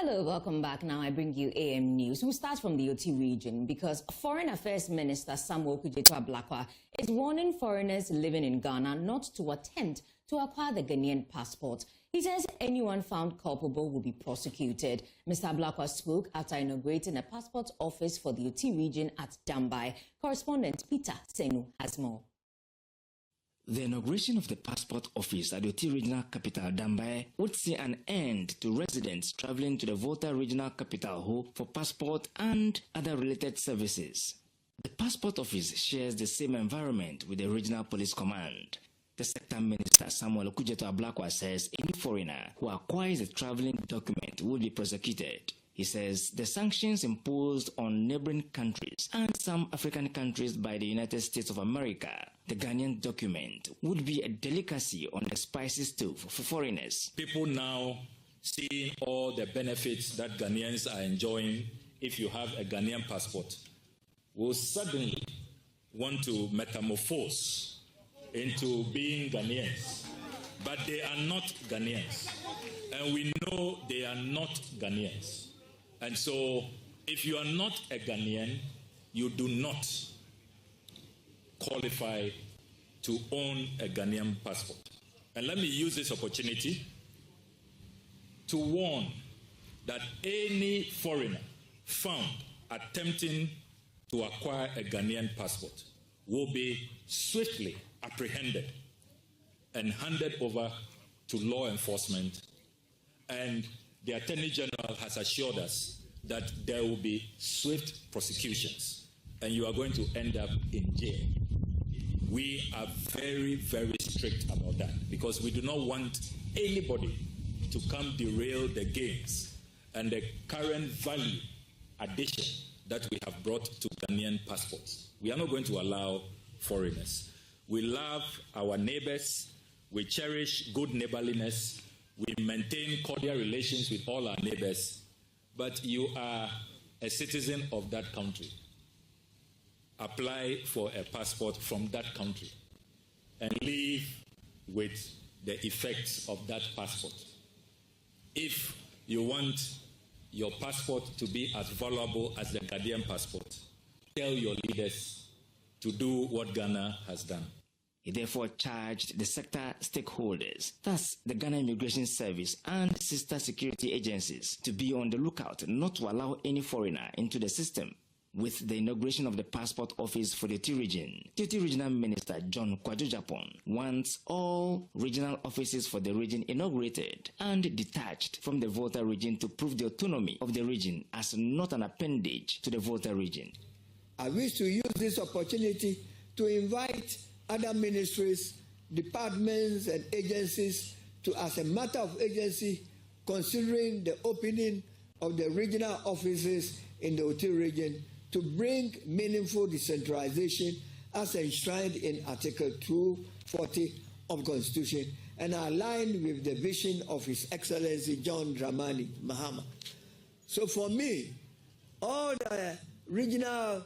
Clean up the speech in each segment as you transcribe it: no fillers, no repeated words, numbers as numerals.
Hello, welcome back. Now I bring you AM News. We'll start from the OT region because Foreign Affairs Minister Samuel Okudzeto-Ablakwa is warning foreigners living in Ghana not to attempt to acquire the Ghanaian passport. He says anyone found culpable will be prosecuted. Mr. Ablakwa spoke after inaugurating a passport office for the OT region at Dambai. Correspondent Peter Senu has more. The inauguration of the passport office at the OT regional capital, Dambai, would see an end to residents traveling to the Volta regional capital Ho for passport and other related services. The passport office shares the same environment with the regional police command. The sector minister Samuel Okudzeto-Ablakwa says any foreigner who acquires a traveling document will be prosecuted. He says the sanctions imposed on neighboring countries and some African countries by the United States of America, the Ghanaian document would be a delicacy on the spicy stove for foreigners. People now see all the benefits that Ghanaians are enjoying if you have a Ghanaian passport will suddenly want to metamorphose into being Ghanaians. But they are not Ghanaians. And we know they are not Ghanaians. And so, if you are not a Ghanaian, you do not qualify to own a Ghanaian passport. And let me use this opportunity to warn that any foreigner found attempting to acquire a Ghanaian passport will be swiftly apprehended and handed over to law enforcement. And the Attorney General has assured us that there will be swift prosecutions and you are going to end up in jail. We are very, very strict about that because we do not want anybody to come derail the gains and the current value addition that we have brought to Ghanaian passports. We are not going to allow foreigners. We love our neighbors. We cherish good neighborliness. We maintain cordial relations with all our neighbors, but you are a citizen of that country. Apply for a passport from that country and live with the effects of that passport. If you want your passport to be as valuable as the Ghanaian passport, tell your leaders to do what Ghana has done. He therefore charged the sector stakeholders, thus the Ghana Immigration Service and sister security agencies, to be on the lookout not to allow any foreigner into the system. With the inauguration of the passport office for the OT region, the OT regional minister John Kwajo wants all regional offices for the region inaugurated and detached from the Volta region to prove the autonomy of the region as not an appendage to the Volta region. I wish to use this opportunity to invite other ministries, departments and agencies to, as a matter of agency, considering the opening of the regional offices in the OT region to bring meaningful decentralization as enshrined in Article 240 of the Constitution and aligned with the vision of His Excellency John Dramani Mahama. So for me, all the regional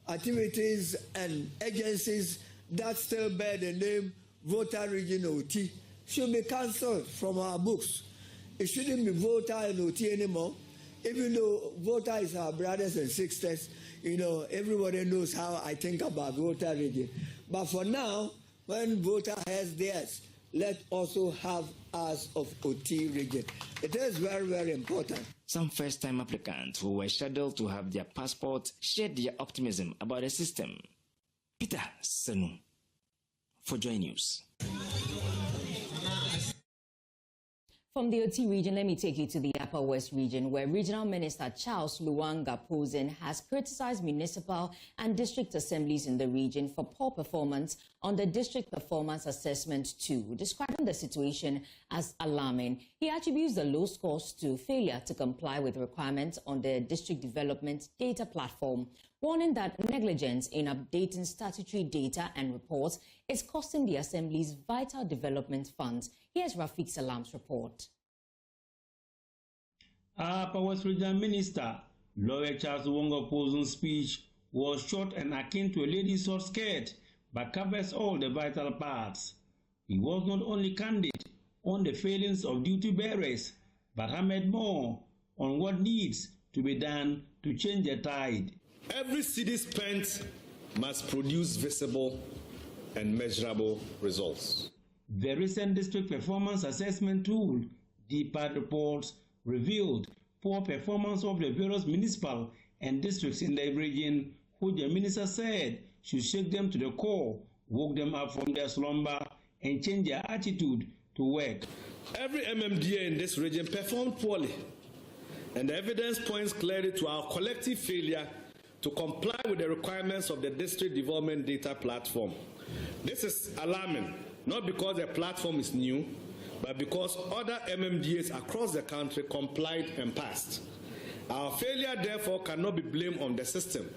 activities and agencies that still bear the name Volta Region OT should be cancelled from our books. It shouldn't be Volta and OT anymore. Even though Volta is our brothers and sisters, you know, everybody knows how I think about Volta Region. But for now, when Volta has theirs, let also have us of OT Region. It is very, very important. Some first-time applicants who were scheduled to have their passports shared their optimism about the system. Peter Senu for JoyNews. From the OT region, let me take you to the Upper West region, where Regional Minister Charles Luanga Posen has criticized municipal and district assemblies in the region for poor performance on the District Performance Assessment 2, describing the situation as alarming. He attributes the low scores to failure to comply with requirements on the District Development Data Platform, warning that negligence in updating statutory data and reports is costing the Assembly's vital development funds. Here's Rafiq Salam's report. Upper West Regional Minister, Lawyer Charles Luanga Posen's speech was short and akin to a lady's short skirt, but covers all the vital parts. He was not only candid on the failings of duty bearers, but hammered more on what needs to be done to change the tide. Every city spent must produce visible and measurable results. The recent district performance assessment tool, DPAD reports, revealed poor performance of the various municipal and districts in the region, which the minister said should shake them to the core, woke them up from their slumber, and change their attitude to work. Every MMDA in this region performed poorly, and the evidence points clearly to our collective failure to comply with the requirements of the District Development Data Platform. This is alarming, not because the platform is new, but because other MMDAs across the country complied and passed. Our failure, therefore, cannot be blamed on the system.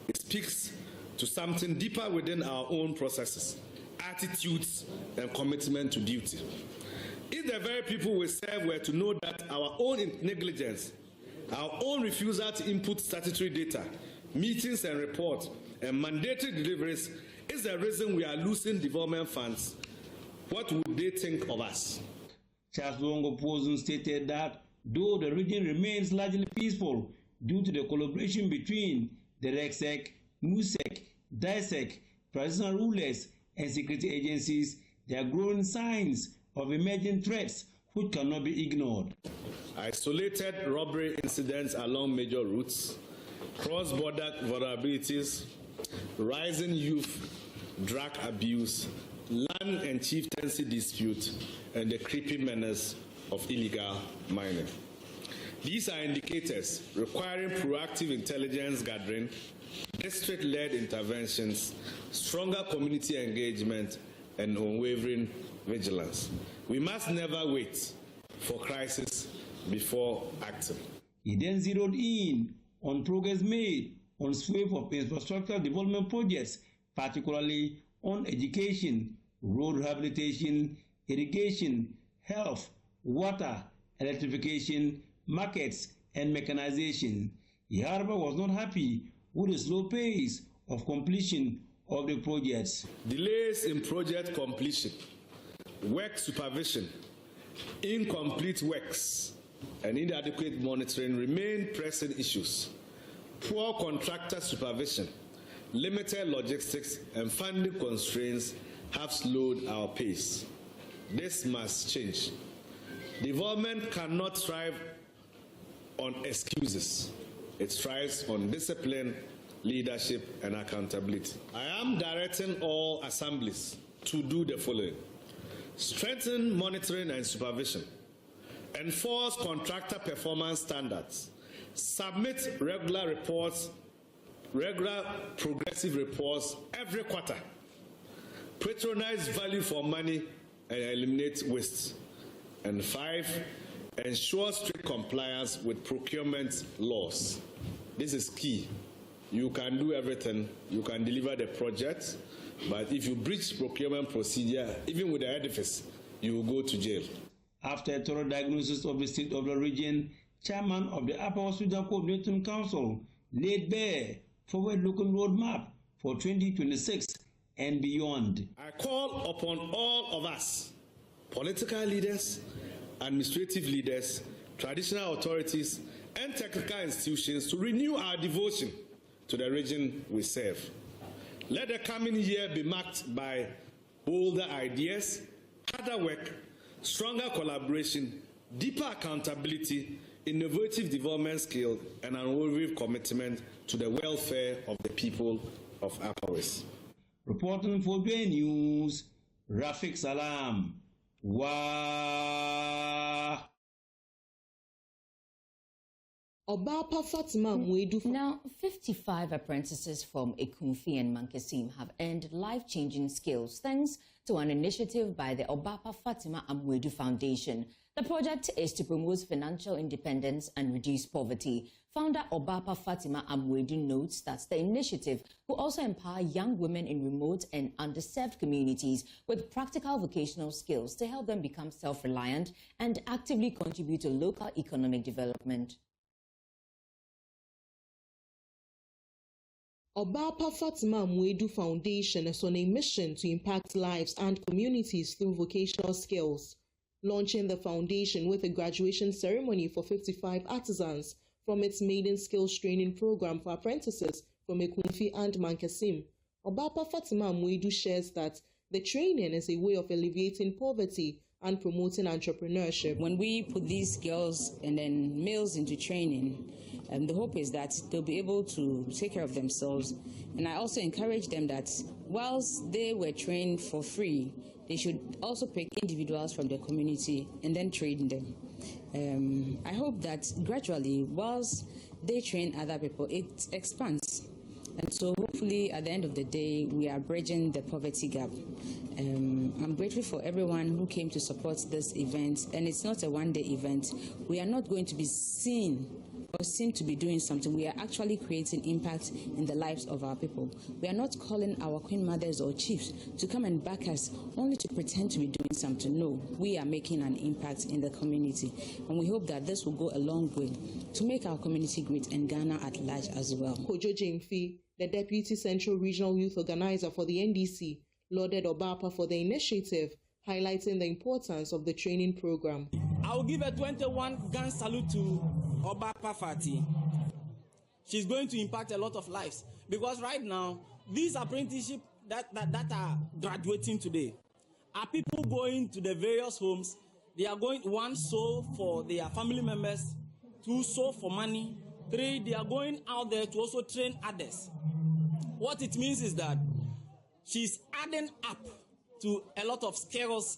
It speaks to something deeper within our own processes, attitudes, and commitment to duty. If the very people we serve were to know that our own negligence, our own refusal to input statutory data, meetings and reports, and mandatory deliveries is the reason we are losing development funds, what would they think of us? Charles Luongo Obeng stated that though the region remains largely peaceful due to the collaboration between the RECSEC, MUSEC, DISEC, traditional rulers, and security agencies, there are growing signs of emerging threats which cannot be ignored. Isolated robbery incidents along major routes, cross-border vulnerabilities, rising youth drug abuse, land and chieftaincy dispute, and the creeping menace of illegal mining. These are indicators requiring proactive intelligence gathering, district-led interventions, stronger community engagement, and unwavering vigilance. We must never wait for crisis before acting. He then zeroed in on progress made on swath of infrastructural development projects, particularly on education, road rehabilitation, irrigation, health, water, electrification, markets, and mechanization. He, however, was not happy with the slow pace of completion of the projects. Delays in project completion, work supervision, incomplete works, and inadequate monitoring remain pressing issues. Poor contractor supervision, limited logistics, and funding constraints have slowed our pace. This must change. Development cannot thrive on excuses. It thrives on discipline, leadership, and accountability. I am directing all assemblies to do the following: strengthen monitoring and supervision, enforce contractor performance standards, submit regular progressive reports every quarter, patronize value for money, and eliminate waste. And 5, ensure strict compliance with procurement laws. This is key. You can do everything, you can deliver the project, but if you breach procurement procedure, even with the edifice, you will go to jail. After a thorough diagnosis of the state of the region, chairman of the Upper West Regional Coordinating Council laid bare forward-looking roadmap for 2026 and beyond. I call upon all of us, political leaders, administrative leaders, traditional authorities, and technical institutions to renew our devotion to the region we serve. Let the coming year be marked by bolder ideas, harder work, stronger collaboration, deeper accountability, innovative development skills, and unwavering commitment to the welfare of the people of Upper West. Reporting for JoyNews, Rafiq Salam. Wow. Now, 55 apprentices from Ekumfi and Mankesim have earned life-changing skills thanks to an initiative by the Obapa Fatima Amwedu Foundation. The project is to promote financial independence and reduce poverty. Founder Obapa Fatima Amwedu notes that the initiative will also empower young women in remote and underserved communities with practical vocational skills to help them become self-reliant and actively contribute to local economic development. Obapa Fatima Amwedu Foundation is on a mission to impact lives and communities through vocational skills. launching the foundation with a graduation ceremony for 55 artisans from its maiden skills training program for apprentices from Ekumfi and Mankasim. Obapa Fatima Mwedu shares that the training is a way of alleviating poverty and promoting entrepreneurship. When we put these girls and then males into training, the hope is that they'll be able to take care of themselves. And I also encourage them that whilst they were trained for free, they should also pick individuals from the community and then train them. I hope that gradually, whilst they train other people, it expands. And so hopefully at the end of the day, we are bridging the poverty gap. I'm grateful for everyone who came to support this event. And it's not a one-day event. We are not going to be seen or seem to be doing something. We are actually creating impact in the lives of our people. We are not calling our queen mothers or chiefs to come and back us only to pretend to be doing something. No, we are making an impact in the community. And we hope that this will go a long way to make our community great and Ghana at large as well. Kojo Jmfi, the Deputy Central Regional Youth Organizer for the NDC, lauded Obapa for the initiative, highlighting the importance of the training program. I will give a 21-gun salute to Obapa Fati. She's going to impact a lot of lives because right now, these apprenticeships that are graduating today are people going to the various homes. They are going, one, so for their family members, two, so for money, three, they are going out there to also train others. What it means is that she's adding up to a lot of skills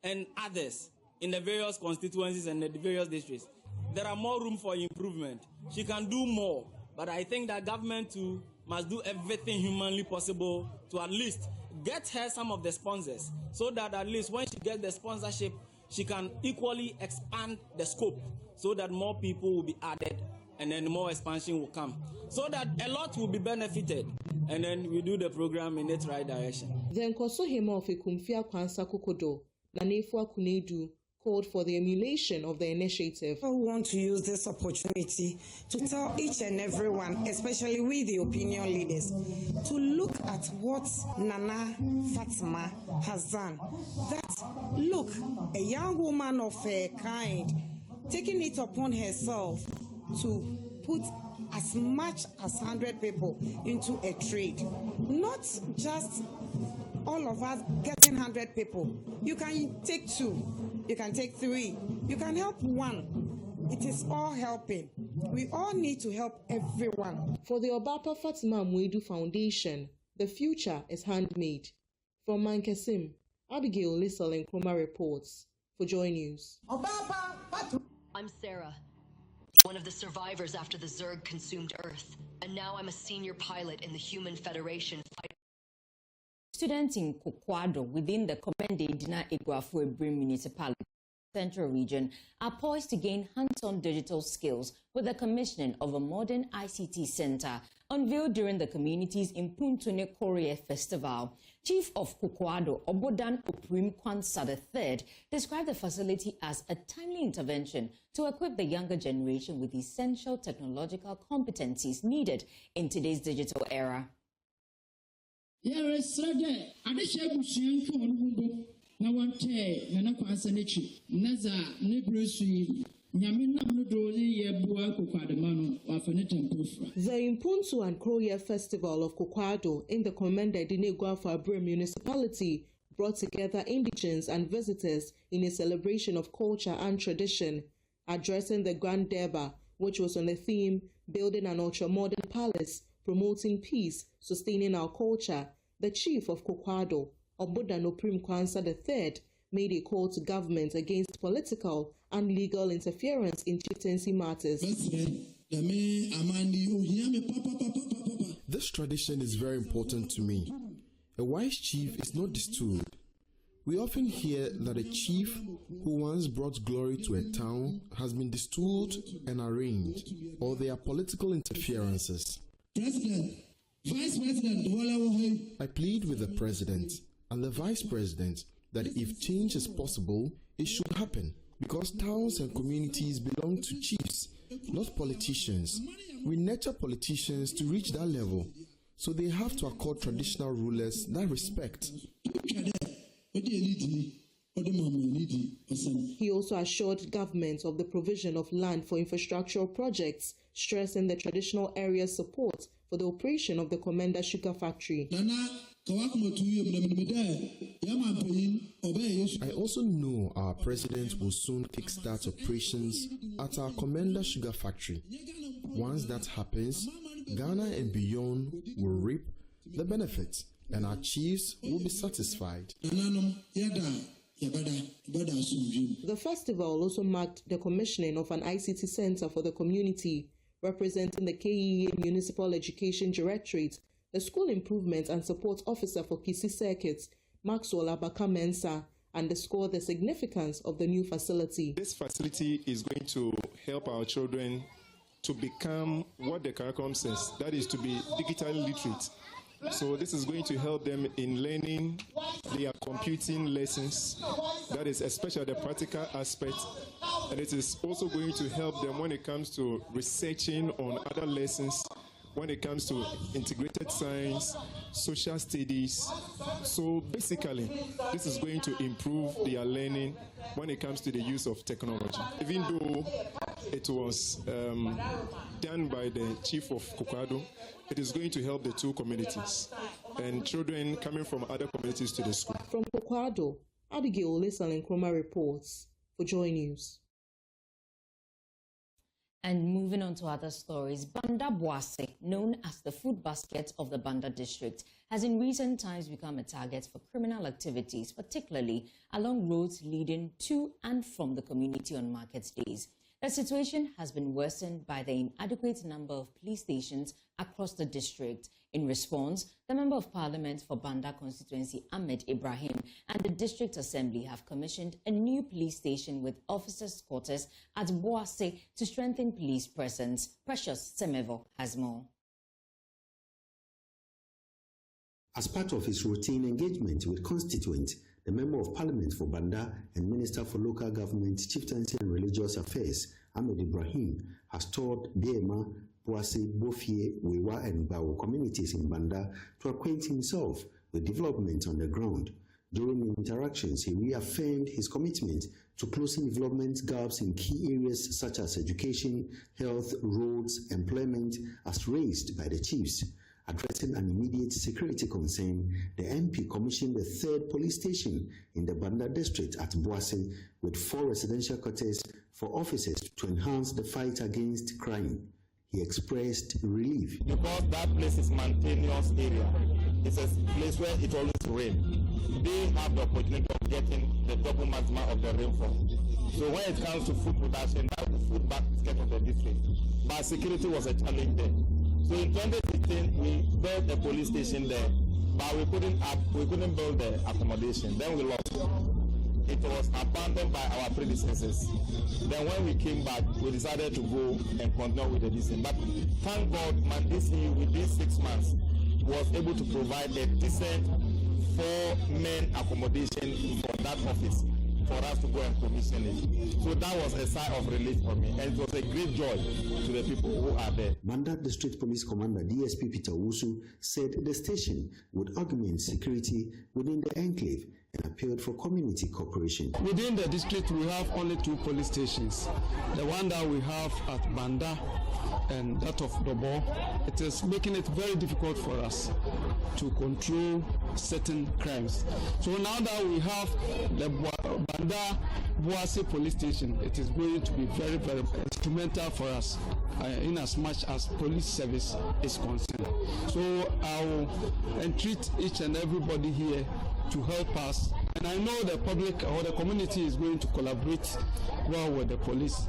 and others in the various constituencies and the various districts. There are more room for improvement. She can do more, but I think that government too must do everything humanly possible to at least get her some of the sponsors so that at least when she gets the sponsorship, she can equally expand the scope so that more people will be added and then more expansion will come. So that a lot will be benefited and then we do the program in its right direction. Then Kosohema of Ekumfia Kwansa Kokodo, Nanefua Kunedu, called for the emulation of the initiative. I want to use this opportunity to tell each and everyone, especially we the opinion leaders, to look at what Nana Fatima has done. That, look, a young woman of her kind, taking it upon herself to put as much as 100 people into a trade. Not just all of us getting 100 people. You can take 2, you can take 3, you can help 1. It is all helping. We all need to help everyone. For the Obapa Fatima Mwedu Foundation, the future is handmade. From Mankasim, Abigail Lissel and Kroma reports for Joy News. I'm Sarah, one of the survivors after the Zerg consumed Earth, and now I'm a senior pilot in the Human Federation. Students in Kokwado within the Komende Dina Iguafu Ebrim municipality Central Region are poised to gain hands-on digital skills with the commissioning of a modern ICT center unveiled during the community's Impuntune Korea Festival. Chief of Kokwado, Obodan Oprim Kwansa III, described the facility as a timely intervention to equip the younger generation with essential technological competencies needed in today's digital era. The Impuntu and Kroye Festival of Kokwado in the Komende Dinegwafa Abrim municipality brought together indigents and visitors in a celebration of culture and tradition. Addressing the Grand Deba, which was on the theme Building an Ultra-Modern Palace, Promoting Peace, Sustaining Our Culture, the chief of Kokwado, Obodan Oprim Kwansa III, made a call to government against political and legal interference in chieftaincy matters. This tradition is very important to me. A wise chief is not distilled. We often hear that a chief who once brought glory to a town has been distilled and arraigned, or there are political interferences. Vice President, I plead with the President and the Vice President that if change is possible, it should happen, because towns and communities belong to chiefs, not politicians. We nurture politicians to reach that level, so they have to accord traditional rulers that respect. He also assured government of the provision of land for infrastructural projects, stressing the traditional area's support for the operation of the Commander Sugar Factory. I also know our president will soon kickstart operations at our Commander Sugar Factory. Once that happens, Ghana and beyond will reap the benefits, and our chiefs will be satisfied. The festival also marked the commissioning of an ICT center for the community, representing the KEA Municipal Education Directorate. The School Improvement and Support Officer for Kisi Circuit, Maxwell Abaka-Mensah, underscored the significance of the new facility. This facility is going to help our children to become what the curriculum says, that is to be digitally literate. So this is going to help them in learning their computing lessons, that is especially the practical aspect, and it is also going to help them when it comes to researching on other lessons, when it comes to integrated science, social studies. So basically, this is going to improve their learning when it comes to the use of technology. Even though it was done by the chief of Kokwado, it is going to help the two communities and children coming from other communities to the school. From Kokwado, Abigail Lesalin-Kroma reports for Joy News. And moving on to other stories, Banda Boase, known as the food basket of the Banda district, has in recent times become a target for criminal activities, particularly along roads leading to and from the community on market days. The situation has been worsened by the inadequate number of police stations across the district. In response, the Member of Parliament for Banda constituency, Ahmed Ibrahim, and the District Assembly have commissioned a new police station with officers' quarters at Boase to strengthen police presence. Precious Semevo has more. As part of his routine engagement with constituents, the Member of Parliament for Banda and Minister for Local Government, Chieftaincy and Religious Affairs, Ahmed Ibrahim, has toured Deema, Boase, Bofie, Wewa and Bawo communities in Banda to acquaint himself with development on the ground. During interactions, he reaffirmed his commitment to closing development gaps in key areas such as education, health, roads, employment, as raised by the chiefs. Addressing an immediate security concern, the MP commissioned the third police station in the Banda district at Boase with 4 residential quarters for officers to enhance the fight against crime. He expressed relief. Because that place is mountainous area. It's a place where it always rains. They have the opportunity of getting the double maximum of the rainfall. So when it comes to food production, that's the food basket of the district. But security was a challenge there. So in 2015, we built a police station there, but we couldn't build the accommodation. Then we lost. It was abandoned by our predecessors. Then when we came back, we decided to go and continue with the decent. But thank God, Mandisi, within 6 months, was able to provide a decent 4-man accommodation for that office for us to go and commission it. So that was a sign of relief for me, and it was a great joy to the people who are there. Banda District Police Commander DSP Peter Wusu said the station would augment security within the enclave and appealed for community cooperation. Within the district, we have only 2 police stations. The one that we have at Banda and that of Dobo, it is making it very difficult for us to control certain crimes. So now that we have the Banda Boase police station, it is going to be very, very instrumental for us in as much as police service is concerned. So I will entreat each and everybody here to help us, and I know the public or the community is going to collaborate well with the police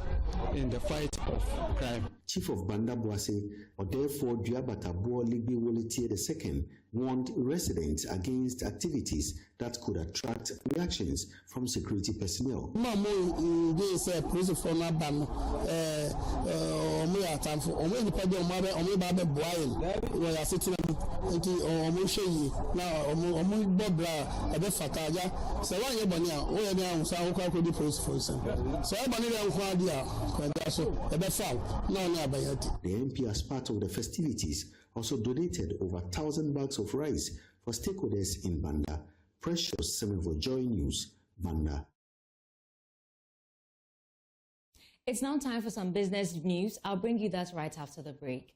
in the fight of crime. Chief of Banda Boase, therefore Duabataboa Ligbi Wolitie II, warned residents against activities that could attract reactions from security personnel. The MP, as part of the festivities, also donated over 1,000 bags of rice for stakeholders in Banda. Precious Semevo, Joy News, Banda. It's now time for some business news. I'll bring you that right after the break.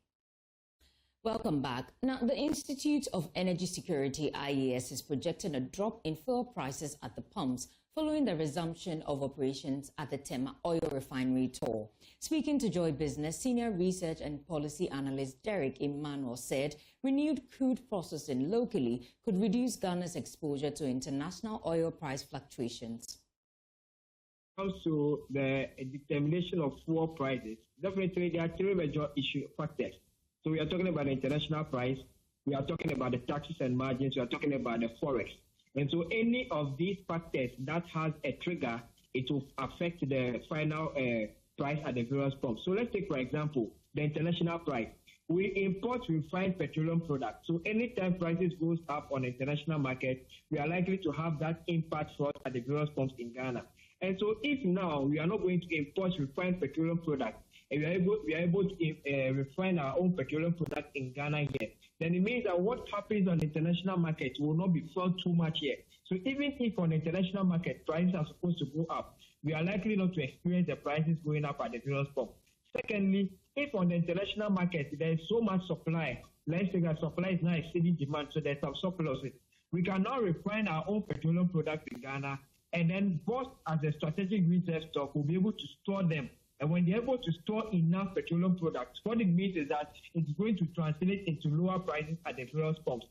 Welcome back. Now, the Institute of Energy Security, IES, is projecting a drop in fuel prices at the pumps following the resumption of operations at the Tema oil refinery toll. Speaking to Joy Business, Senior Research and Policy Analyst Derek Emmanuel said renewed crude processing locally could reduce Ghana's exposure to international oil price fluctuations. Also, the determination of fuel prices, definitely there are three major factors. So we are talking about the international price, we are talking about the taxes and margins, we are talking about the forex. And so any of these factors that has a trigger, it will affect the final price at the various pumps. So let's take, for example, the international price. We import refined petroleum products. So anytime prices goes up on the international market, we are likely to have that impact for us at the various pumps in Ghana. And so if now we are not going to import refined petroleum products, and we are able to refine our own petroleum products in Ghana here, then it means that what happens on the international market will not be felt too much here. So even if on the international market prices are supposed to go up, we are likely not to experience the prices going up at the various pumps. Secondly, if on the international market there is so much supply, let's say that supply is now exceeding demand, so there's some surplus, we can now refine our own petroleum products in Ghana, and then both as a strategic reserve stock will be able to store them. And when they're able to store enough petroleum products, what it means is that it's going to translate into lower prices at the various pumps.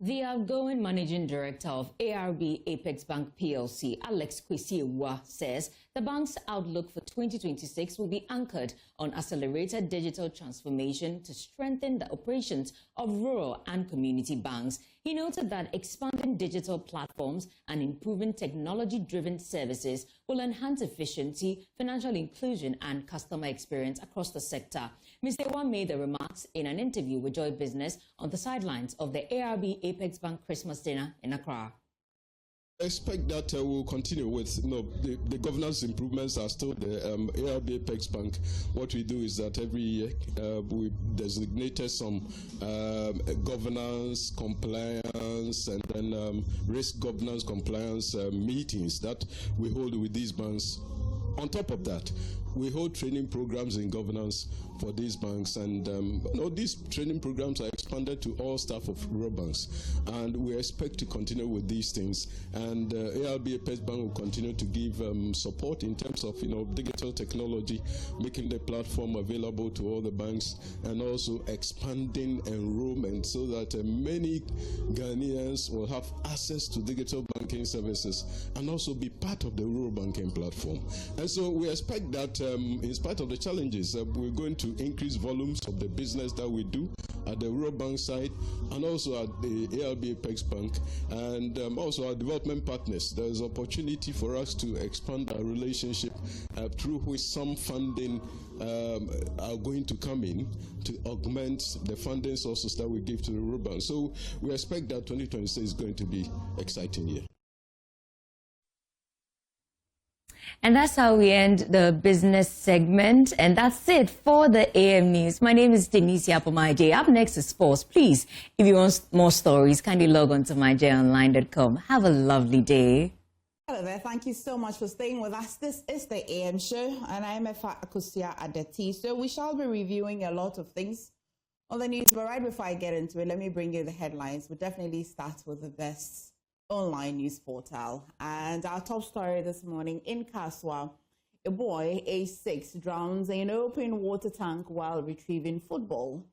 The outgoing managing director of ARB Apex Bank PLC, Alex Kwesi Jnr, says the bank's outlook for 2026 will be anchored on accelerated digital transformation to strengthen the operations of rural and community banks. He noted that expanding digital platforms and improving technology-driven services will enhance efficiency, financial inclusion, and customer experience across the sector. Mr. Jnr made the remarks in an interview with Joy Business on the sidelines of the ARB Apex Bank Christmas dinner in Accra. I expect that we'll continue with, the governance improvements are still the ARB Apex Bank. What we do is that every year we designated some governance, compliance, and then risk governance compliance meetings that we hold with these banks. On top of that, we hold training programs in governance for these banks, and these training programs are expanded to all staff of rural banks, and we expect to continue with these things. And ARB Apex Bank will continue to give support in terms of digital technology, making the platform available to all the banks, and also expanding enrollment so that many Ghanaians will have access to digital banking services and also be part of the rural banking platform. And so we expect that in spite of the challenges, we're going to increase volumes of the business that we do at the rural bank side and also at the ARB Apex Bank, and also our development partners. There's opportunity for us to expand our relationship through which some funding are going to come in to augment the funding sources that we give to the rural bank. So we expect that 2026 is going to be exciting year. And that's how we end the business segment. And that's it for the AM News. My name is Denise Yapomaje. Up next is sports. Please, if you want more stories, kindly log on to myjonline.com. Have a lovely day. Hello there. Thank you so much for staying with us. This is the AM Show, and I'm Efa Akusia Adeti. So we shall be reviewing a lot of things on the news. But right before I get into it, let me bring you the headlines. We'll definitely start with the best online news portal. And our top story this morning: in Kaswa, a boy age 6 drowns in an open water tank while retrieving football.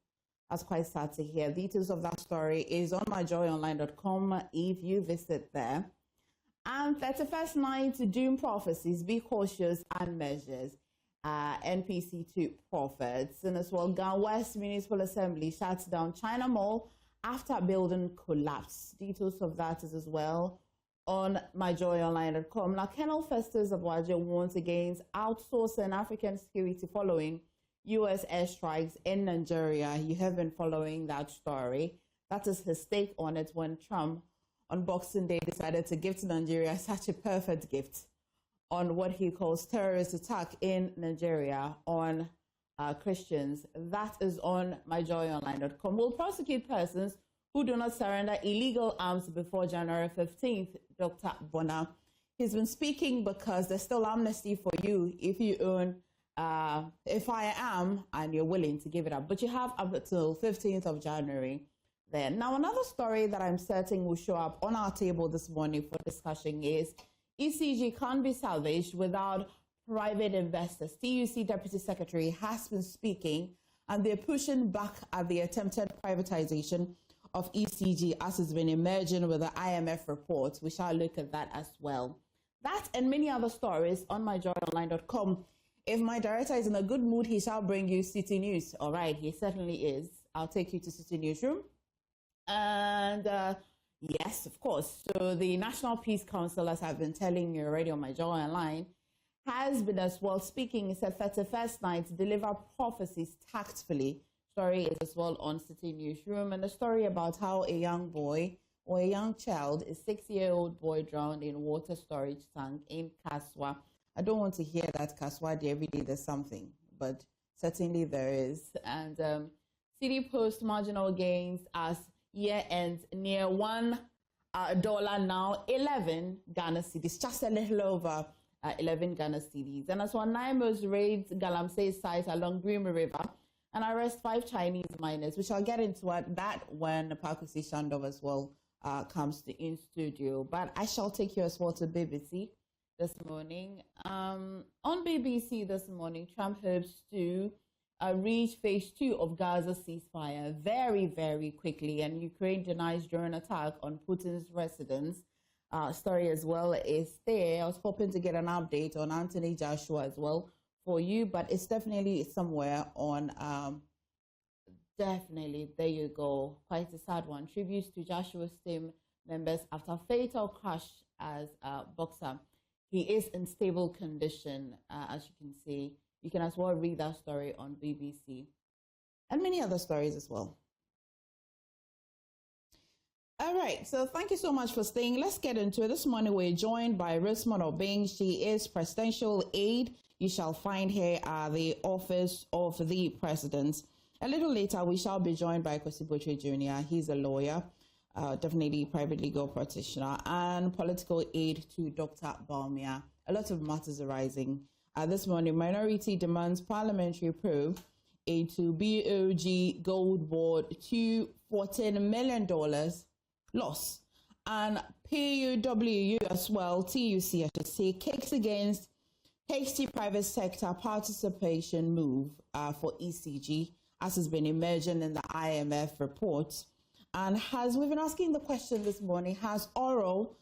That's quite sad to hear. Details of that story is on myjoyonline.com if you visit there. And 31st night doom prophecies: be cautious and measures. NPC2 prophets. And as well, Ghana West Municipal Assembly shuts down China Mall after building collapse. Details of that is as well on myjoyonline.com. Now, Colonel Festus Abuaje warns against outsourcing African security following U.S. airstrikes in Nigeria. You have been following that story. That is his take on it when Trump on Boxing Day decided to give to Nigeria such a perfect gift on what he calls terrorist attack in Nigeria on Christians. That is on myjoyonline.com. Will prosecute persons who do not surrender illegal arms before January 15th, Dr. Bona. He's been speaking because there's still amnesty for you if you own a firearm and you're willing to give it up. But you have up until 15th of January then. Now, another story that I'm certain will show up on our table this morning for discussion is ECG can't be salvaged without private investors. TUC Deputy Secretary has been speaking, and they're pushing back at the attempted privatization of ECG as it's been emerging with the IMF report. We shall look at that as well. That and many other stories on myjoyonline.com. If my director is in a good mood, he shall bring you City News. All right, he certainly is. I'll take you to City Newsroom. And yes, of course. So the National Peace Council, as I've been telling you already on my Joy Online, has been as well speaking. It's a 31st night to deliver prophecies tactfully. Story is as well on City Newsroom, and a story about how a young boy or a young child, a 6-year-old boy, drowned in water storage tank in Kaswa. I don't want to hear that Kaswa every day there's something, but certainly there is. And City Post marginal gains as year ends near $1 now, 11 Ghana cedis, just a little over 11 Ghana cedis. And as well, NIMOS raids Galamsey site along Green River and arrest 5 Chinese miners. We shall get into that when Pakusi Shandov as well comes to in studio. But I shall take you as well to BBC this morning. On BBC this morning, Trump hopes to reach phase 2 of Gaza ceasefire very, very quickly, and Ukraine denies drone attack on Putin's residence. Story as well is there. I was hoping to get an update on Anthony Joshua as well for you, but it's definitely somewhere on, definitely, there you go. Quite a sad one. Tributes to Joshua's team members after fatal crash as a boxer. He is in stable condition, as you can see. You can as well read that story on BBC and many other stories as well. All right, so thank you so much for staying. Let's get into it. This morning we're joined by Rosemond Obeng. She is presidential aide. You shall find her at the office of the president. A little later, we shall be joined by Kwesi Botchway Jnr. He's a lawyer, definitely private legal practitioner, and political aide to Dr. Bawumia. A lot of matters arising. This morning, minority demands parliamentary probe into BOG Gold Board to $14 million loss. And PUW as well, TUC I should say, kicks against hasty private sector participation move for ECG, as has been emerging in the IMF report. And we've been asking the question this morning, has oral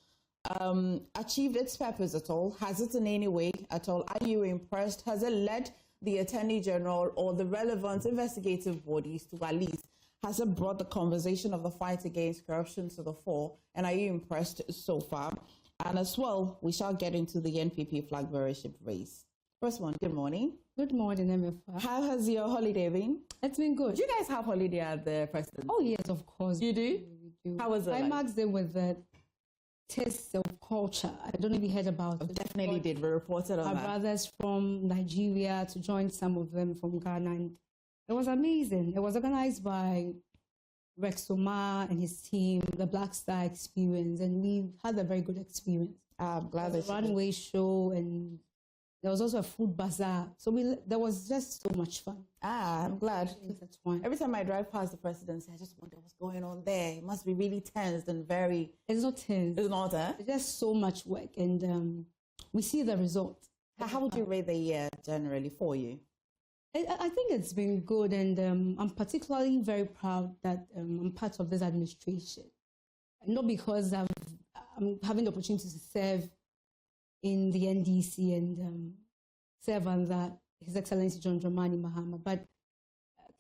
achieved its purpose at all? Has it in any way at all? Are you impressed? Has it led the Attorney General or the relevant investigative bodies to at least, has it brought the conversation of the fight against corruption to the fore? And are you impressed so far? And as well, we shall get into the NPP flag bearership race. First one, good morning. Good morning, MFA. How has your holiday been? It's been good. Do you guys have holiday at the presidency? Oh, yes, of course. You do? We do. How was it? I marked it with the taste of culture. I don't know if you heard about it. Definitely did. We reported on our that. brothers from Nigeria to join some of them from Ghana. And it was amazing. It was organized by Rex Omar and his team, the Black Star Experience, and we had a very good experience. I'm glad that a runway show, and there was also a food bazaar. So there was just so much fun. I'm glad. That's fine. Every time I drive past the presidency, I just wonder what's going on there. It must be really tense and very... It's not tense. It's not, eh? It's just so much work, and we see the result. How would you rate the year generally for you? I think it's been good, and I'm particularly very proud that I'm part of this administration. Not because I'm having the opportunity to serve in the NDC and serve under His Excellency John Dramani Mahama, but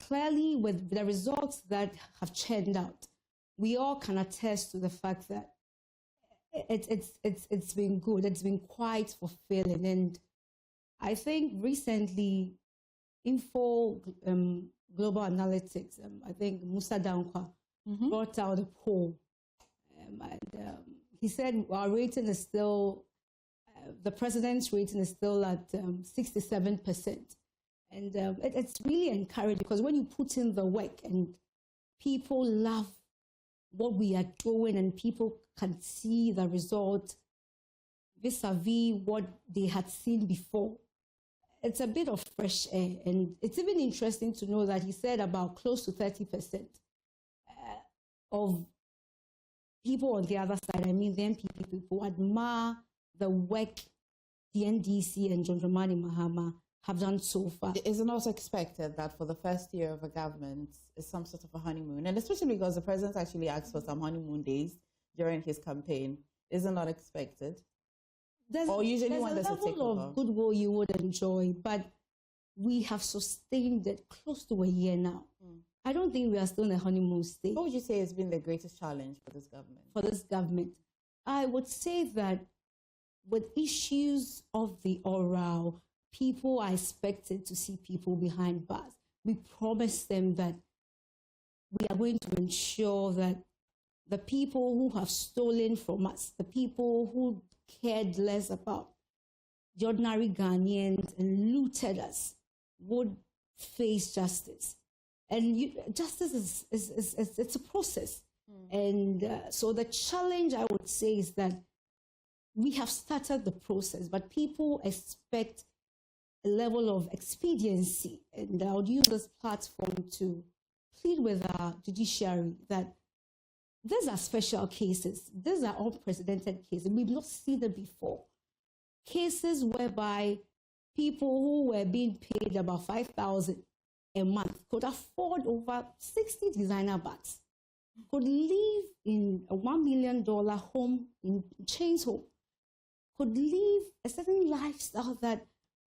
clearly with the results that have churned out, we all can attest to the fact that it's been good. It's been quite fulfilling, and I think recently, Info Global Analytics, I think Musa Dankwa brought out a poll, and he said our rating is still, the president's rating is still at 67%. And it's really encouraging because when you put in the work and people love what we are doing and people can see the result vis-a-vis what they had seen before. It's a bit of fresh air. And it's even interesting to know that he said about close to 30% of people on the other side, I mean the MPP people, admire the work the NDC and John Dramani Mahama have done so far. Is it not expected that for the first year of a government is some sort of a honeymoon? And especially because the president actually asked for some honeymoon days during his campaign. Is it not expected? There's a level of goodwill you would enjoy, but we have sustained it close to a year now. I don't think we are still in a honeymoon stage. What would you say has been the greatest challenge for this government? I would say that with issues of the oral, people are expected to see people behind bars. We promised them that we are going to ensure that the people who have stolen from us, the people who cared less about the ordinary Ghanaians and looted us, would face justice. And justice it's a process. And so the challenge, I would say, is that we have started the process, but people expect a level of expediency. And I would use this platform to plead with our judiciary that these are special cases. These are unprecedented cases. We've not seen them before. Cases whereby people who were being paid about $5,000 a month could afford over 60 designer bags, could live in a $1 million home, in Chain's home, could live a certain lifestyle that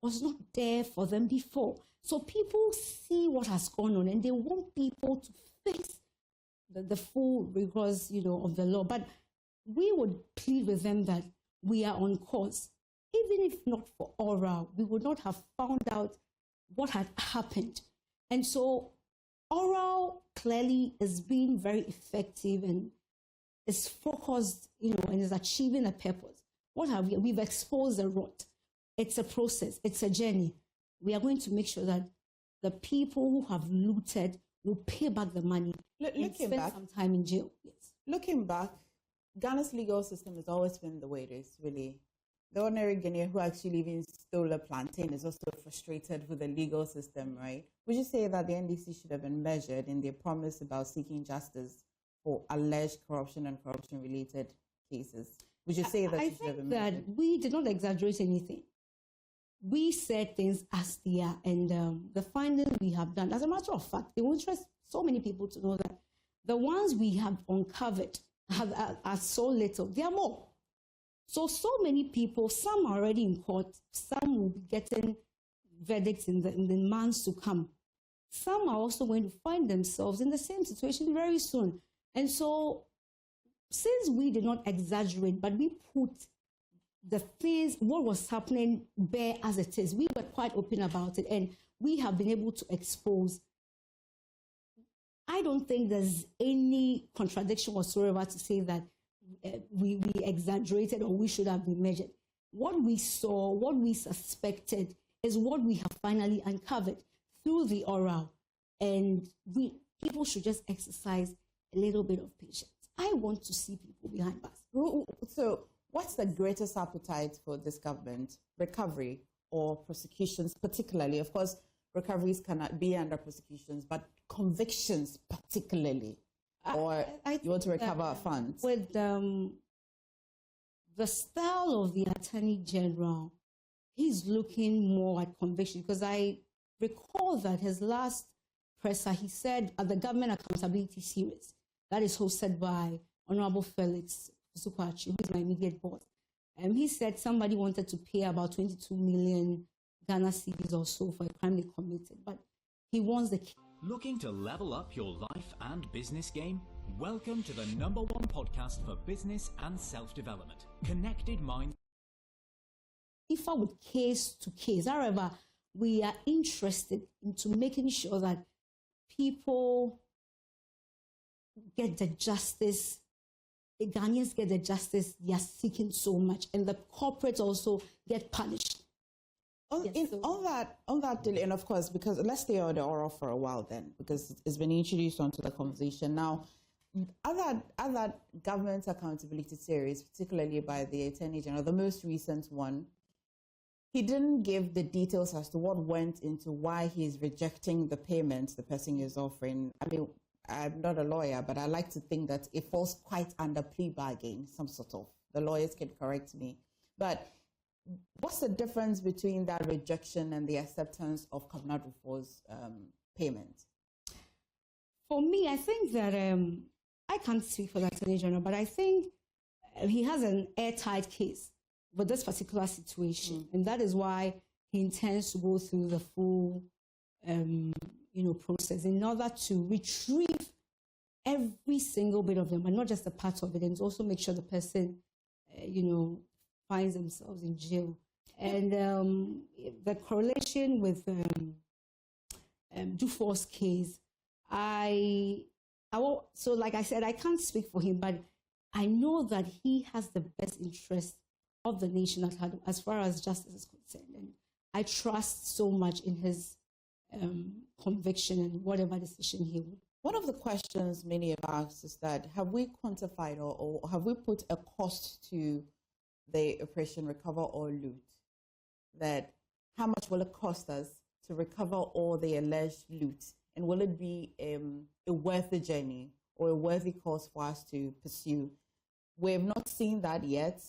was not there for them before. So people see what has gone on and they want people to face the full rigors, of the law. But we would plead with them that we are on course. Even if not for oral, we would not have found out what had happened. And so oral clearly is being very effective and is focused, and is achieving a purpose. What have we? We've exposed the rot. It's a process. It's a journey. We are going to make sure that the people who have looted will pay back the money and spend some time in jail. Yes. Looking back, Ghana's legal system has always been the way it is, really. The ordinary Ghanaian who actually even stole a plantain is also frustrated with the legal system, right? Would you say that the NDC should have been measured in their promise about seeking justice for alleged corruption and corruption-related cases? Would you say that I should have been think measured? that we did not exaggerate anything. We said things as they are, and the findings we have done, as a matter of fact, it will interest so many people to know that the ones we have uncovered are so little. There are more. So many people, some are already in court, some will be getting verdicts in the months to come. Some are also going to find themselves in the same situation very soon. And so, since we did not exaggerate, but we put the things, what was happening bare as it is, we were quite open about it, and we have been able to expose. I don't think there's any contradiction whatsoever to say that we exaggerated or we should have been measured. What we saw, what we suspected, is what we have finally uncovered through the oral. And people should just exercise a little bit of patience. I want to see people behind bars. So what's the greatest appetite for this government? Recovery or prosecutions particularly? Of course, recoveries cannot be under prosecutions, but convictions particularly. Or you want to recover funds? With the style of the Attorney General, he's looking more at conviction, because I recall that his last presser, he said at the Government Accountability Series, that is hosted by Honorable Felix Sukwachi, who is my immediate boss. He said somebody wanted to pay about 22 million Ghana cedis or so for a crime they committed, but he wants the key. Looking to level up your life and business game? Welcome to the #1 podcast for business and self-development, Connected Mind. If I would case to case, however, we are interested into making sure that people get the justice, the Ghanaians get the justice they are seeking so much, and the corporates also get punished. On that, and of course, because let's stay on the oral for a while then, because it's been introduced onto the conversation. Now, other government accountability series, particularly by the Attorney General, the most recent one, he didn't give the details as to what went into why he's rejecting the payment the person is offering. I mean, I'm not a lawyer, but I like to think that it falls quite under plea bargain, some sort of. The lawyers can correct me. But what's the difference between that rejection and the acceptance of Cabinet Rufo's payment? For me, I think that I can't speak for the Attorney General, but I think he has an airtight case with this particular situation, and that is why he intends to go through the full, process in order to retrieve every single bit of them, and not just a part of it, and also make sure the person, finds themselves in jail. And the correlation with Dufour's case, so like I said, I can't speak for him, but I know that he has the best interest of the nation at heart as far as justice is concerned. And I trust so much in his conviction and whatever decision he will. One of the questions many have asked is that have we quantified or have we put a cost to the Operation Recover or Loot? That how much will it cost us to recover all the alleged loot? And will it be a worthy journey or a worthy cause for us to pursue? We have not seen that yet.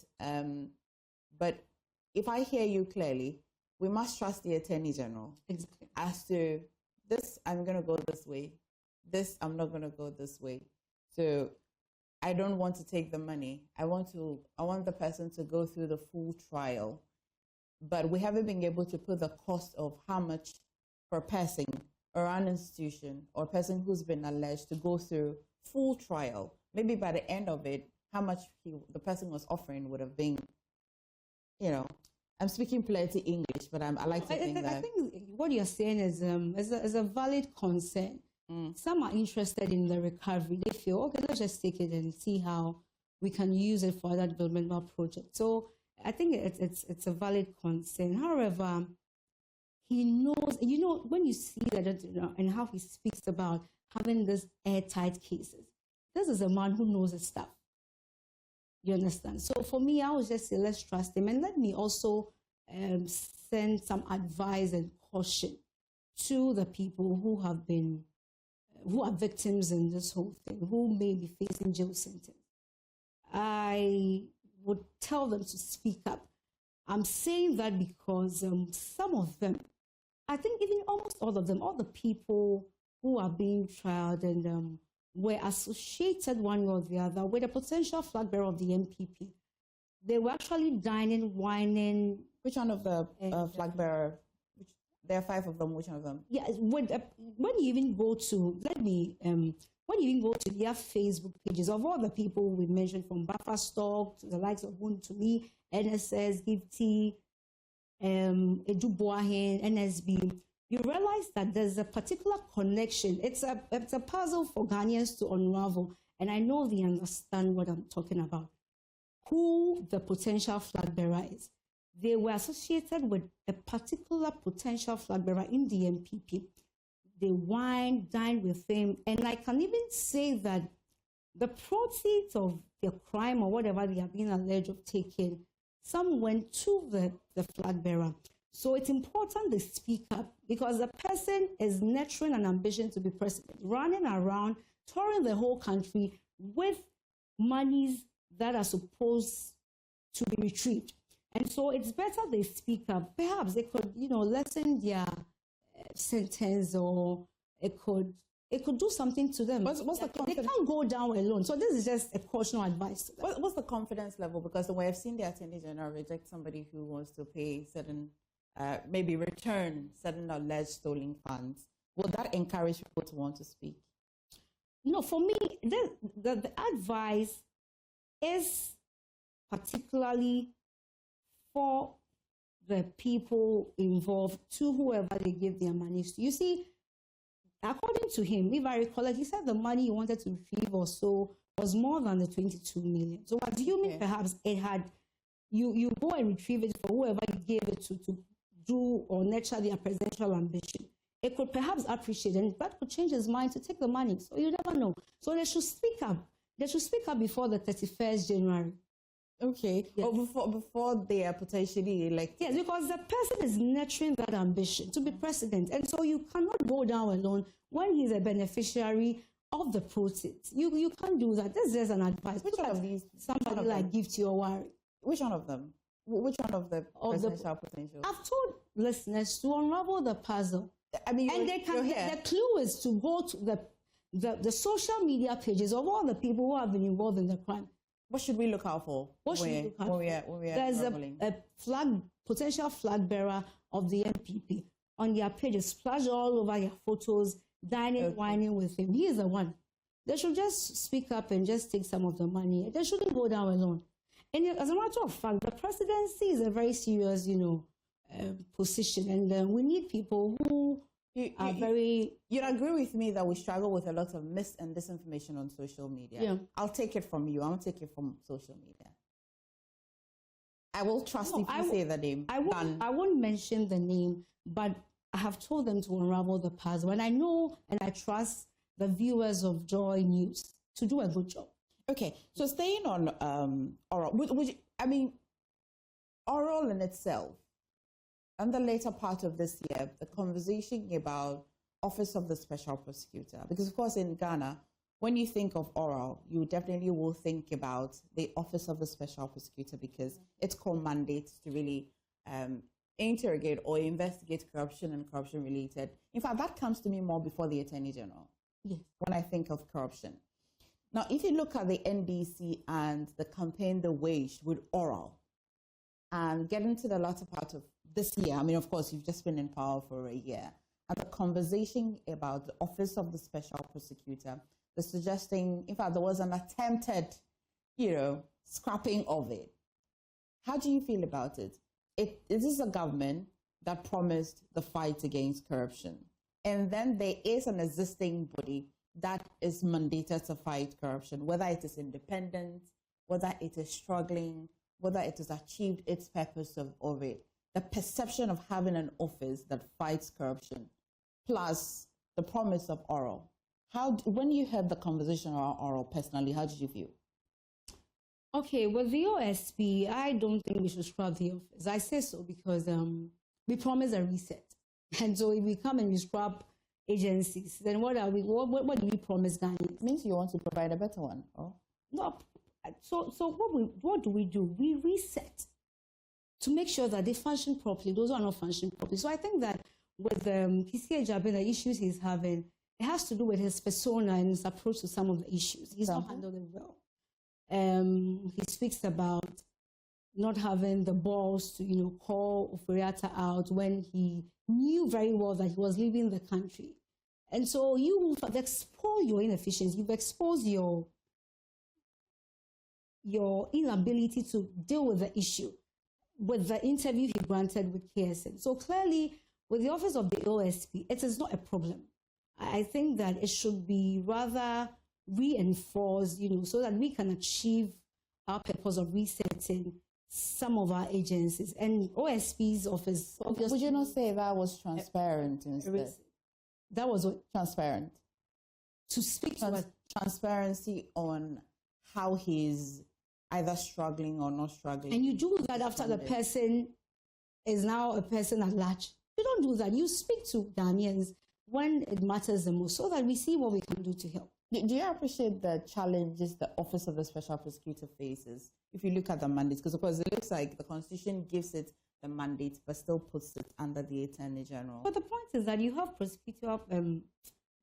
But if I hear you clearly, we must trust the Attorney General as to this, I'm going to go this way. This, I'm not going to go this way. So I don't want to take the money. I want the person to go through the full trial. But we haven't been able to put the cost of how much per person or an institution or a person who's been alleged to go through full trial. Maybe by the end of it, how much the person was offering would have been, I'm speaking plenty English, but I like to think that. I think what you're saying is a valid concern. Some are interested in the recovery. They feel, okay, let's just take it and see how we can use it for other developmental projects. So I think it's a valid concern. However, he knows, when you see that and how he speaks about having this airtight cases, this is a man who knows his stuff. You understand? So for me, I would just say, let's trust him. And let me also send some advice and caution to the people who are victims in this whole thing, who may be facing jail sentence. I would tell them to speak up. I'm saying that because some of them, I think even almost all of them, all the people who are being tried and were associated one way or the other with a potential flag bearer of the MPP. They were actually dining, whining. Which one of the flag bearer? There are 5 of them. Which one of them? Yeah, when you even go to, when you even go to their Facebook pages of all the people we mentioned, from Buffer Stock to the likes of Wuntumi, NSS, Gifty, Edubuahin, NSB, you realize that there's a particular connection. It's a puzzle for Ghanaians to unravel, and I know they understand what I'm talking about. Who the potential flag bearer is. They were associated with a particular potential flag bearer in the MPP. They dined with him, and I can even say that the proceeds of their crime or whatever they are being alleged of taking, some went to the flag bearer. So it's important they speak up, because the person is nurturing an ambition to be president, running around, touring the whole country with monies that are supposed to be retrieved. And so it's better they speak up. Perhaps they could, lessen their sentence, or it could do something to them. What's the confidence? They can't go down alone. So this is just a cautionary advice to them. What's the confidence level? Because the way I've seen the Attorney General reject somebody who wants to pay certain, maybe return certain alleged stolen funds, will that encourage people to want to speak? For me, the advice is particularly for the people involved, to whoever they give their monies to. You see, according to him, if I recall it, he said the money he wanted to retrieve or so was more than the 22 million. So what do you mean? Perhaps it had, you go and retrieve it for whoever you gave it to do or nurture their presidential ambition. it could perhaps appreciate, and that could change his mind to take the money. So you never know. So they should speak up. They should speak up before the 31st January. Okay. Yes. Or before they are potentially elected. Yes, because the person is nurturing that ambition to be president. And so you cannot go down alone when he's a beneficiary of the proceeds. You can't do that. This is an advice. Which one of these? Somebody like Gift Your Worry. Which one of them? Which one of the presidential potential? I've told listeners to unravel the puzzle. I mean, and they can. The clue is to go to the social media pages of all the people who have been involved in the crime. What should we look out for? What should we look out for? There's a potential flag bearer of the NPP on their pages, splash all over your photos, dining, whining with him. He is the one. They should just speak up and just take some of the money. They shouldn't go down alone. And as a matter of fact, the presidency is a very serious, position, and we need people who are very... You'd agree with me that we struggle with a lot of mis and disinformation on social media. Yeah. I'll take it from you. I won't take it from social media. I will trust if you say the name. I won't mention the name, but I have told them to unravel the puzzle. And I know and I trust the viewers of Joy News to do a good job. Okay, so staying on oral, oral in itself, and the later part of this year, the conversation about Office of the Special Prosecutor, because of course in Ghana, when you think of oral, you definitely will think about the Office of the Special Prosecutor because its core mandate to really interrogate or investigate corruption and corruption related. In fact, that comes to me more before the Attorney General. Yes. When I think of corruption. Now, if you look at the NDC and the campaign they waged with oral, and get into the latter part of this year, I mean, of course, you've just been in power for a year, and the conversation about the Office of the Special Prosecutor, the suggesting, in fact, there was an attempted, scrapping of it. How do you feel about it? This is a government that promised the fight against corruption. And then there is an existing body that is mandated to fight corruption, whether it is independent, whether it is struggling, whether it has achieved its purpose of it. The perception of having an office that fights corruption, plus the promise of oral. When you heard the conversation around oral personally, how did you feel? Okay, with the OSP, I don't think we should scrap the office. I say so because we promise a reset. And so if we come and we scrap agencies, then what do we promise Ghanaians? It means you want to provide a better one. Oh. No. So what do? We reset to make sure that they function properly. Those who are not functioning properly. So I think that with PCA Jabe, the issues he's having, it has to do with his persona and his approach to some of the issues. He's not handled it well. He speaks about not having the balls to, call Oforiatta out when he knew very well that he was leaving the country. And so you've exposed your inefficiency, you've exposed your inability to deal with the issue with the interview he granted with KSN. So clearly, with the office of the OSP, it is not a problem. I think that it should be rather reinforced, so that we can achieve our purpose of resetting some of our agencies. And OSP's office... Would you not say that was transparent instead? That was what? Transparent. To speak to transparency on how he's either struggling or not struggling. And you do that after the person is now a person at large. You don't do that. You speak to Ghanaians when it matters the most so that we see what we can do to help. Do you appreciate the challenges the Office of the Special Prosecutor faces if you look at the mandates? Because, of course, it looks like the Constitution gives it the mandate but still puts it under the Attorney General. But the point is that you have prosecutor,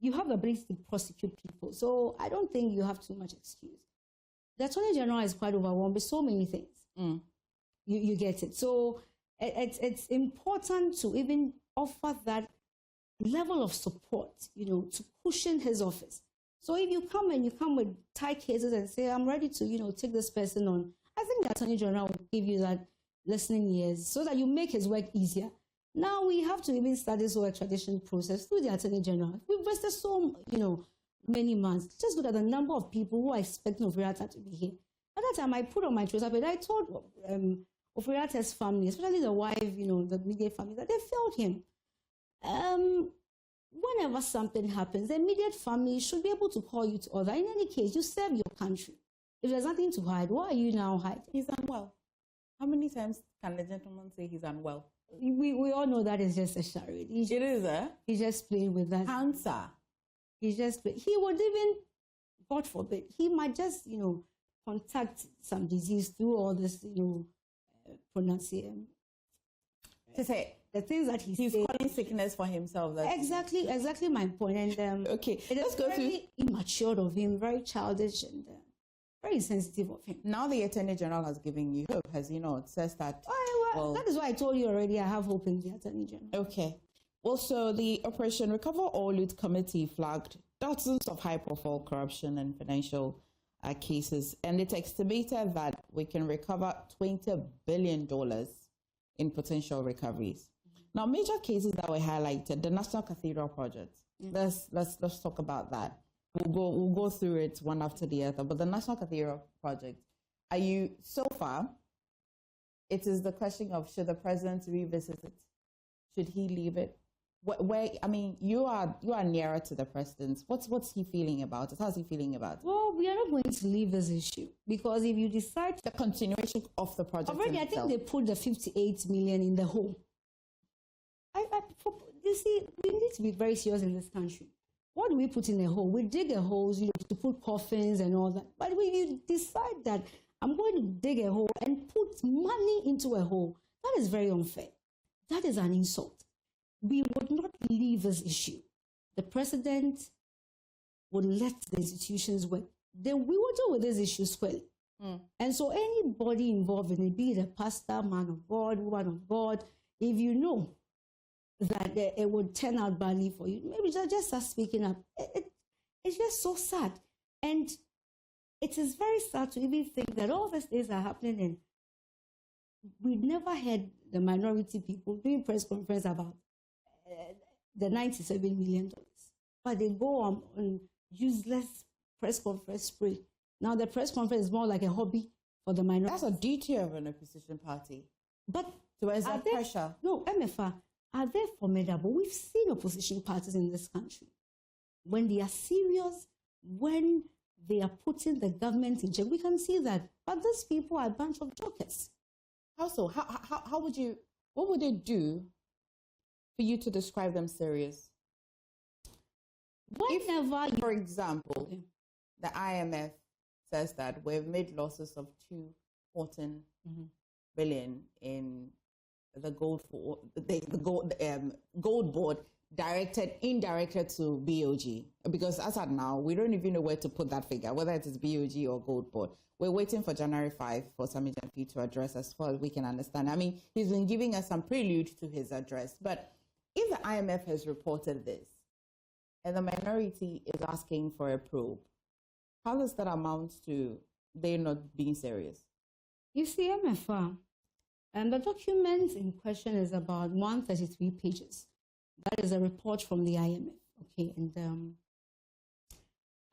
you have the ability to prosecute people. So I don't think you have too much excuse. The Attorney General is quite overwhelmed with so many things. You get it. So it's important to even offer that level of support, to cushion his office. So if you come with tight cases and say, I'm ready to, take this person on, I think the Attorney General will give you that listening ears so that you make his work easier. Now we have to even start this whole extradition process through the Attorney General. We've wasted so, many months. Just look at the number of people who are expecting Oforiatta to be here. At that time, I put on my Twitter, but I told Oforiatta's family, especially the wife, the immediate family, that they failed him. whenever something happens, the immediate family should be able to call you to order. In any case, you serve your country. If there's nothing to hide, why are you now hiding? He's unwell. How many times can the gentleman say he's unwell? We all know that is just a charade. He's just playing with that. Cancer. He would even, God forbid, he might just, contact some disease through all this, pronunciation. To say the things that he's calling sickness for himself. Exactly my point. And okay, let's go very immature of him, very childish, and very sensitive of him. Now the Attorney General has given you hope, has he not? It says that. Well, that is why I told you already. I have hope in the Attorney General. Okay. Also, the Operation Recover or Loot Committee flagged dozens of high-profile corruption and financial cases, and it's estimated that we can recover $20 billion in potential recoveries. Now, major cases that were highlighted: the National Cathedral project. Let's talk about that. We'll go through it one after the other. But the National Cathedral project, so far? It is the question of, should the president revisit it? Should he leave it? You are nearer to the president. What's he feeling about it? How's he feeling about it? Well, we are not going to leave this issue, because if you decide the continuation of the project already, I think they put the 58 million in the hole. You see, we need to be very serious in this country. What do we put in a hole? We dig a hole, to put coffins and all that. But when you decide that I'm going to dig a hole and put money into a hole, that is very unfair. That is an insult. We would not leave this issue. The president would let the institutions work. Then we will deal with this issue squarely. And so anybody involved in it, be it a pastor, man of God, woman of God, if you know that it would turn out badly for you, maybe just start speaking up. It's just so sad. And it is very sad to even think that all these things are happening, and we never heard the minority people doing press conference about the $97 million. But they go on useless press conference spree. Now the press conference is more like a hobby for the minority. That's a duty of an opposition party. But so is that pressure? No, MFR, are they formidable? We've seen opposition parties in this country. When they are serious, when they are putting the government in check, we can see that. But these people are a bunch of jokers. How so? What would they do for you to describe them serious? Whenever, for example, the IMF says that we've made losses of $214 billion in the gold board indirected to BOG, because as at now we don't even know where to put that figure, whether it is BOG or gold board. We're waiting for January 5 for Sami Jamfi to address, as far as we can understand. I mean, he's been giving us some prelude to his address, but if the IMF has reported this and the minority is asking for a probe, how does that amount to they not being serious? You see, MFR, and the document in question is about 133 pages. That is a report from the IMF. Okay, and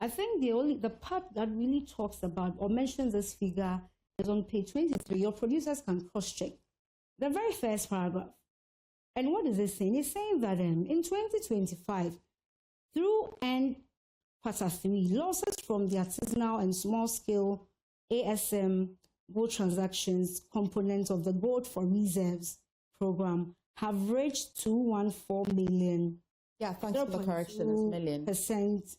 I think the part that really talks about or mentions this figure is on page 23. Your producers can cross-check the very first paragraph. And what is it saying? It's saying that in 2025, through end quarter 3, losses from the artisanal and small-scale ASM gold transactions component of the Gold for Reserves program have reached 214 million. Yeah, thanks for the correction. It's million. %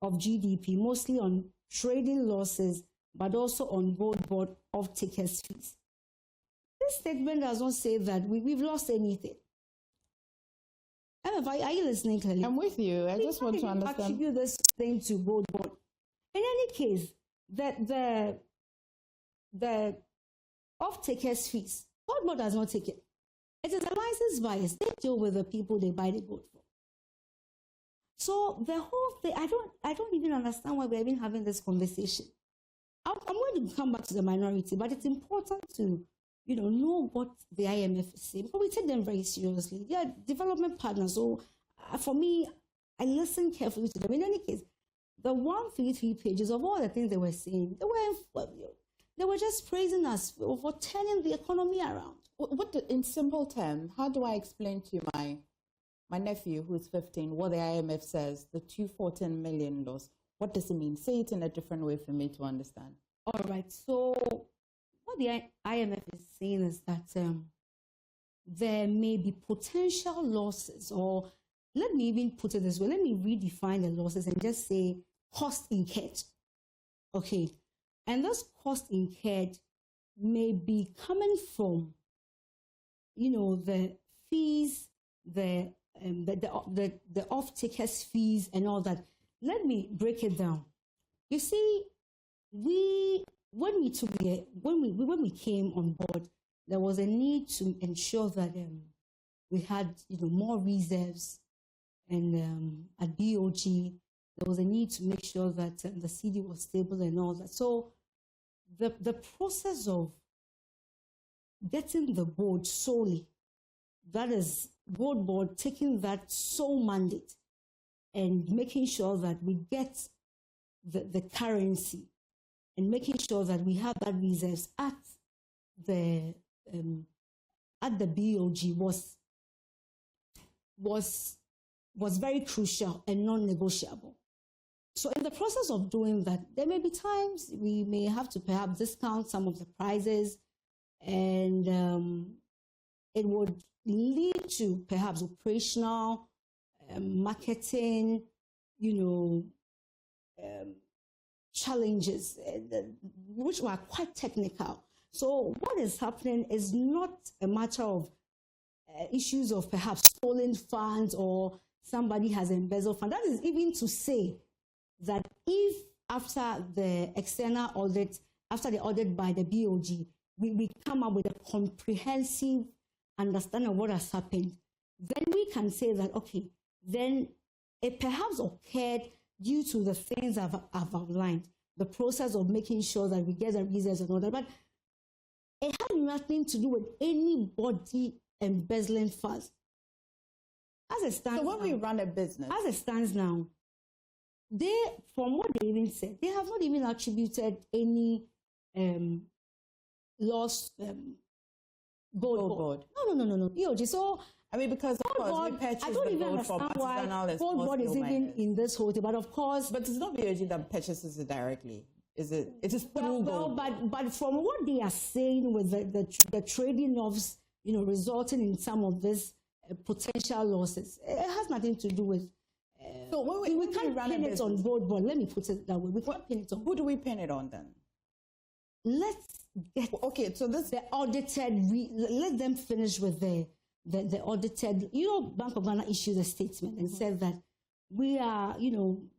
of GDP, mostly on trading losses, but also on gold board of takers' fees. This statement does not say that we've lost anything. Are you listening clearly? I'm with you. I just want to understand. Attribute this thing to gold board. In any case, the off-takers' fees, gold board does not take it. It is a licensed buyers. They deal with the people they buy the gold for. So the whole thing, I don't even understand why we're even having this conversation. I'm going to come back to the minority, but it's important to, know what the IMF is saying, because we take them very seriously. They are development partners. So for me, I listen carefully to them. In any case, the 133 pages of all the things they were saying, they were just praising us for turning the economy around. In simple terms, how do I explain to my my nephew, who's 15, what the IMF says, the 214 million loss, what does it mean? Say it in a different way for me to understand. All right. So what the IMF is saying is that there may be potential losses, or let me even put it this way. Let me redefine the losses and just say cost incurred. Okay. And this cost incurred may be coming from, the fees, the off-takers fees and all that. Let me break it down. You see, when we came on board, there was a need to ensure that we had more reserves, and at BOG there was a need to make sure that the CD was stable and all that. So the process of getting the board solely, that is board taking that sole mandate and making sure that we get the currency and making sure that we have that reserves at the BOG was very crucial and non-negotiable. So in the process of doing that, there may be times we may have to perhaps discount some of the prices, and it would lead to perhaps operational, marketing, challenges, which were quite technical. So what is happening is not a matter of issues of perhaps stolen funds or somebody has embezzled funds. That is even to say that if after the external audit, after the audit by the BOG, we come up with a comprehensive understanding of what has happened, then we can say that, okay, then it perhaps occurred due to the things I've outlined, the process of making sure that we get the reserves and all that, but it had nothing to do with anybody embezzling funds. As it stands so when we run a business, as it stands now, from what they even said, they have not even attributed any loss gold board. No. BOG. So I mean, because of course we purchase the gold from artisanal and gold board is even in this hotel, but of course, but it's not BOG that purchases it directly. Is it? It is through gold. But from what they are saying with the trading of resulting in some of these potential losses, it has nothing to do with. So we can't pin it on gold board. Let me put it that way. We can't pin it on. Who do we pin it on then? Let's get so this the audited. Let them finish with the audited. Bank of Ghana issued a statement and said that we are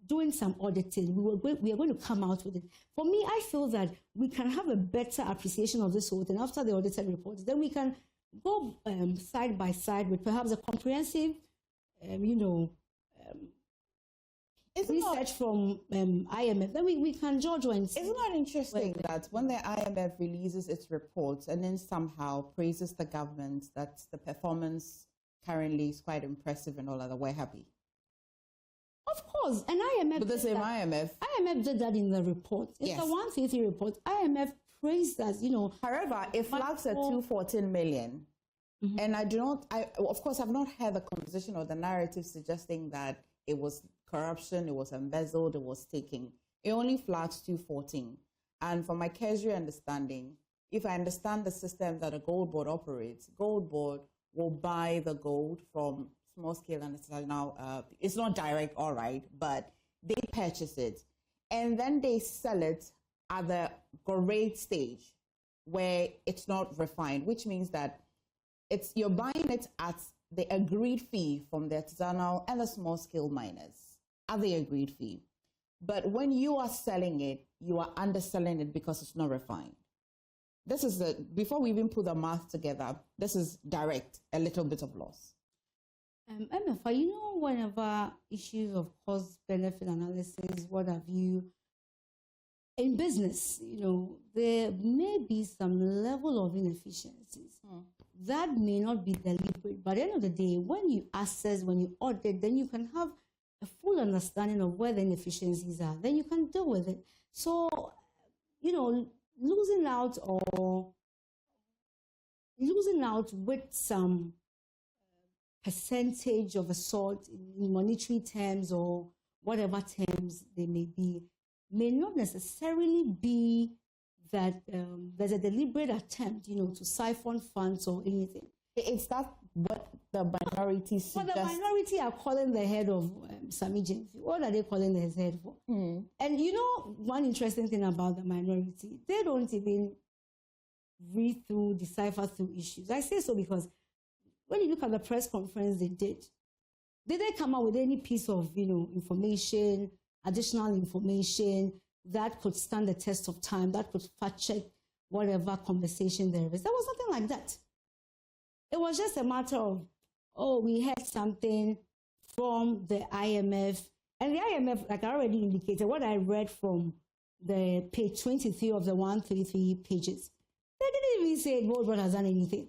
doing some auditing. We are going to come out with it. For me, I feel that we can have a better appreciation of this whole thing after the audited reports. Then we can go side by side with perhaps a comprehensive, research from IMF. Then we can judge when. Isn't that interesting that when the IMF releases its reports and then somehow praises the government, that the performance currently is quite impressive and all that, we're happy? Of course, and IMF. But the same IMF did that in the report. It's a 133 report. IMF praised us, However, it flags at 214 million. Mm-hmm. And of course, I've not heard the conversation or the narrative suggesting that it was corruption, it was embezzled, it was taking. It only flags 214. And from my casual understanding, if I understand the system that a gold board operates, gold board will buy the gold from small scale and now it's not direct, all right, but they purchase it and then they sell it at the grade stage where it's not refined, which means that you're buying it at the agreed fee from the artisanal and the small scale miners at the agreed fee. But when you are selling it, you are underselling it because it's not refined. This is before we even put the math together, this is direct, a little bit of loss. MFA, whenever issues of cost-benefit analysis, what have you, in business, there may be some level of inefficiencies. That may not be deliberate, but at the end of the day, when you assess, when you audit, then you can have a full understanding of where the inefficiencies are. Then you can deal with it. So, losing out with some percentage of a sort in monetary terms or whatever terms they may be, may not necessarily be that there's a deliberate attempt, to siphon funds or anything. Is that what the minority suggests? Well, the minority are calling the head of Sammy Gyamfi. What are they calling his head for? And one interesting thing about the minority, they don't even read through, decipher through issues. I say so because when you look at the press conference they did they come out with any piece of, information, additional information that could stand the test of time, that could fact-check whatever conversation there is? There was nothing like that. It was just a matter of, we heard something from the IMF. And the IMF, like I already indicated, what I read from the page 23 of the 133 pages, they didn't even say Gold Board has done anything.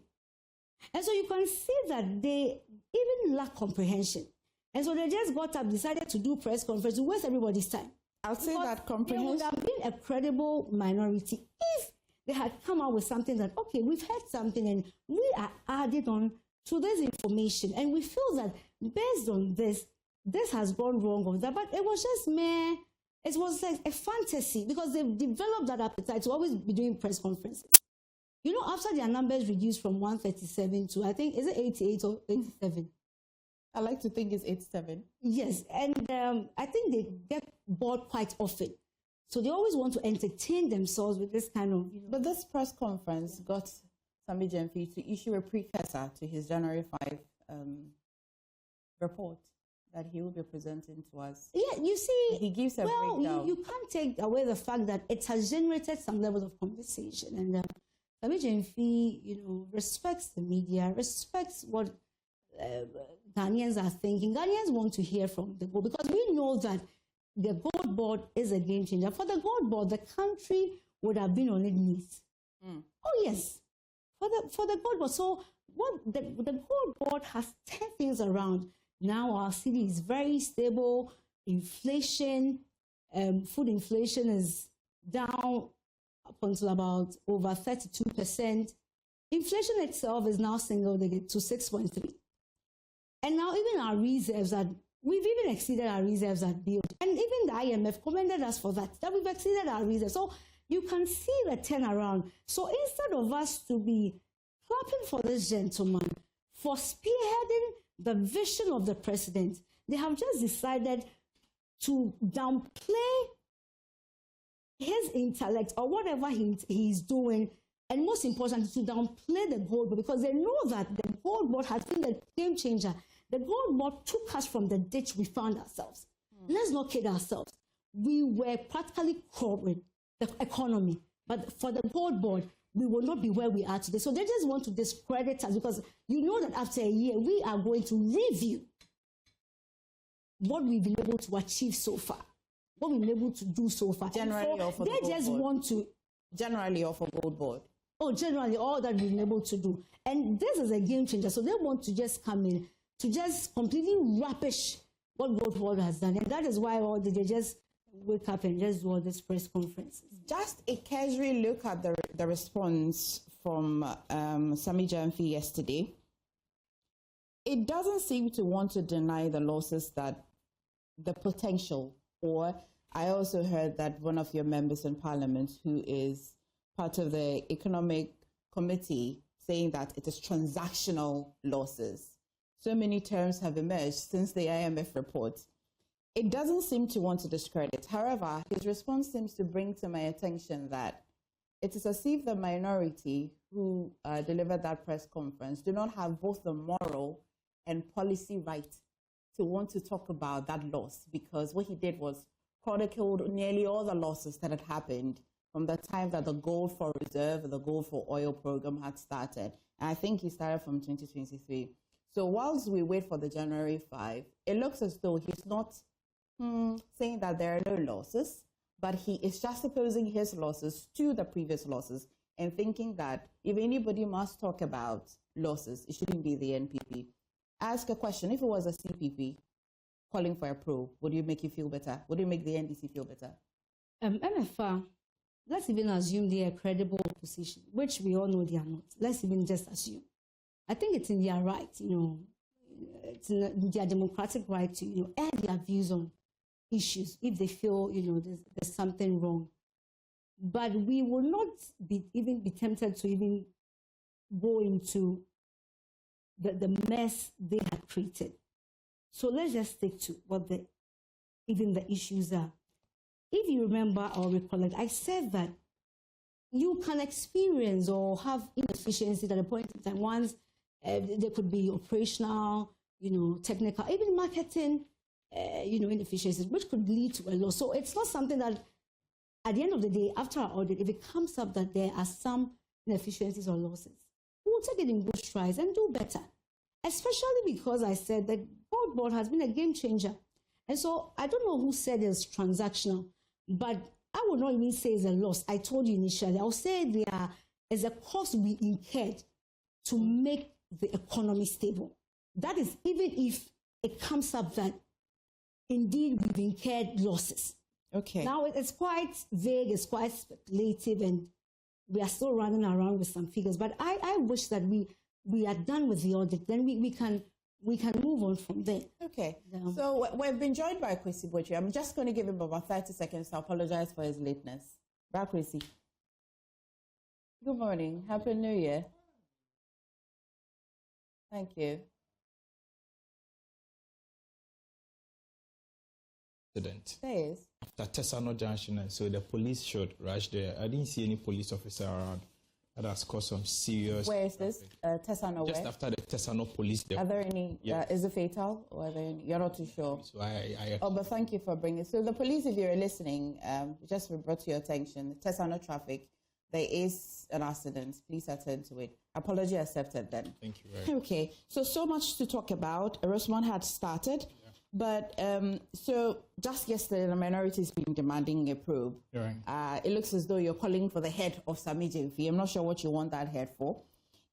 And so you can see that they even lack comprehension. And so they just got up, decided to do press conference to waste everybody's time. I'll say that comprehension would have been a credible minority if they had come out with something that, okay, we've heard something and we are added on to this information. And we feel that based on this has gone wrong or that. But it was just it was like a fantasy because they've developed that appetite to always be doing press conferences. After their numbers reduced from 137 to, I think, is it 88 or 87? I like to think it's 87. Yes, and I think they get bored quite often. So they always want to entertain themselves with this kind of... But this press conference got Sammy Gyamfi to issue a precursor to his January 5 report that he will be presenting to us. Yeah, you see... He gives a breakdown. You can't take away the fact that it has generated some level of conversation. And Sammy Gyamfi, respects the media, respects what Ghanaians are thinking. Ghanaians want to hear from the board because we know that the Gold Board is a game changer. For the Gold Board, the country would have been on its knees. Oh yes, for the Gold Board. So what the Gold Board has turned things around. Now our city is very stable. Inflation, food inflation is down up until about over 32%. Inflation itself is now single digit to 6.3. And now even our reserves we've even exceeded our reserves at BOD. And even the IMF commended us for that we've exceeded our reserves. So you can see the turnaround. So instead of us to be clapping for this gentleman for spearheading the vision of the president, they have just decided to downplay his intellect or whatever he's doing, and most importantly, to downplay the Gold Board because they know that the Gold Board has been the game changer. The Gold Board took us from the ditch we found ourselves. Let's not kid ourselves. We were practically crawling the economy, but for the Gold Board, we will not be where we are today. So they just want to discredit us because that after a year, we are going to review what we've been able to achieve so far, what we've been able to do so far. Generally, or for the Gold Board? They just want to... Generally, or for Gold Board? Oh, generally, all that we've been able to do. And this is a game changer. So they want to just come in to just completely rubbish what Gold Board has done. And that is why they just wake up and just do all these press conferences. Just a casual look at the response from Sammy Gyamfi yesterday. It doesn't seem to want to deny the losses that the potential, or I also heard that one of your members in Parliament who is part of the Economic Committee saying that it is transactional losses. So many terms have emerged since the IMF report. It doesn't seem to want to discredit. However, his response seems to bring to my attention that it is as if the minority who delivered that press conference do not have both the moral and policy right to want to talk about that loss, because what he did was chronicled nearly all the losses that had happened from the time that the Gold for Reserve, the Gold for Oil program had started. And I think he started from 2023. So whilst we wait for the January 5, it looks as though he's not saying that there are no losses, but he is juxtaposing his losses to the previous losses and thinking that if anybody must talk about losses, it shouldn't be the NPP. Ask a question. If it was a CPP calling for a probe, would it make you feel better? Would it make the NDC feel better? MFR, let's even assume they are credible opposition, which we all know they are not. Let's even just assume. I think it's in their right, it's their democratic right to, air their views on issues if they feel, there's something wrong. But we will not even be tempted to even go into the mess they have created. So let's just stick to what the issues are. If you remember or recollect, I said that you can experience or have inefficiencies at a point in time. Once there could be operational, technical, even marketing, inefficiencies, which could lead to a loss. So it's not something that, at the end of the day, after our audit, if it comes up that there are some inefficiencies or losses, we'll take it in good strides and do better. Especially because I said that board has been a game changer. And so I don't know who said it's transactional, but I would not even say it's a loss. I told you initially, I'll say there is a cost we incurred to make the economy stable. That is, even if it comes up that indeed we've incurred losses. Okay. Now it's quite vague, it's quite speculative, and we are still running around with some figures. But I wish that we are done with the audit. Then we can move on from there. Okay. So we've been joined by Kwesi Botchway. I'm just going to give him about 30 seconds to apologize for his lateness. Bye, Kwesi. Good morning. Happy New Year. Thank you. Yes. After Tesano Junction, so the police should rush there. I didn't see any police officer around. That has caused some serious. Where is this? Tesano, just where? after the Tesano police depot. Are there any? Yes. Is it fatal? Or are there any? You're not too sure. So I but thank you for bringing. So the police, if you're listening, just brought to your attention, Tesano traffic. There is an accident. Please attend to it. Apology accepted then. Thank you very much. Okay. So much to talk about. Rosemond had started. But so just yesterday, the minority has been demanding a probe. Right. It looks as though you're calling for the head of Sami JV. I'm not sure what you want that head for.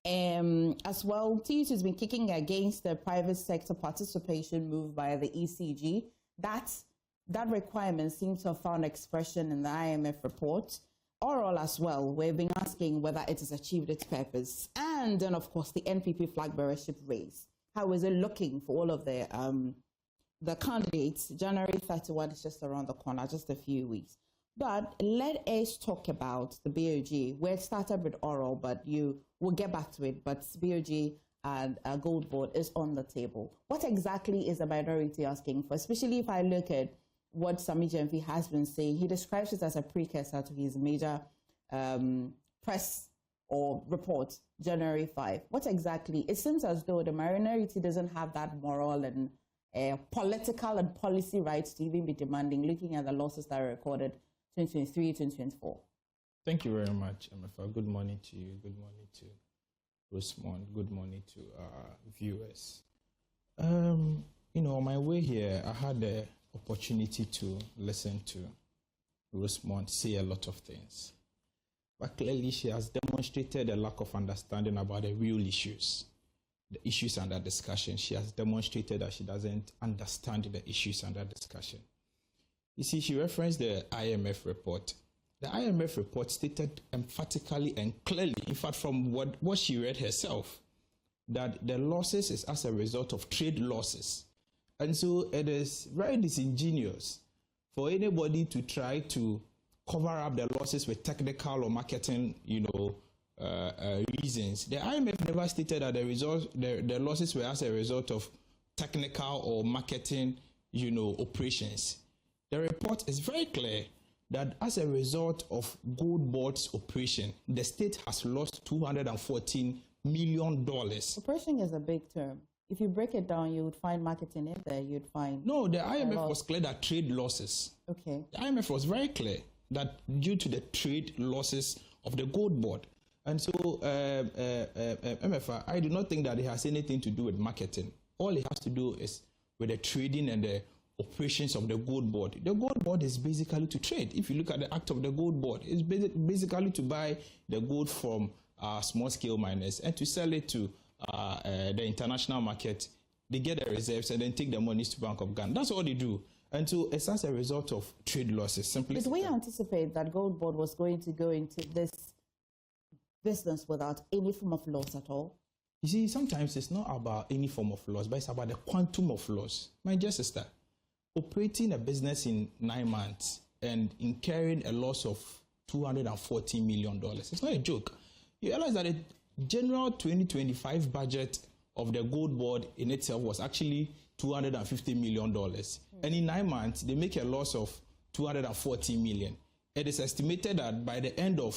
As well, TUT has been kicking against the private sector participation move by the ECG. That requirement seems to have found expression in the IMF report. Oral as well, we've been asking whether it has achieved its purpose. And then, of course, the NPP flag bearership race. How is it looking for all of the candidates? January 31 is just around the corner, just a few weeks. But let us talk about the BOG. We started with oral, but we'll get back to it. But BOG and Gold Board is on the table. What exactly is the minority asking for? Especially if I look at what Sami JV has been saying, he describes it as a precursor to his major press or report, January 5. What exactly? It seems as though the minority doesn't have that moral and political and policy rights to even be demanding, looking at the losses that are recorded 2023, 2024. Thank you very much, MFA. Good morning to you. Good morning to Rosemond. Good morning to our viewers. On my way here, I had the opportunity to listen to Rosemond say a lot of things. But clearly, she has demonstrated a lack of understanding about the real issues. The issues under discussion. She has demonstrated that she doesn't understand the issues under discussion. You see, she referenced the IMF report. The IMF report stated emphatically and clearly, in fact, from what she read herself, that the losses is as a result of trade losses. And so it is very disingenuous for anybody to try to cover up the losses with technical or marketing, reasons. The IMF never stated that the losses were as a result of technical or marketing, operations. The report is very clear that as a result of Gold Board's operation, the state has lost $214 million. Operation is a big term. If you break it down, you would find marketing in there. You'd find no. The IMF was clear that trade losses. Okay. The IMF was very clear that due to the trade losses of the Gold Board. And so, MFA, I do not think that it has anything to do with marketing. All it has to do is with the trading and the operations of the Gold Board. The Gold Board is basically to trade. If you look at the act of the Gold Board, it's basically to buy the gold from small-scale miners and to sell it to the international market. They get the reserves and then take the monies to Bank of Ghana. That's all they do. And so it's as a result of trade losses. Simply. Did we anticipate that Gold Board was going to go into this business without any form of loss at all? You see, sometimes it's not about any form of loss, but it's about the quantum of loss. My dear sister, operating a business in 9 months and incurring a loss of $240 million, it's not a joke. You realize that the general 2025 budget of the gold board in itself was actually $250 million. And in 9 months, they make a loss of $240 million. It is estimated that by the end of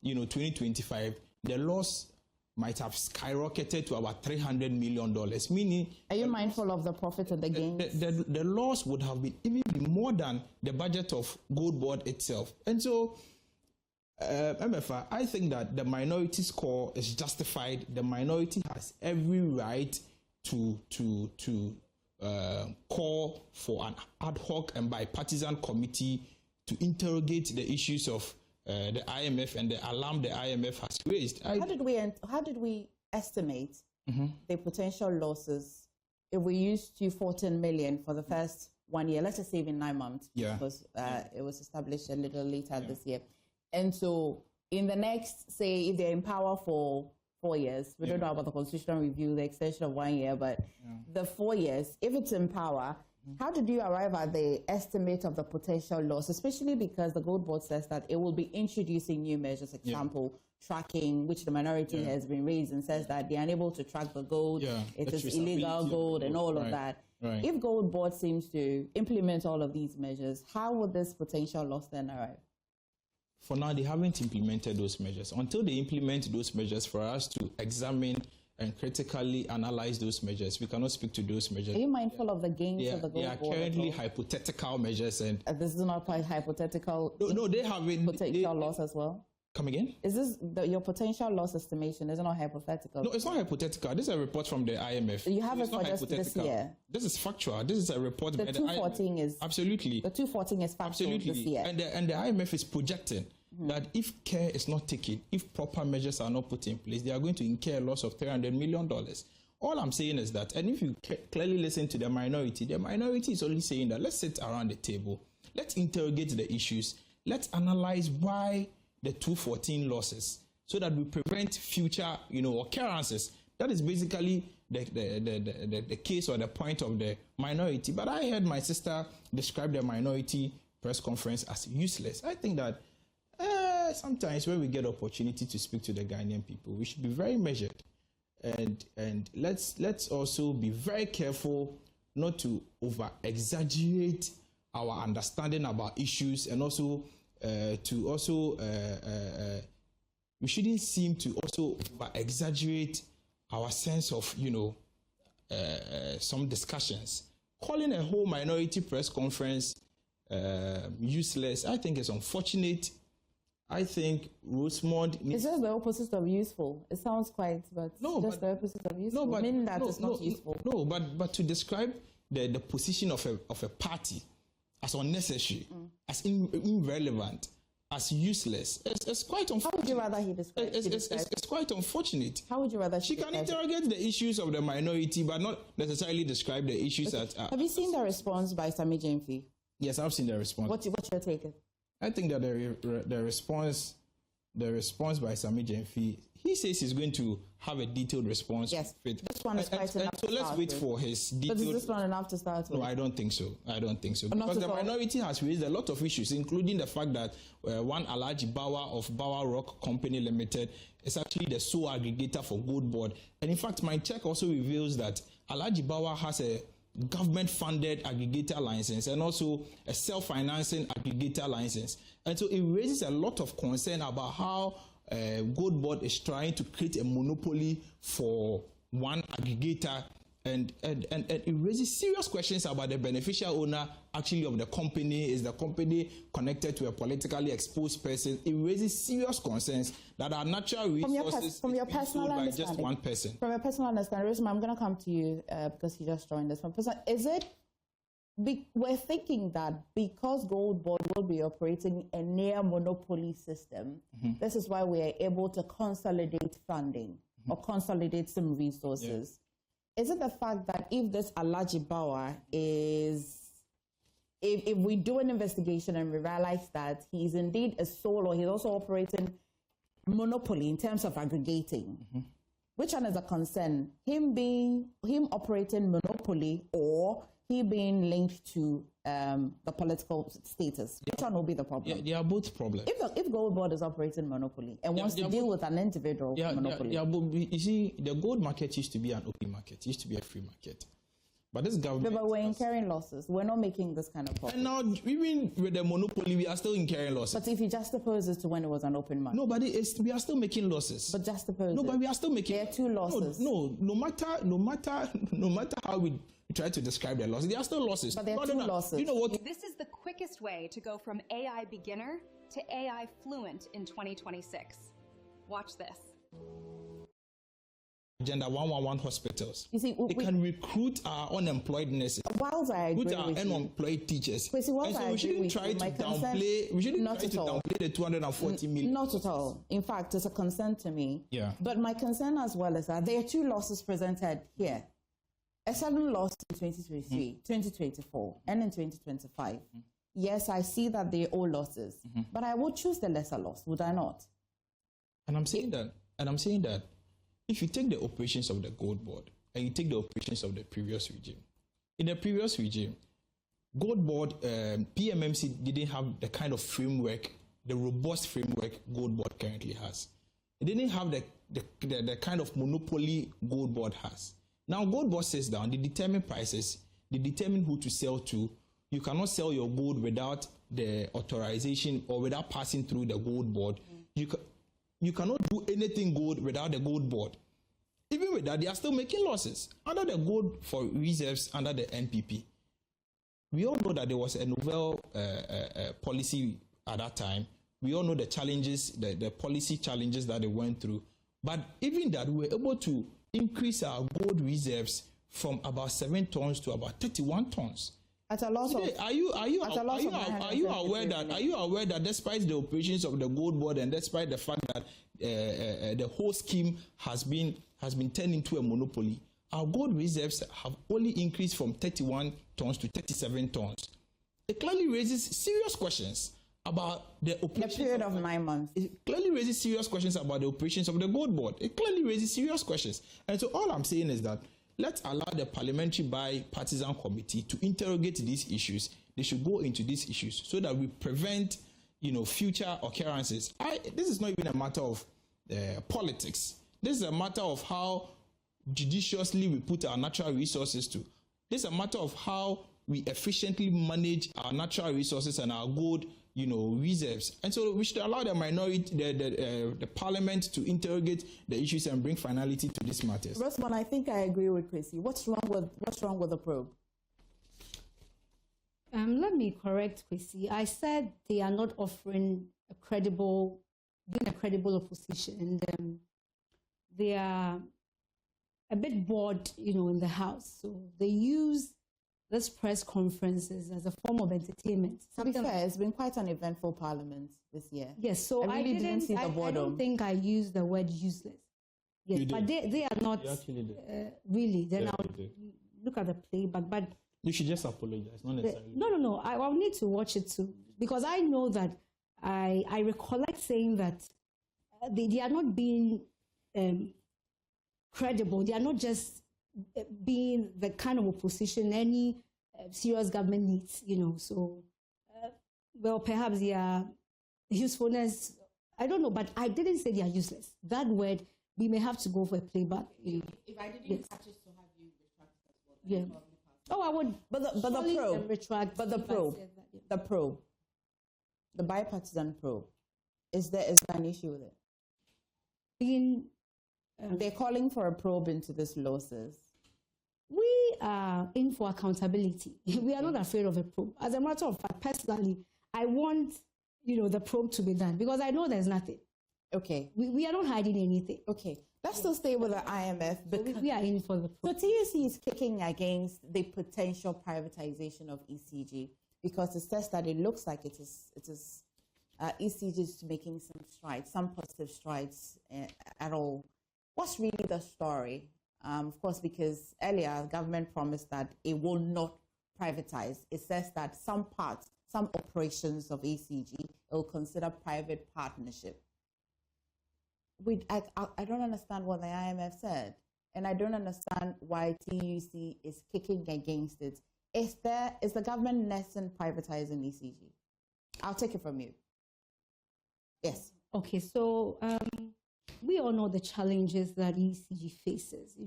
2025, the loss might have skyrocketed to about $300 million, meaning... Are you mindful of the profit and the gains? The loss would have been even more than the budget of gold board itself. And so, MFA, I think that the minority score is justified. The minority has every right to call for an ad hoc and bipartisan committee to interrogate the issues of the IMF and the alarm the IMF has raised. How did we estimate the potential losses if we used $214 million for the first 1 year? Let's just say in 9 months, because it was established a little later this year. And so in the next, say, if they're in power for 4 years, we don't know about the constitutional review, the extension of 1 year, but the 4 years, if it's in power, how did you arrive at the estimate of the potential loss, especially because the gold board says that it will be introducing new measures, example, tracking, which the minority has been raised and says that they're unable to track the gold, it is illegal gold and all of that. If gold board seems to implement all of these measures, how would this potential loss then arrive? For now, they haven't implemented those measures. Until they implement those measures for us to examine and critically analyze those measures, we cannot speak to those measures. Are you mindful of the gains of the gold board? They are currently hypothetical measures, and this is not quite hypothetical. No, they haven't. Potential loss as well. Come again? Is this your potential loss estimation? Is it not hypothetical? No, it's not hypothetical. This is a report from the IMF. You have it for just this year. This is factual. This is a report. The 214 is absolutely. The 214 is factual this year. And the IMF is projecting that if care is not taken, if proper measures are not put in place, they are going to incur a loss of $300 million. All I'm saying is that, and if you clearly listen to the minority is only saying that let's sit around the table, let's interrogate the issues, let's analyze why the 214 losses, so that we prevent future, occurrences. That is basically the case or the point of the minority. But I heard my sister describe the minority press conference as useless. I think that sometimes when we get opportunity to speak to the Ghanaian people, we should be very measured, and let's also be very careful not to over exaggerate our understanding about issues, and also we shouldn't seem to also over exaggerate our sense of some discussions. Calling a whole minority press conference useless, I think, is unfortunate. I think Rosemond... It's just the opposite of useful. It sounds quite, but the opposite of useful. Meaning that it's not useful. No, but to describe the position of a party as unnecessary, as irrelevant, as useless, it's quite unfortunate. How would you rather he describe it? It's quite unfortunate. How would you rather she can interrogate the issues of the minority, but not necessarily describe the issues that are... Have you seen the response by Sami Jemfi? Yes, I've seen the response. What's your take? I think that the response by Sami Jemfi, he says he's going to have a detailed response. Yes, this one is quite enough. So let's wait for his detailed... But is this one enough to start with? No, I don't think so. Because the minority has raised a lot of issues, including the fact that one Alhaji Bawa of Bawa Rock Company Limited is actually the sole aggregator for gold board. And in fact, my check also reveals that Alhaji Bawa has a government-funded aggregator license and also a self-financing aggregator license. And so it raises a lot of concern about how Gold Board is trying to create a monopoly for one aggregator, and it raises serious questions about the beneficial owner actually of the company. Is the company connected to a politically exposed person? It raises serious concerns that our natural resources from your personal by just one person. From your personal understanding, Rosemond, I'm going to come to you because you just joined us. Is it we're thinking that because Gold Board will be operating a near monopoly system, this is why we are able to consolidate funding or consolidate some resources. Is it the fact that if this Alhaji Bawa is, if we do an investigation and we realize that he's indeed a sole or he's also operating monopoly in terms of aggregating, Which one is a concern? Him operating monopoly, or he being linked to the political status? Which one will be the problem? Yeah, they are both problems. If Gold Board is operating monopoly and wants to deal with an individual monopoly. You see, the gold market used to be an open market, used to be a free market. But this government... But we're incurring losses. We're not making this kind of profit. And now, even with the monopoly, we are still incurring losses. But if you juxtapose it to when it was an open market... No, but we are still making losses. But juxtapose No, but we are still making... There are two losses. No matter how we try to describe the losses, there are still losses. But there are two losses. You know what? This is the quickest way to go from AI beginner to AI fluent in 2026. Watch this. Agenda 111 hospitals. You see, they can recruit our unemployed nurses. Whilst I agree recruit our with unemployed teachers. Kwesi, and so we shouldn't try to downplay. We shouldn't try to downplay the 240 million. Not at all. In fact, it's a concern to me. Yeah. But my concern as well is that there are two losses presented here. A sudden loss in 2023, 2024, and in 2025. Yes, I see that they're all losses, but I would choose the lesser loss, would I not? And I'm saying that. If you take the operations of the Gold Board and you take the operations of the previous regime, in the previous regime, Gold Board, PMMC didn't have the kind of framework, the robust framework Gold Board currently has. It didn't have the kind of monopoly Gold Board has. Now, Gold Board sits down, they determine prices, they determine who to sell to. You cannot sell your gold without the authorization or without passing through the Gold Board. You cannot do anything gold without the Gold Board. Even with that, they are still making losses. Under the gold for reserves, under the NPP, we all know that there was a novel policy at that time. We all know the challenges, the policy challenges that they went through. But even that, we were able to increase our gold reserves from about 7 tons to about 31 tons. At a loss of, are you aware that despite the operations of the Gold Board and despite the fact that the whole scheme has been turned into a monopoly, our gold reserves have only increased from 31 tons to 37 tons. It clearly raises serious questions about the operations. The period of 9 months. It clearly raises serious questions about the operations of the Gold Board. It clearly raises serious questions. And so all I'm saying is that let's allow the parliamentary bipartisan committee to interrogate these issues. They should go into these issues so that we prevent, future occurrences. This is not even a matter of politics. This is a matter of how judiciously we put our natural resources to. This is a matter of how we efficiently manage our natural resources and our gold, reserves. And so we should allow the minority, the parliament to interrogate the issues and bring finality to these matters. Rosemond, I think I agree with Kwesi. What's wrong with the probe? Let me correct Kwesi. I said they are not offering a credible opposition, and they are a bit bored, in the House. So they use this press conferences as a form of entertainment. To be fair, it's been quite an eventful parliament this year. Yes, so I didn't see the boredom. I don't think I used the word useless. Yes, but they are not really. Then I'll look at the playback, but you should just apologize, not necessarily. No. I'll need to watch it too, because I know that I recollect saying that they are not being credible. They are not just being the kind of opposition any serious government needs, So, well, perhaps their usefulness, I don't know, but I didn't say they are useless. That word, we may have to go for a playback. If I didn't catch it, to have you retract as well. Yeah. Oh, I would. But the probe, the bipartisan probe, is there an issue with it? They're calling for a probe into these losses. We are in for accountability. We are not afraid of a probe. As a matter of fact, personally, I want, the probe to be done because I know there's nothing. Okay. We are not hiding anything. Okay. Let's still stay with the IMF. But we are in for the probe. So TUC is kicking against the potential privatization of ECG because it says that it looks like it is ECG is making some positive strides at all. What's really the story? Of course, because earlier the government promised that it will not privatize. It says that some operations of ECG, it will consider private partnership. I don't understand what the IMF said, and I don't understand why TUC is kicking against it. Is the government lesson privatizing ECG? I'll take it from you. Yes. Okay, so we all know the challenges that ECG faces,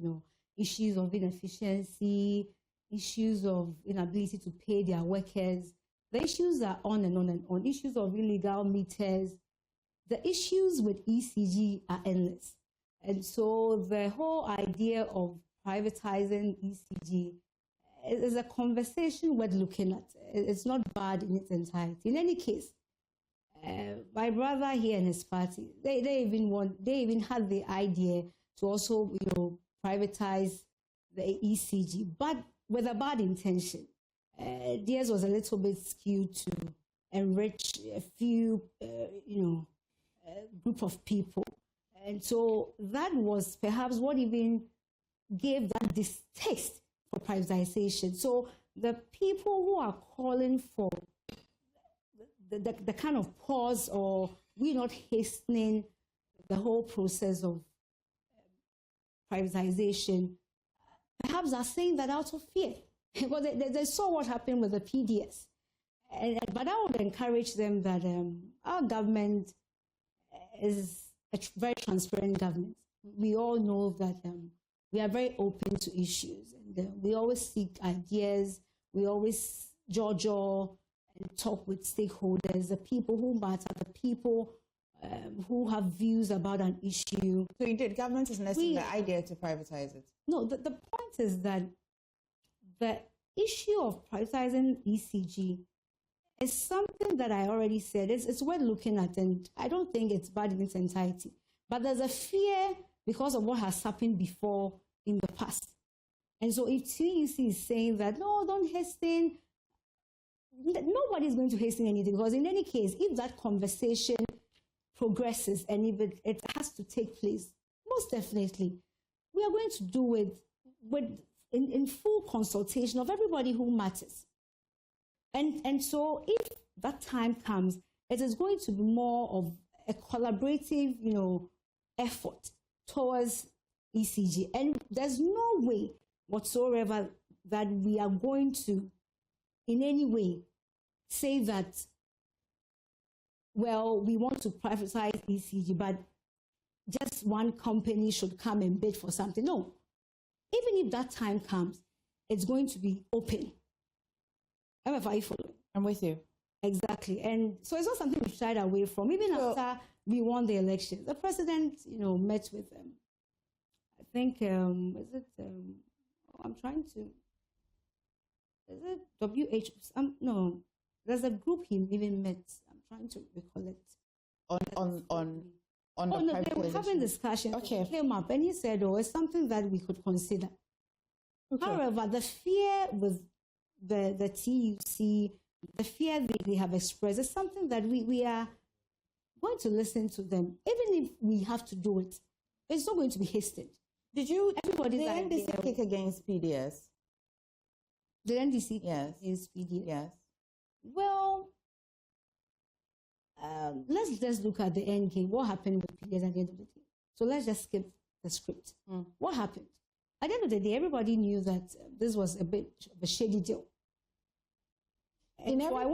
issues of inefficiency, issues of inability to pay their workers. The issues are on and on and on. Issues of illegal meters. The issues with ECG are endless. And so the whole idea of privatizing ECG is a conversation worth looking at. It's not bad in its entirety. In any case, my brother here and his party, they even had the idea to also privatize the ECG, but with a bad intention. Theirs was a little bit skewed to enrich a few, group of people. And so that was perhaps what even gave that distaste for privatization. So the people who are calling for the kind of pause, or we're not hastening the whole process of privatization, perhaps are saying that out of fear. Well, they saw what happened with the PDS. But I would encourage them that our government is a very transparent government. We all know that we are very open to issues, and we always seek ideas. We always jaw and talk with stakeholders, the people who matter, the people who have views about an issue. So indeed, government is nesting the idea to privatize it. No, the point is that the issue of privatizing ECG is something that I already said. It's worth looking at, and I don't think it's bad in its entirety. But there's a fear because of what has happened before in the past. And so if TUC is saying that, no, don't hasten, nobody's going to hasten anything, because in any case, if that conversation progresses and if it has to take place, most definitely, we are going to do it in full consultation of everybody who matters. And so if that time comes, it is going to be more of a collaborative, effort towards ECG. And there's no way whatsoever that we are going to, in any way, say that, well, we want to privatize ECG, but just one company should come and bid for something. No. Even if that time comes, it's going to be open. Are you following? I'm with you. Exactly. And so it's not something we shied away from. Even after we won the election, the president, met with them. I think, I'm trying to, is it WH? No, there's a group he even met. I'm trying to recollect. They were having discussions. Okay. He came up and he said, it's something that we could consider. Okay. However, the fear with the TUC, the fear they have expressed is something that we are going to listen to them. Even if we have to do it, it's not going to be hastened. Did the NDC kick against PDS? The NDC against PDS? Yes. Well, let's just look at the end game. What happened with PDS at the end of the day? So let's just skip the script. What happened? At the end of the day, everybody knew that this was a bit of a shady deal. In every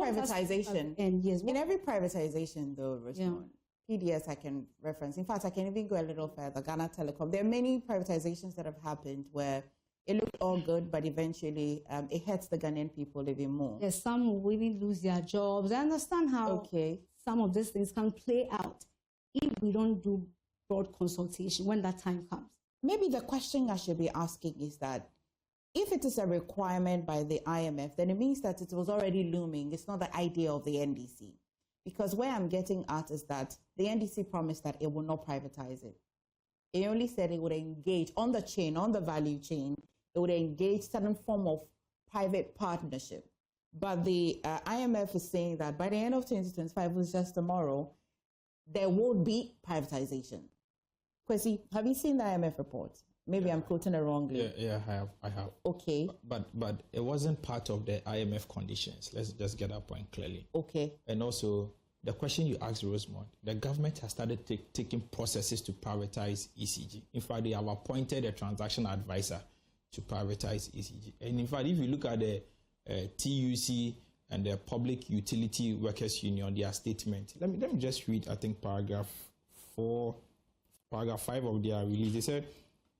privatization, though, Rosemond, PDS I can reference. In fact, I can even go a little further. Ghana Telecom. There are many privatizations that have happened where it looked all good, but eventually it hurts the Ghanaian people even more. Yes, some will even lose their jobs. I understand how some of these things can play out if we don't do broad consultation when that time comes. Maybe the question I should be asking is that if it is a requirement by the IMF, then it means that it was already looming. It's not the idea of the NDC. Because where I'm getting at is that the NDC promised that it will not privatize it. It only said it would engage on the chain, on the value chain, it would engage certain form of private partnership. But the IMF is saying that by the end of 2025, which is just tomorrow, there won't be privatization. Kwesi, have you seen the IMF report? Maybe I'm quoting it wrongly. Yeah, I have. Okay. But it wasn't part of the IMF conditions. Let's just get that point clearly. Okay. And also, the question you asked, Rosemond, the government has started taking processes to privatize ECG. In fact, they have appointed a transaction advisor to privatize ECG. And in fact, if you look at the TUC and the Public Utility Workers Union, their statement, let me just read, I think, paragraph 5 of their release. They said,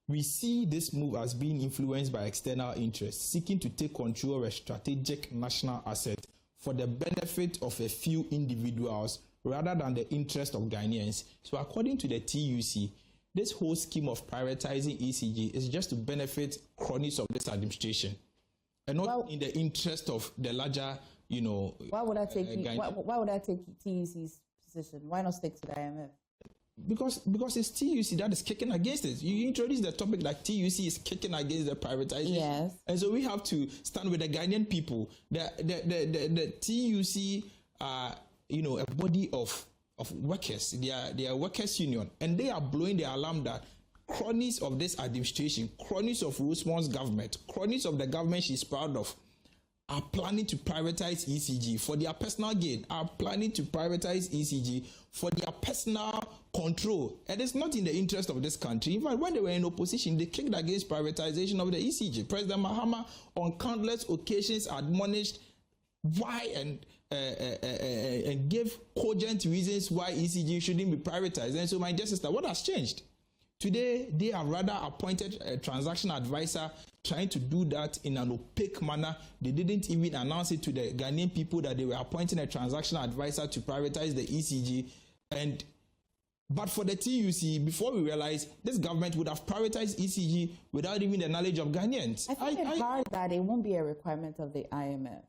we see this move as being influenced by external interests, seeking to take control of a strategic national asset for the benefit of a few individuals rather than the interest of Ghanaians. So according to the TUC, this whole scheme of privatizing ECG is just to benefit cronies of this administration and not in the interest of the larger, Why would I take why would I take TUC's position? Why not stick to the IMF? Because it's TUC that is kicking against it. You introduce the topic like TUC is kicking against the privatization. Yes. And so we have to stand with the Ghanaian people. The TUC are, a body of workers. They are workers' union. And they are blowing the alarm that cronies of this administration, cronies of Rosemond's government, cronies of the government she's proud of, are planning to privatize ECG for their personal gain, are planning to privatize ECG for their personal control. And it's not in the interest of this country. In fact, when they were in opposition, they kicked against privatization of the ECG. President Mahama on countless occasions admonished why and gave cogent reasons why ECG shouldn't be privatized. And so, my dear sister, what has changed? Today, they have rather appointed a transaction advisor trying to do that in an opaque manner. They didn't even announce it to the Ghanaian people that they were appointing a transaction advisor to privatize the ECG. But for the TUC, before we realized, this government would have privatized ECG without even the knowledge of Ghanaians. I find it hard that it won't be a requirement of the IMF.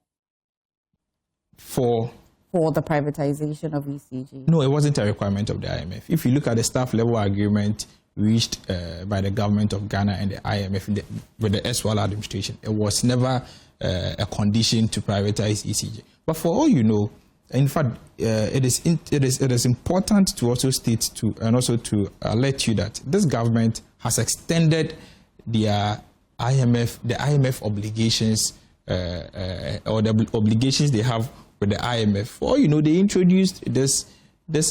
For the privatization of ECG? No, it wasn't a requirement of the IMF. If you look at the staff level agreement reached by the government of Ghana and the IMF with the SWAL administration, it was never a condition to privatize ECG. But for all you know, in fact, it is important to also state and also to alert you that this government has extended the IMF obligations or the obligations they have with the IMF. For all you know, they introduced this.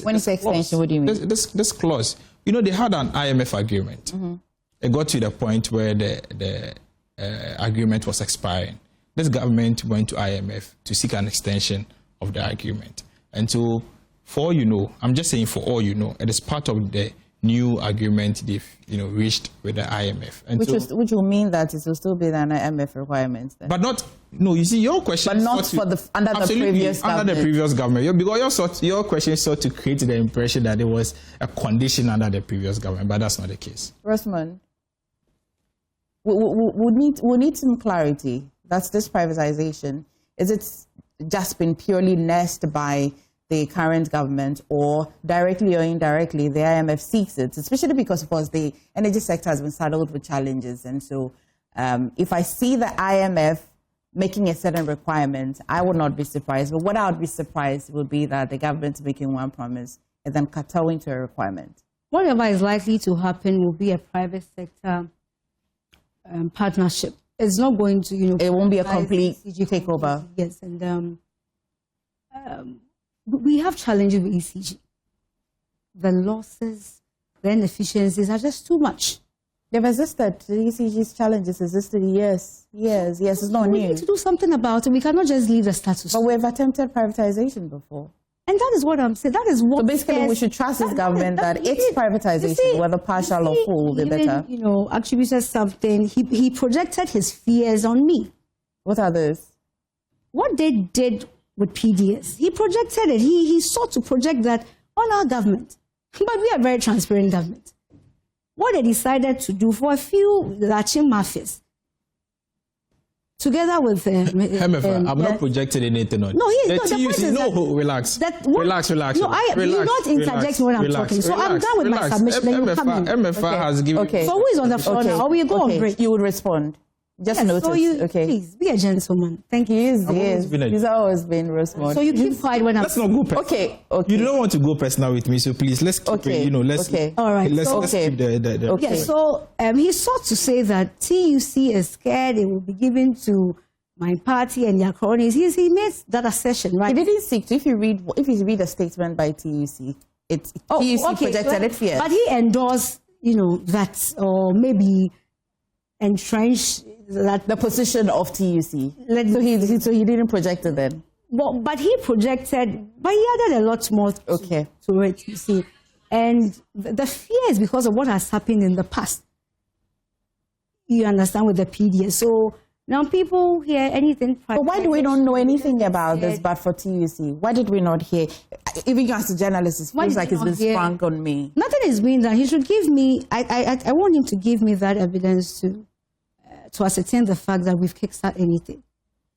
When you say extension, what do you mean? This clause. They had an IMF agreement. Mm-hmm. It got to the point where the agreement was expiring. This government went to IMF to seek an extension of the agreement. And so, for all you know, I'm just saying for all you know, it is part of the new agreement they've reached with the IMF. And which will mean that it will still be an IMF requirement then. But not, no, you see, your question... But not for under the previous government. Under the previous government. Because your question sought to create the impression that it was a condition under the previous government, but that's not the case. Rosemond, we need some clarity. That's this privatization. Is it just been purely nursed by the current government, or directly or indirectly the IMF seeks it, especially because, of course, the energy sector has been saddled with challenges. And so if I see the IMF making a certain requirement, I would not be surprised. But what I would be surprised would be that the government making one promise and then kowtowing to a requirement. Whatever is likely to happen will be a private sector partnership. It's not going to, it won't be a complete takeover. Yes, and we have challenges with ECG. The losses, the inefficiencies are just too much. They've existed. The ECG's challenges existed years. It's not new. We need to do something about it. We cannot just leave the status quo. But we've attempted privatization before. And that is what I'm saying. That is what. So basically, we should trust this government that its privatization, whether partial or full, will be better. Attributed something. He projected his fears on me. What are those? What they did with PDS. He projected it. He sought to project that on our government. But we are a very transparent government. What they decided to do for a few Latin mafias, together with... I'm not projecting anything on. No, relax. Relax. No, you not interject when I'm talking. So I'm done with my submission. MFA has given... So who is on the floor now? Or we go on break? You would respond. Just notice. So please, be a gentleman. Thank you. He's always been Rosemond. So you keep quiet when I'm... Let's not go personal. Okay. You don't want to go personal with me, so please, let's keep it, All right. Let's keep the... Okay, so he sought to say that TUC is scared it will be given to my party and their cronies. He made that assertion, right? He didn't seek to. If you read a statement by TUC, TUC projected it fears. But he endorsed, that, or maybe entrenched that the position of TUC. So he didn't project it then. Well, but he projected, but he added a lot more to it, you see. And the fear is because of what has happened in the past. You understand, with the PDS. So now people hear anything. But why do we not know anything about this but for TUC? Why did we not hear? Even as a journalist, it feels like it's been sprung on me. Nothing is being done. He should give me, I want him to give me that evidence to ascertain the fact that we've kickstarted anything.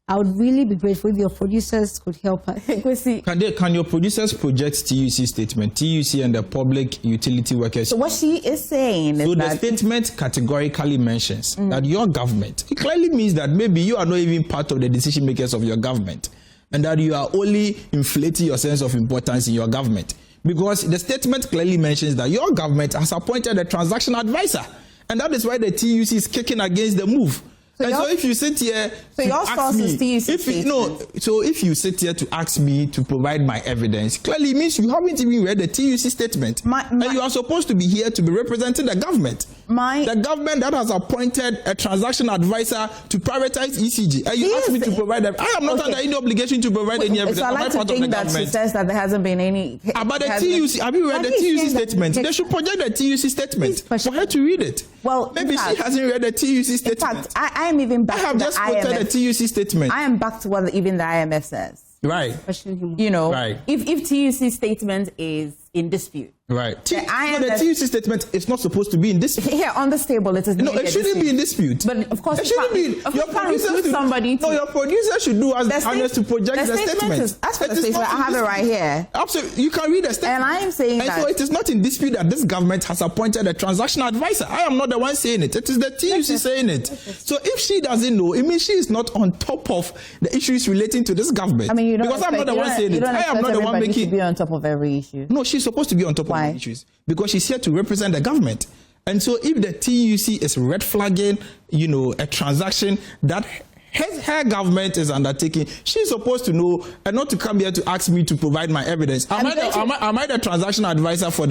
I would really be grateful if your producers could help us. Can your producers project TUC statement, TUC and the public utility workers? So what she is saying is that the statement categorically mentions that your government, it clearly means that maybe you are not even part of the decision makers of your government, and that you are only inflating your sense of importance in your government. Because the statement clearly mentions that your government has appointed a transaction advisor, and that is why the TUC is kicking against the move. So if you sit here to ask me, if you sit here to ask me to provide my evidence, clearly it means you haven't even read the TUC statement, and you are supposed to be here to be representing the government. The government that has appointed a transaction advisor to privatize ECG, and you ask me to provide them. I am not under any obligation to provide any evidence. So I like to think that she says that there hasn't been any. About the TUC, have you read the TUC statement? They should project the TUC statement for her to read it. Well, maybe she hasn't read the TUC statement. In fact, I am even back to the IMF. I have just quoted the TUC statement. I am back to what even the IMF says. Right. Right. If TUC statement is in dispute. Right. The TUC statement is not supposed to be in dispute. Here on this table, it is. No, it shouldn't be in dispute. But of course, it shouldn't be. Your producer somebody. No, your producer should do as honest to project the statement. As for the statement, I have it right here. Absolutely, you can read the statement. And I am saying that. So it is not in dispute that this government has appointed a transaction advisor. I am not the one saying it. It is the TUC saying it. So if she doesn't know, it means she is not on top of the issues relating to this government. I mean, because I'm not the one saying it. I am not the one making. To be on top of every issue. No, she's supposed to be on top of the issues because she's here to represent the government. And so if the TUC is red flagging, a transaction that her government is undertaking, she's supposed to know and not to come here to ask me to provide my evidence. Am I the transaction advisor for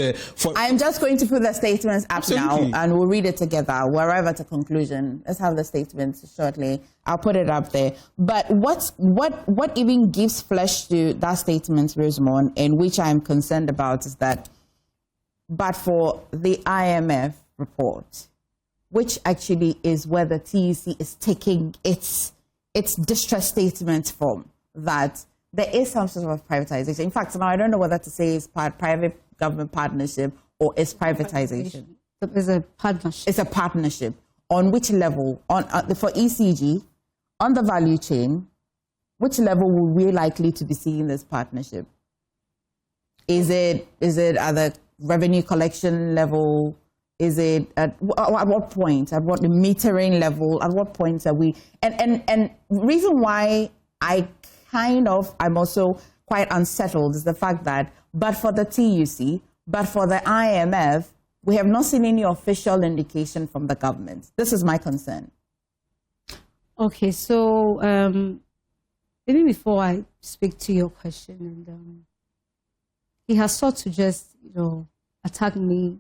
I'm just going to put the statements up now and we'll read it together. We'll arrive at a conclusion. Let's have the statements shortly. I'll put it up there. But what even gives flesh to that statement, Rosemond, and which I'm concerned about is that but for the IMF report, which actually is where the TUC is taking its distress statement from, that there is some sort of privatization. In fact, now I don't know whether to say it's private-government partnership or it's privatization. It's a partnership. It's a partnership. On which level? For ECG, on the value chain, which level will we likely to be seeing this partnership? Is it at the revenue collection level? Is it at what point? At what the metering level? At what points are we? And reason why I'm also quite unsettled is the fact that but for the TUC, but for the IMF, we have not seen any official indication from the government. This is my concern. Okay, so maybe before I speak to your question, and he has sought to just attack me,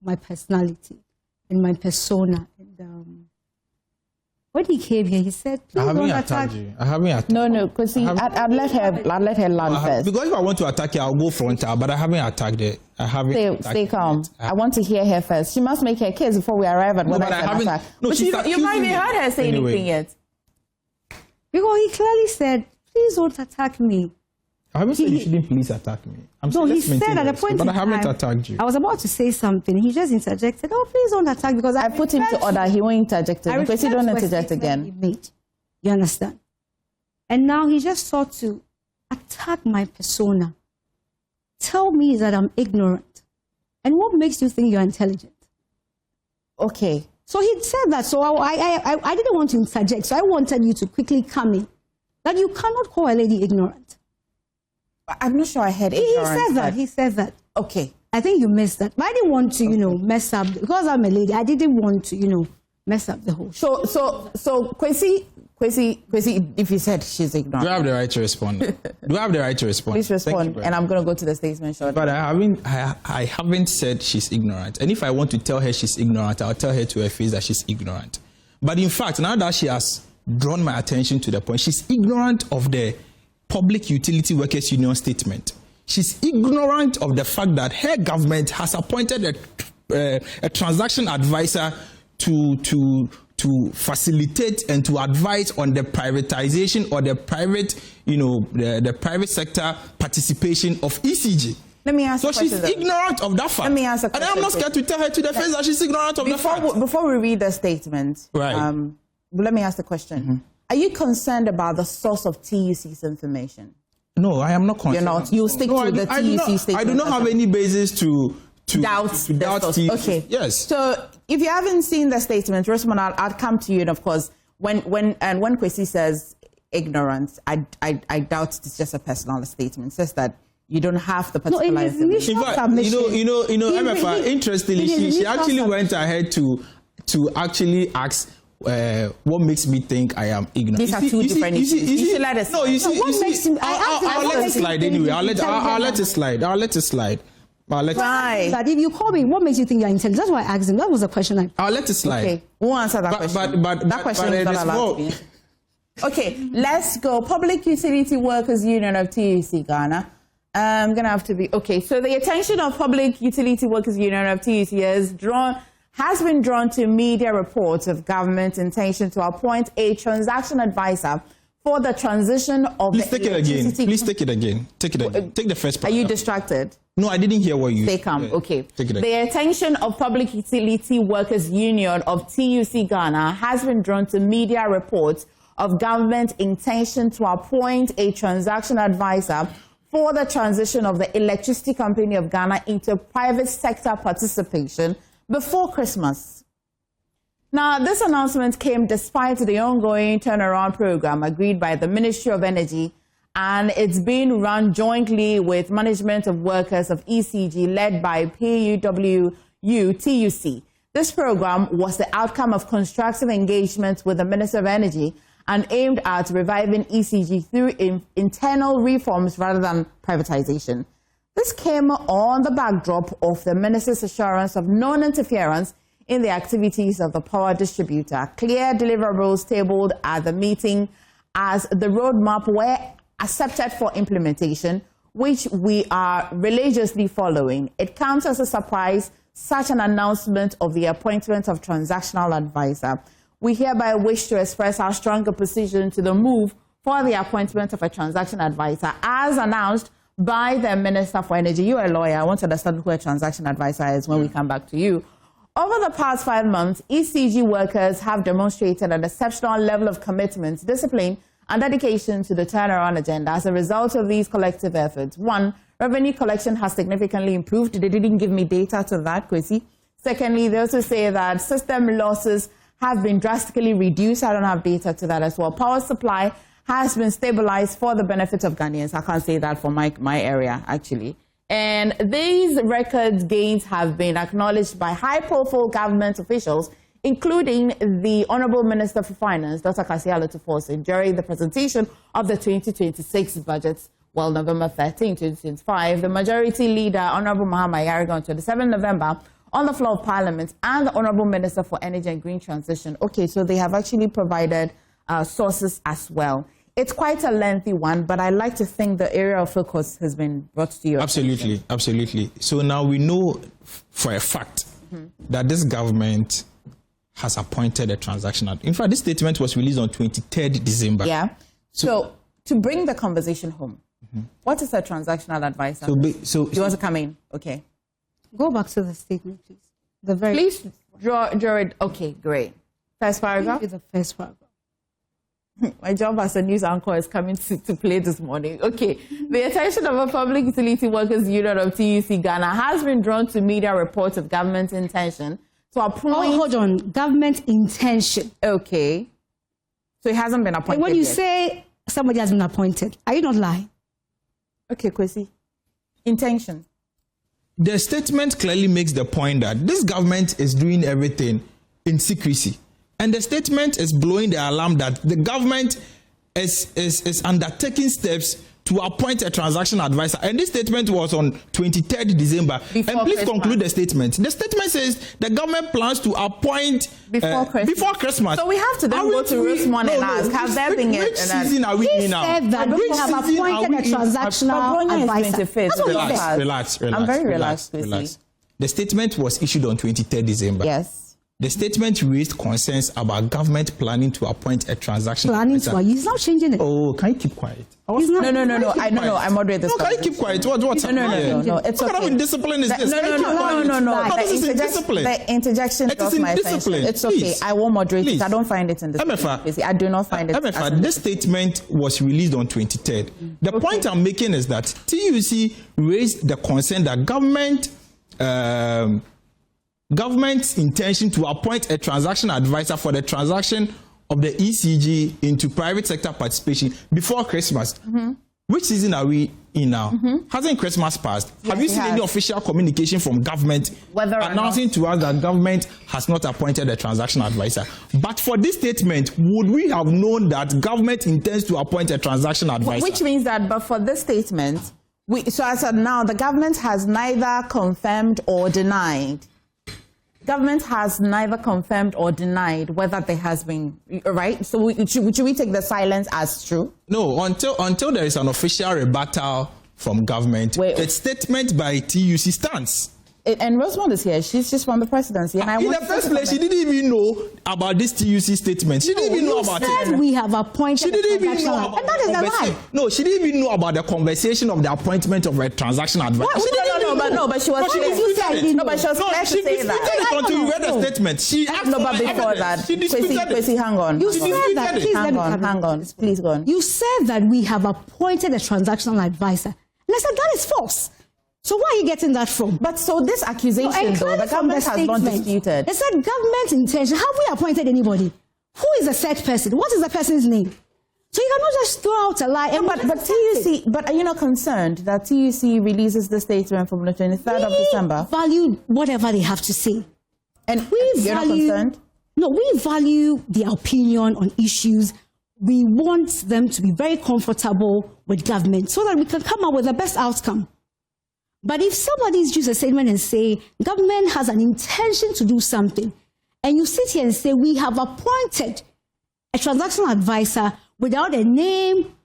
my personality and my persona. And when he came here, he said, "Please don't attack you." I haven't attacked. No, because I'd let her land first. Because if I want to attack you, I'll go frontal. But I haven't attacked it. I haven't. Stay calm. I want to hear her first. She must make her case before we arrive at what I can attack. No, but you haven't even heard her say anything yet. Because he clearly said, "Please don't attack me." I haven't said you shouldn't please attack me. He said at a point but I haven't attacked you. I was about to say something. He just interjected. "Oh, please don't attack," because I put him to order. He won't interject again. Because he don't interject again. You understand? And now he just sought to attack my persona. Tell me that I'm ignorant. And what makes you think you're intelligent? Okay. So he said that. So I didn't want to interject. So I wanted you to quickly come in. That you cannot call a lady ignorant. I'm not sure I heard ignorance. He said that. Okay. I think you missed that. But I didn't want to, mess up. Because I'm a lady, I didn't want to, mess up the whole show. So Kwesi Kwesi, if you said she's ignorant. Do I have the right to respond? Do I have the right to respond? Please respond, and I'm going to go to the statement shortly. But I haven't said she's ignorant. And if I want to tell her she's ignorant, I'll tell her to her face that she's ignorant. But in fact, now that she has drawn my attention to the point, she's ignorant of the Public Utility Workers Union statement. She's ignorant of the fact that her government has appointed a transaction advisor to facilitate and to advise on the privatization or the private, the private sector participation of ECG. Let me ask. So she's ignorant of that fact. Let me ask a question. And I'm not scared to tell her to the face that she's ignorant of the fact. Before we read the statement, right. Let me ask the question. Are you concerned about the source of TUC's information? No, I am not concerned. You're not. You stick to the TUC statement. I do not have any basis to doubt TUC. Okay. Yes. So if you haven't seen the statement, Rosemond, I'll come to you. And of course, when Kwesi says ignorance, I doubt it's just a personal statement. It says that you don't have the particular information. In fact, MFA, interestingly, she actually went ahead to actually ask what makes me think I am ignorant. These are two different issues. You should let us. No, I'll let it slide anyway. I'll let it slide. I'll let it slide. Right. But if you call me, what makes you think you're intelligent? That's why I asked him. That was the question I'll let it slide. Okay, we'll answer that question. But that question is not allowed to be. Okay, let's go. Public Utility Workers Union of TUC Ghana. I'm going to have to be... Okay, so the attention of Public Utility Workers Union of TUC has been drawn to media reports of government's intention to appoint a transaction advisor for the transition of Please take it again. Please take it again. Take it again. Take the first part. Are you distracted? No, I didn't hear what you said. Stay calm. Okay. Take it again. The attention of Public Utility Workers Union of TUC Ghana has been drawn to media reports of government intention to appoint a transaction advisor for the transition of the Electricity Company of Ghana into private sector participation before Christmas. Now, this announcement came despite the ongoing turnaround program agreed by the Ministry of Energy, and it's being run jointly with Management of Workers of ECG led by PUWU-TUC. This program was the outcome of constructive engagement with the Minister of Energy and aimed at reviving ECG through internal reforms rather than privatization. This came on the backdrop of the Minister's assurance of non-interference in the activities of the power distributor. Clear deliverables tabled at the meeting as the roadmap were accepted for implementation, which we are religiously following. It comes as a surprise, such an announcement of the appointment of transactional advisor. We hereby wish to express our strong opposition to the move for the appointment of a transaction advisor as announced by the Minister for Energy. You're a lawyer. I want to understand who a transaction advisor is when we come back to you. Over the past 5 months, ECG workers have demonstrated an exceptional level of commitment, discipline, and dedication to the turnaround agenda. As a result of these collective efforts, 1, revenue collection has significantly improved. They didn't give me data to that, Kwesi. Secondly, they also say that system losses have been drastically reduced. I don't have data to that as well. Power supply has been stabilized for the benefit of Ghanaians. I can't say that for my area, actually. And these record gains have been acknowledged by high-profile government officials, including the Honorable Minister for Finance, Dr. Kasia Lutufosin, during the presentation of the 2026 budgets, November 13, 2025. The Majority Leader, Honorable Mahama, on 27 November, on the floor of Parliament, and the Honorable Minister for Energy and Green Transition. Okay, so they have actually provided sources as well. It's quite a lengthy one, but I like to think the area of focus has been brought to you. Absolutely, absolutely. So now we know for a fact that this government has appointed a transactional. In fact, this statement was released on 23rd December. Yeah. So to bring the conversation home, what is a transactional advisor? So you want to come in? Okay. Go back to the statement, please. Please draw it. Okay, great. First paragraph? The first paragraph. My job as a news anchor is coming to play this morning. Okay. The attention of a Public Utility Workers Union of TUC Ghana has been drawn to media reports of government intention to appoint... Oh, hold on. Government intention. Okay. So it hasn't been appointed when you yet. say somebody has been appointed, are you not lying? Okay, Kwesi. Intention. The statement clearly makes the point that this government is doing everything in secrecy. And the statement is blowing the alarm that the government is undertaking steps to appoint a transaction advisor. And this statement was on 23rd December. And please conclude the statement. The statement says the government plans to appoint before Christmas. So we have to then go to Rosemond and ask, have there been which season are we in now? He said that we have appointed a transactional advisor. Relax. I'm very relaxed. The statement was issued on 23rd December. Yes. The statement raised concerns about government planning to appoint a transaction advisor. He's not changing it. Oh, can you keep quiet? No. I moderate this. No, can you keep quiet? What's happening? No. It's okay. What kind of indiscipline is this? No. This is indiscipline. The interjection draws my attention. It's okay. I won't moderate it. I don't find it indiscipline. I do not find it. MFA, this statement was released on 23rd. The point I'm making is that TUC raised the concern that government's intention to appoint a transaction advisor for the transaction of the ECG into private sector participation before Christmas. Which season are we in now? Hasn't Christmas passed? Yes, have you seen any official communication from government announcing to us that government has not appointed a transaction advisor? But for this statement, would we have known that government intends to appoint a transaction advisor? Which means that, but for this statement, so as of now, the government has neither confirmed or denied. Government has neither confirmed or denied whether there has been, right? So should we take the silence as true? No, until there is an official rebuttal from government, the statement by TUC stands. And Rosemond is here. She's just from the presidency. And in the first place, she didn't even know about this TUC statement. She didn't even know about it. We have appointed. She didn't even know about and that is a lie. No, she didn't even know about the conversation of the appointment of a transaction advisor. But she was clear to say that. Until you read the statement. She asked but before that, Kwesi, hang on. You said that. Hang on. Please go on. You said that we have appointed a transactional advisor. And I said that is false. So where are you getting that from? But so this accusation, though, the government has not disputed. It said government intention. Have we appointed anybody? Who is the said person? What is the person's name? So you cannot just throw out a lie. But are you not concerned that TUC releases the statement from the 23rd of December? We value whatever they have to say. And you're not concerned? No, we value their opinion on issues. We want them to be very comfortable with government so that we can come up with the best outcome. But if somebody issues a statement and say, government has an intention to do something, and you sit here and say, we have appointed a transactional advisor without a name,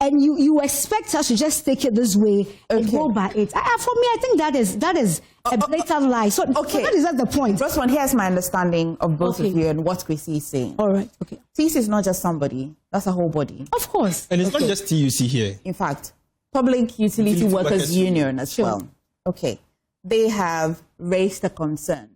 and you expect us to just take it this way and go by it. For me, I think that is a blatant lie. So that is not the point. Rosemond, here's my understanding of both of you and what Kwesi is saying. All right, okay. TUC is not just somebody. That's a whole body. Of course. And it's not just TUC here. In fact, Public Utility Workers Union as well. Okay. They have raised a concern.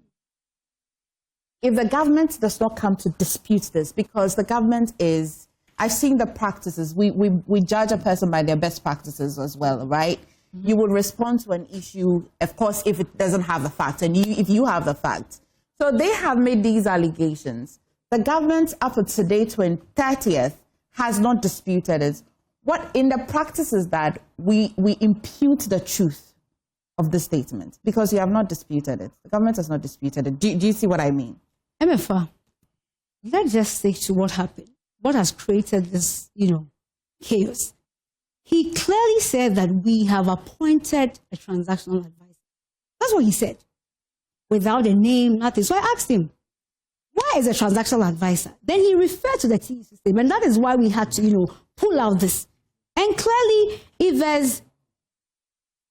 If the government does not come to dispute this, because the government is, I've seen the practices. We judge a person by their best practices as well, right? You would respond to an issue, of course, if it doesn't have the facts, and if you have the facts. So they have made these allegations. The government, up to today, 30th, has not disputed it. What in the practice is that we impute the truth of the statement because you have not disputed it. The government has not disputed it. Do you see what I mean? MFA, let's just stick to what happened. What has created this, chaos? He clearly said that we have appointed a transactional advisor. That's what he said. Without a name, nothing. So I asked him, where is a transactional advisor? Then he referred to the TUC system, and that is why we had to, pull out this. And clearly, if there's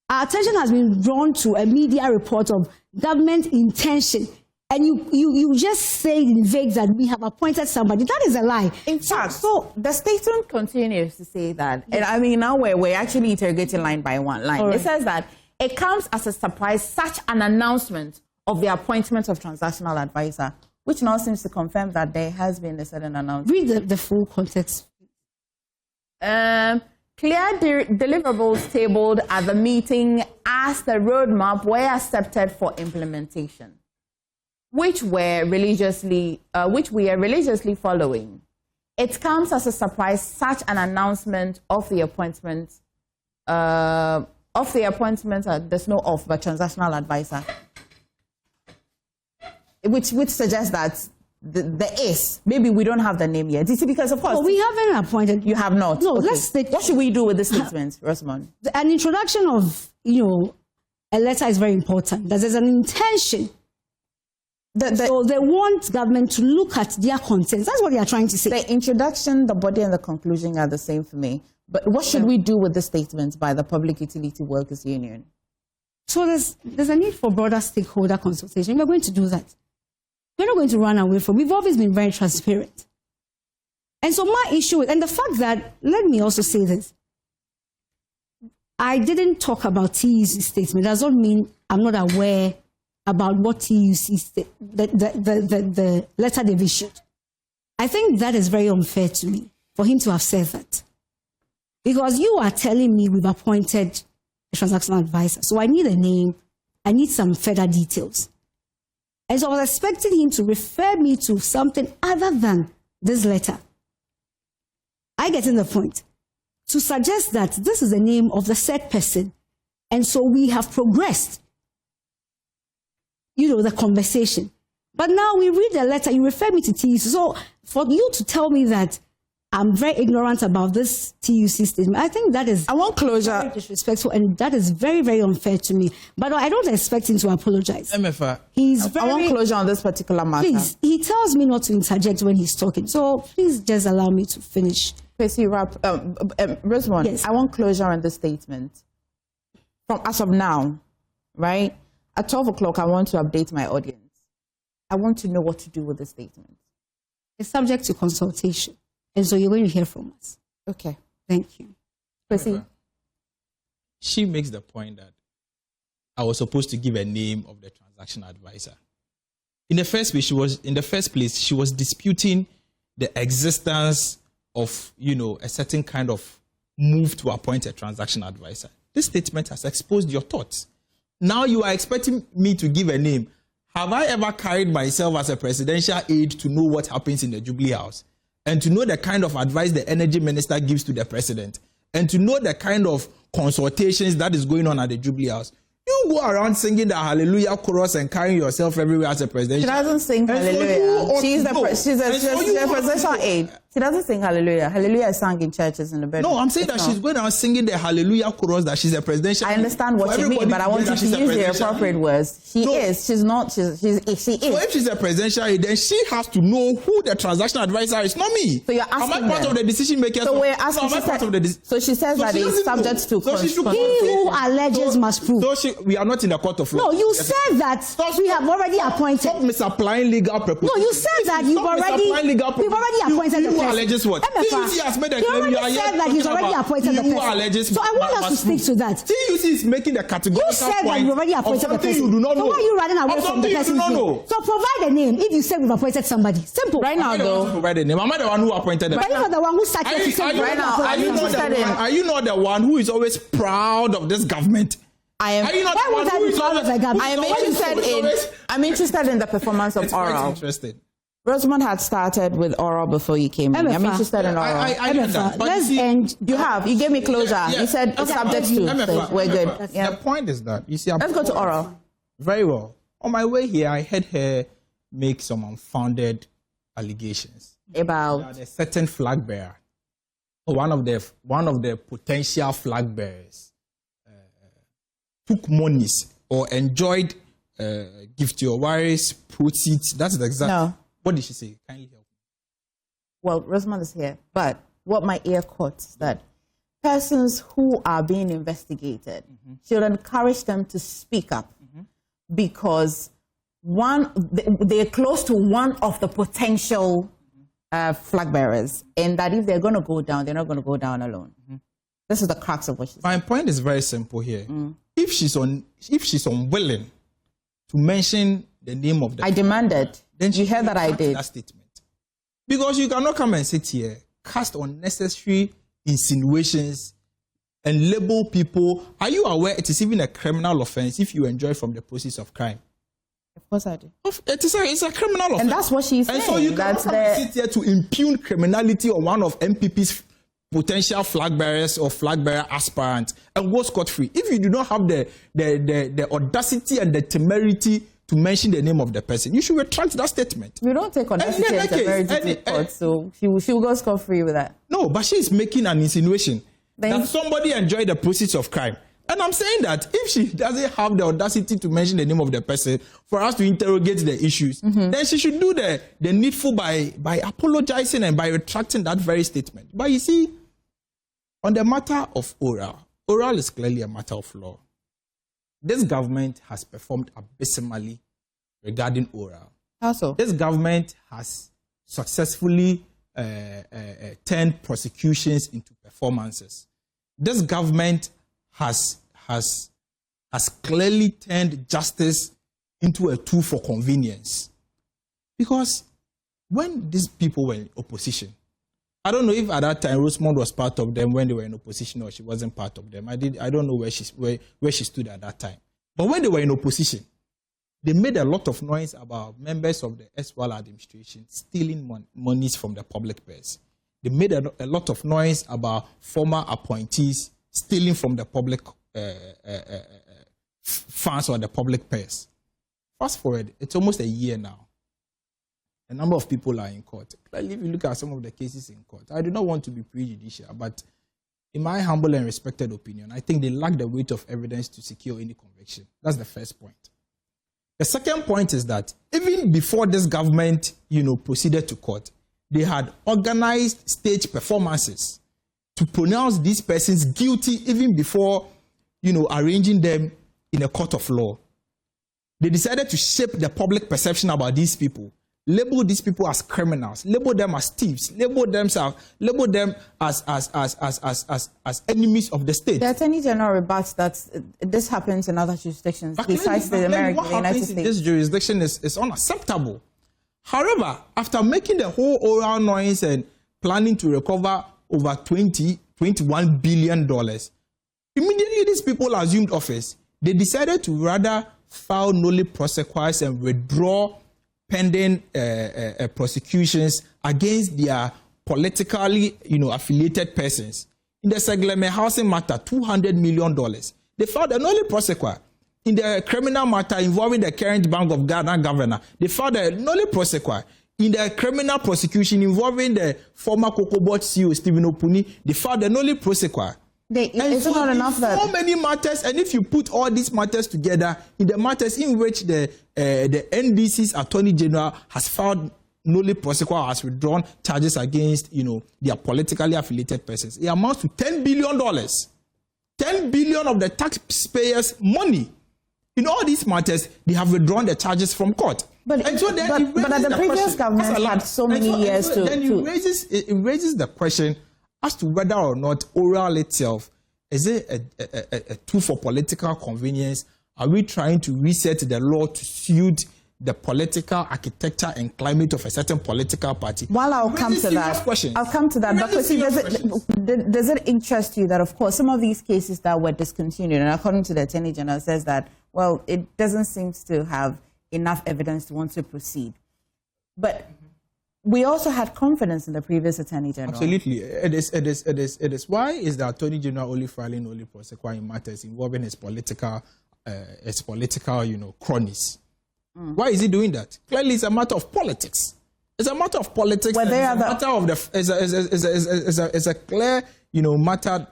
our attention has been drawn to a media report of government intention, and you just say in vague that we have appointed somebody, that is a lie. In fact, so the statement continues to say that, and I mean, now we're actually interrogating line by line. Right. It says that it comes as a surprise, such an announcement of the appointment of transactional advisor, which now seems to confirm that there has been a sudden announcement. Read the full context. Clear deliverables tabled at the meeting as the roadmap were accepted for implementation, which we are religiously following. It comes as a surprise, such an announcement of the appointment, there's no but transactional advisor, which suggests that there is. Maybe we don't have the name yet. You see, because of course... No, we haven't appointed... You have not? No, okay. let's... What should we do with this statement, Rosemond? An introduction of, a letter is very important. That there's an intention. So they want government to look at their contents. That's what they are trying to say. The introduction, the body, and the conclusion are the same for me. But what should we do with the statement by the Public Utility Workers Union? So there's a need for broader stakeholder consultation. We're going to do that. We're not going to run away from it. We've always been very transparent. And so my issue, and the fact that, let me also say this, I didn't talk about TUC statement. Does not mean I'm not aware about what TUC, the letter they've issued. I think that is very unfair to me for him to have said that. Because you are telling me we've appointed a transactional advisor. So I need a name. I need some further details. And so I was expecting him to refer me to something other than this letter. I get in the point. To suggest that this is the name of the said person. And so we have progressed, the conversation. But now we read the letter, you refer me to TUC. So for you to tell me that I'm very ignorant about this TUC statement, I think that is... I want closure. Very disrespectful, and that is very, very unfair to me. But I don't expect him to apologize. MFA. I want closure on this particular matter. Please, he tells me not to interject when he's talking. So please just allow me to finish. Kwesi, Rosemond, yes. I want closure on this statement. From as of now, right? At 12 o'clock, I want to update my audience. I want to know what to do with the statement. It's subject to consultation. And so you're going to hear from us. Okay. Thank you. Kwesi? She makes the point that I was supposed to give a name of the transaction advisor. In the first place, she was disputing the existence of, a certain kind of move to appoint a transaction advisor. This statement has exposed your thoughts. Now you are expecting me to give a name. Have I ever carried myself as a presidential aide to know what happens in the Jubilee House? And to know the kind of advice the energy minister gives to the president? And to know the kind of consultations that is going on at the Jubilee House? You go around singing the Hallelujah chorus and carrying yourself everywhere as a president. She doesn't sing Hallelujah. She's a presidential aide. She doesn't sing Hallelujah. Hallelujah is sung in churches in the bedroom. No, I'm saying that she's going around singing the Hallelujah chorus, that she's a presidential. I understand what you mean, but I want you to use the appropriate words. She is. She's not. She is. So if she's a presidential aide, then she has to know who the transaction advisor is, not me. So you're asking Am I part of the decision makers? So we're asking. So she says that it's subject to. He who alleges must prove. We are not in the court of law. No, you said that we have already appointed. Stop misapplying legal propositions. No, you said that we've already appointed the person. Alleges what? TUC has made a claim. You said that he's already appointed the person. So I want us to stick to that. TUC is making a categorical point. You said that you already appointed the person. You do not know. So why are you running away from the person's name? So provide a name if you said we've appointed somebody. Simple. Right now, though. Provide a name. Am I the one who appointed the person? But you're the one who started to say right now. Are you not the one who is always proud of this government? I am. I'm interested in the performance of oral. Interested. Rosemond had started with oral before you came in. I'm interested in oral. I get that. Let's end. You gave me closure. You said subject to. So we're good. The point is that, you see, let's go to oral. Very well. On my way here, I heard her make some unfounded allegations about a certain flag bearer, one of the potential flag bearers, took monies or enjoyed gift your wives proceeds. That's the exact. No. What did she say? Kindly help me. Well, Rosemond is here, but what my ear caught is that persons who are being investigated should encourage them to speak up because they're close to one of the potential flag bearers, and that if they're going to go down, they're not going to go down alone. This is the crux of what she's saying. My point is very simple here. If she's unwilling to mention the name of the I demanded. Then you heard that I did. That statement. Because you cannot come and sit here, cast unnecessary insinuations, and label people. Are you aware it is even a criminal offense if you enjoy from the proceeds of crime? Of course I do. It's a criminal offense. And that's what she's saying. And so you cannot sit here to impugn criminality on one of MPP's potential flag bearers or flag bearer aspirants and go scot-free. If you do not have the audacity and the temerity to mention the name of the person, you should retract that statement. We don't take audacity as a very difficult court, so she will go scot-free with that. No, but she's making an insinuation that somebody enjoyed the proceeds of crime. And I'm saying that if she doesn't have the audacity to mention the name of the person for us to interrogate the issues, then she should do the needful by apologizing and by retracting that very statement. But you see, on the matter of oral is clearly a matter of law. This government has performed abysmally regarding oral. How so? This government has successfully turned prosecutions into performances. This government has clearly turned justice into a tool for convenience. Because when these people were in opposition, I don't know if at that time Rosemond was part of them when they were in opposition or she wasn't part of them. I don't know where she stood at that time. But when they were in opposition, they made a lot of noise about members of the SWAL administration stealing monies from the public purse. They made a lot of noise about former appointees stealing from the public funds or the public purse. Fast forward, it's almost a year now. A number of people are in court. Clearly, if you look at some of the cases in court, I do not want to be prejudicial, but in my humble and respected opinion, I think they lack the weight of evidence to secure any conviction. That's the first point. The second point is that even before this government, proceeded to court, they had organized stage performances to pronounce these persons guilty even before, arranging them in a court of law. They decided to shape the public perception about these people, label these people as criminals, label them as thieves, label them as enemies of the state. The Attorney General rebuts that this happens in other jurisdictions besides the United States. What happens in this jurisdiction is unacceptable. However, after making the whole oral noise and planning to recover over $21 billion, immediately these people assumed office. They decided to rather file nolle prosequis and withdraw pending prosecutions against their politically, affiliated persons. In the Segleme housing matter, $200 million. They filed a nolle prosequi. In the criminal matter involving the current Bank of Ghana governor, they filed a nolle prosequi. In the criminal prosecution involving the former Cocobot CEO Stephen Opuni, they filed a nolle prosequi. It's not enough that so many matters, and if you put all these matters together, in the matters in which the NDC's Attorney General has filed nolle prosequi, has withdrawn charges against their politically affiliated persons, it amounts to $10 billion. $10 billion of the taxpayers' money. In all these matters, they have withdrawn the charges from court. But the previous government had so many years to. Then it raises the question as to whether or not oral itself is it a tool for political convenience. Are we trying to reset the law to suit the political architecture and climate of a certain political party? Well, I'll come to that. But does it interest you that, of course, some of these cases that were discontinued, and according to the Attorney General, says that, well, it doesn't seem to have enough evidence to want to proceed. But we also had confidence in the previous Attorney General. Absolutely. It is. Why is the Attorney General only filing nolle prosequi in matters involving his political cronies? Why is he doing that? Clearly, it's a matter of politics. It's a matter of politics. It's a clear, matter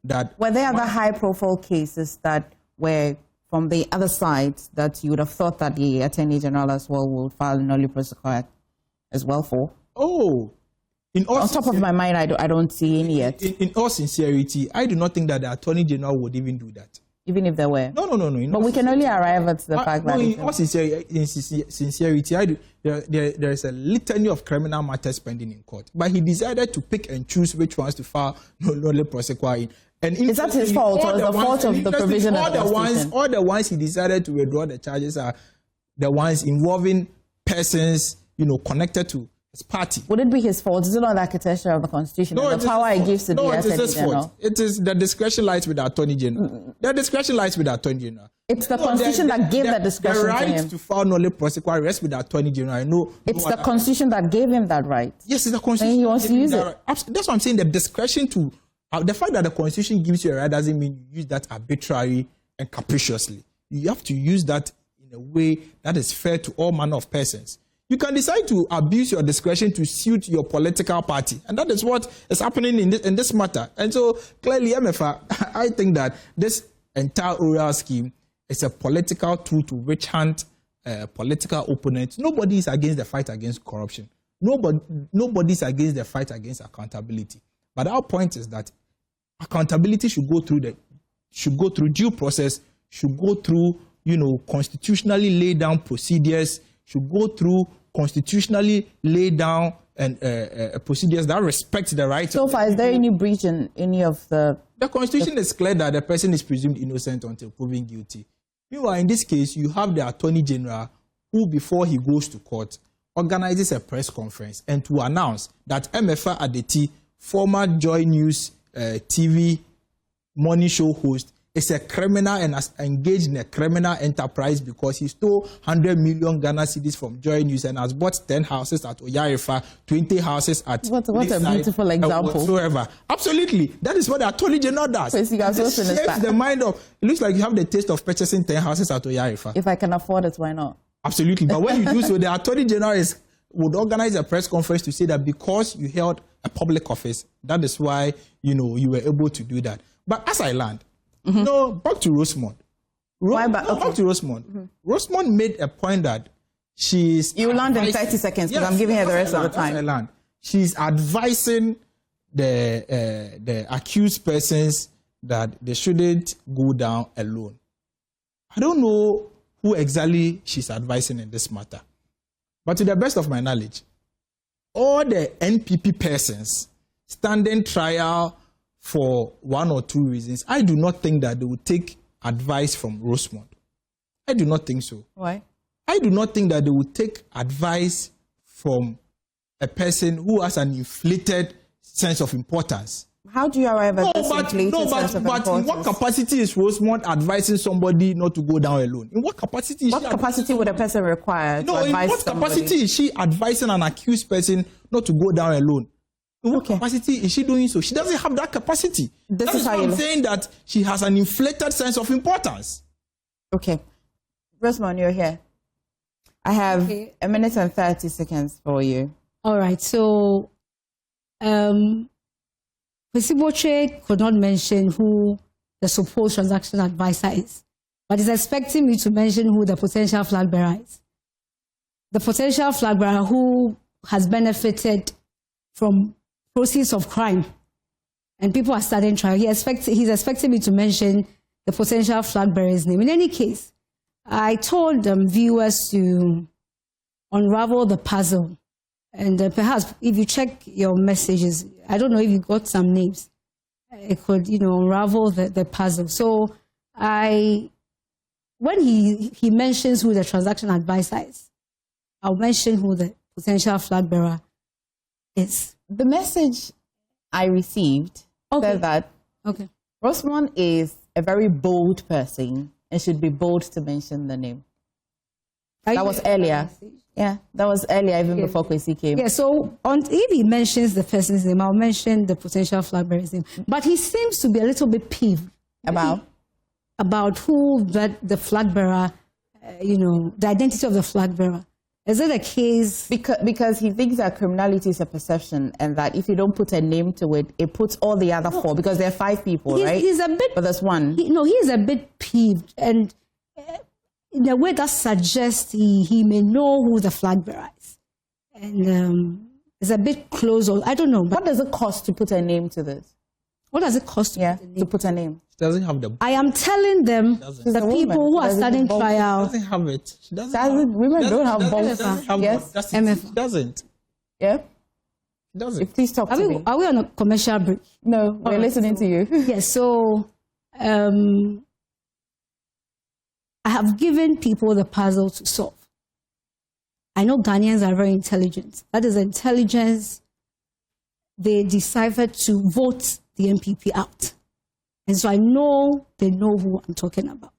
that. Were there other high-profile cases that were from the other side that you would have thought that the Attorney General as well would file nolle prosequi as well for? Oh, on top of my mind, I don't see any yet. In all sincerity, I do not think that the Attorney General would even do that. Even if there were? No. But we can only arrive at the fact that... in all sincerity, there is a litany of criminal matters pending in court. But he decided to pick and choose which ones to file nolle prosequi in. And is that his fault or the fault of the provision of the Constitution? All the ones he decided to withdraw the charges are the ones involving persons, connected to his party. Would it be his fault? Is it not the architecture of the Constitution? No, the power it gives to the Attorney General? It is the discretion lies with the Attorney General. The discretion lies with the Attorney General. It's the Constitution that gave that discretion to him. The right to file nolle prosequi rests with the Attorney General. It's the Constitution that gave him that right. Yes, it's the Constitution. And he wants to use it. That's what I'm saying. The discretion to... the fact that the Constitution gives you a right doesn't mean you use that arbitrarily and capriciously. You have to use that in a way that is fair to all manner of persons. You can decide to abuse your discretion to suit your political party. And that is what is happening in this matter. And so, clearly, MFA, I think that this entire oral scheme is a political tool to witch hunt political opponents. Nobody is against the fight against corruption. Nobody is against the fight against accountability. But our point is that accountability should go through due process, should go through, constitutionally laid down procedures, should go through constitutionally laid down and procedures that respect the rights. So far, is there any breach in any of the... The Constitution is clear that the person is presumed innocent until proven guilty. Meanwhile, in this case, you have the Attorney General who, before he goes to court, organizes a press conference and to announce that MFA Adeti, former JoyNews TV morning show host, is a criminal and has engaged in a criminal enterprise because he stole 100 million Ghana cedis from JoyNews and has bought 10 houses at Oyarifa, 20 houses at... What a beautiful example. Whatsoever. Absolutely. That is what the Attorney General does. It shapes the mind of... It looks like you have the taste of purchasing 10 houses at Oyarifa. If I can afford it, why not? Absolutely. But when you do so, the Attorney General would organize a press conference to say that because you held a public office, that is why, you were able to do that. But as I learned, no, back to Rosemond. Back to Rosemond. Rosemond made a point that she's... You land in 30 seconds because I'm giving her the rest of the time. She's advising the accused persons that they shouldn't go down alone. I don't know who exactly she's advising in this matter. But to the best of my knowledge, all the NPP persons standing trial for one or two reasons, I do not think that they would take advice from Rosemond. I do not think so. Why? I do not think that they would take advice from a person who has an inflated sense of importance. How do you arrive at this inflated sense of importance? But in what capacity is Rosemond advising somebody not to go down alone? In what capacity is What capacity would a person require to advise in what capacity is she advising an accused person not to go down alone? In what capacity is she doing so? She doesn't have that capacity. That is why I'm saying that she has an inflated sense of importance. Okay. Rosemond, you're here. I have a minute and 30 seconds for you. All right. So, Kwesi Botchway could not mention who the supposed transaction advisor is, but is expecting me to mention who the potential flag bearer is. The potential flag bearer who has benefited from proceeds of crime, and people are starting trial. He's expecting me to mention the potential flag bearer's name. In any case, I told viewers to unravel the puzzle, and perhaps if you check your messages, I don't know if you got some names, it could unravel the puzzle. So when he mentions who the transaction advisor is, I'll mention who the potential flag bearer is. The message I received said that Rosemond is a very bold person and should be bold to mention the name. That was earlier. Yeah, that was earlier, even before Kwesi came. Yeah, so if he mentions the person's name, I'll mention the potential flag bearer's name. But he seems to be a little bit peeved about who the flag bearer, the identity of the flag bearer. Is it a case? Because he thinks that criminality is a perception and that if you don't put a name to it, it puts all the other four, because there are 5 people, right? He's a bit... But there's one. He's a bit peeved, and in a way that suggests he may know who the flag bearer is. And it's a bit close, I don't know. But what does it cost to put a name to this? What does it cost to put a name? She doesn't have the... I am telling them, the people who are studying trial... She doesn't have it. She doesn't Women don't have both. Yes? She doesn't. Yeah? She doesn't. Please talk to me. Are we on a commercial break? No, we're listening to you. Yes, so... I have given people the puzzle to solve. I know Ghanaians are very intelligent. That is intelligence. They decided to vote the MPP out. And so I know they know who I'm talking about.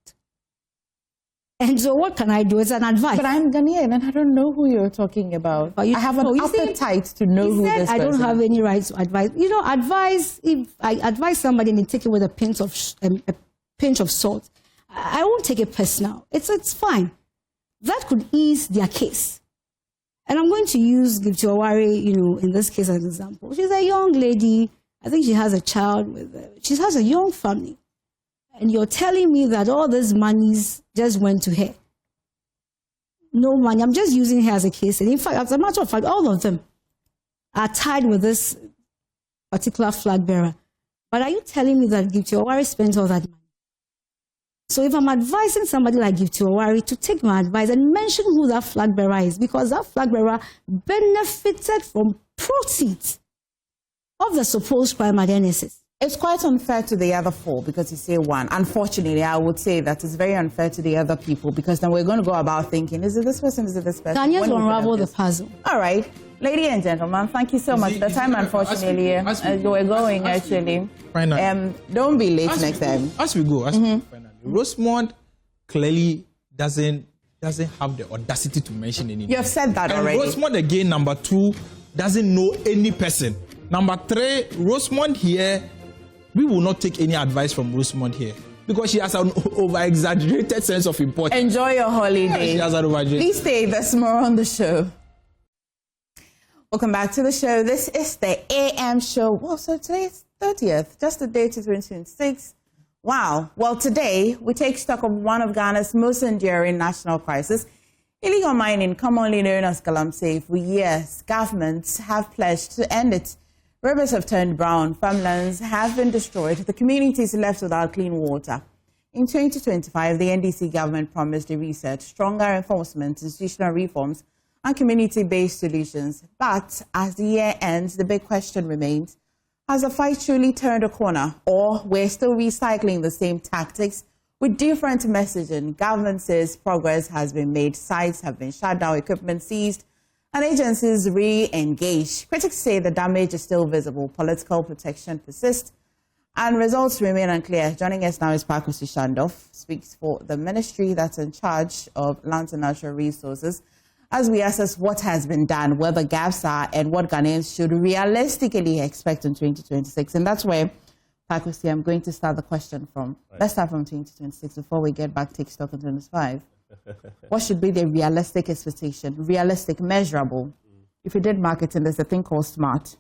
And so what can I do? It's an advice. But I'm Ghanaian and I don't know who you're talking about. I have an appetite to know who this person is. I don't have any right to advise. Advice, if I advise somebody and they take it with a pinch of salt, I won't take it personal. It's fine. that could ease their case. And I'm going to use Gifty Owari, in this case as an example. She's a young lady. I think she has a child she has a young family. And you're telling me that all these monies just went to her. No money. I'm just using her as a case. And in fact, as a matter of fact, all of them are tied with this particular flag bearer. But are you telling me that Gifty Owari spent all that money? So if I'm advising somebody like Gifty Owari to take my advice and mention who that flag bearer is, because that flag bearer benefited from proceeds of the supposed crime at NSS. It's quite unfair to the other four because you say one. Unfortunately, I would say that it's very unfair to the other people because then we're going to go about thinking, is it this person, is it this person? Can you unravel the puzzle? All right. Ladies and gentlemen, thank you so much. The time, unfortunately, we're going, actually. Don't be late next time. As we go, Rosemond clearly doesn't have the audacity to mention anything. You have said that already. Rosemond, again, number 2, doesn't know any person. Number 3, Rosemond here, we will not take any advice from Rosemond here because she has an over-exaggerated sense of importance. Enjoy your holiday. She has an over-exaggerated. Please stay. There's more on the show. Welcome back to the show. This is the AM show. Well, so today is 30th, just the date is 2026. Wow. Well, today we take stock of one of Ghana's most enduring national crises. Illegal mining, commonly known as galamsey, for years, governments have pledged to end it. Rivers have turned brown, farmlands have been destroyed, the communities left without clean water. In 2025, the NDC government promised a research, stronger enforcement, institutional reforms, and community-based solutions. But as the year ends, the big question remains, has the fight truly turned a corner, or we're still recycling the same tactics with different messaging? Government says progress has been made, sites have been shut down, equipment seized, and agencies re-engaged. Critics say the damage is still visible, political protection persists, and results remain unclear. Joining us now is Kwesi Botchway, speaks for the ministry that's in charge of lands and natural resources, as we assess what has been done, where the gaps are, and what Ghanaians should realistically expect in 2026. And that's where, Kwesi, I'm going to start the question from. Right. Let's start from 2026 before we get back to take stock in 2025. What should be the realistic expectation? Realistic, measurable. If you did marketing, there's a thing called SMART.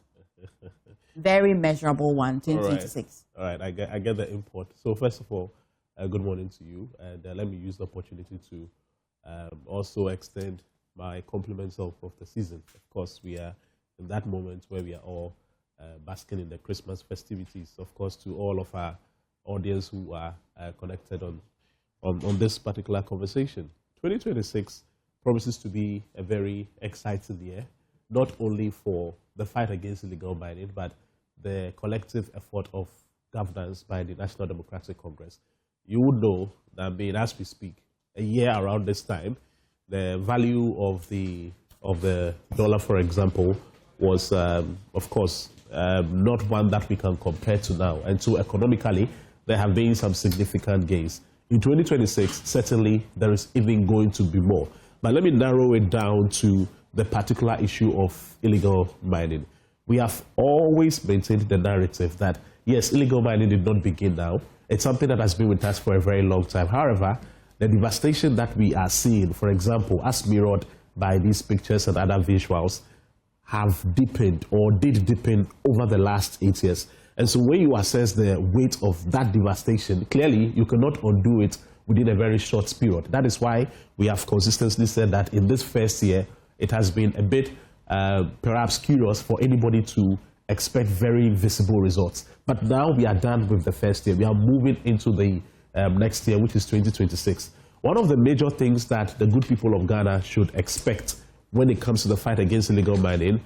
Very measurable one, 2026. All right, I get the import. So first of all, good morning to you. And let me use the opportunity to also extend my compliments of the season. Of course, we are in that moment where we are all basking in the Christmas festivities. Of course, to all of our audience who are connected on this particular conversation. 2026 promises to be a very exciting year, not only for the fight against illegal mining, but the collective effort of governance by the National Democratic Congress. You would know that, as we speak, a year around this time, the value of the dollar, for example, was, of course, not one that we can compare to now. And so economically, there have been some significant gains. In 2026, certainly, there is even going to be more. But let me narrow it down to the particular issue of illegal mining. We have always maintained the narrative that, yes, illegal mining did not begin now. It's something that has been with us for a very long time. However, the devastation that we are seeing, for example, as mirrored by these pictures and other visuals, have deepened or did deepen over the last 8 years. And so when you assess the weight of that devastation, clearly you cannot undo it within a very short period. That is why we have consistently said that in this first year, it has been a bit perhaps curious for anybody to expect very visible results. But now we are done with the first year. We are moving into the next year, which is 2026. One of the major things that the good people of Ghana should expect when it comes to the fight against illegal mining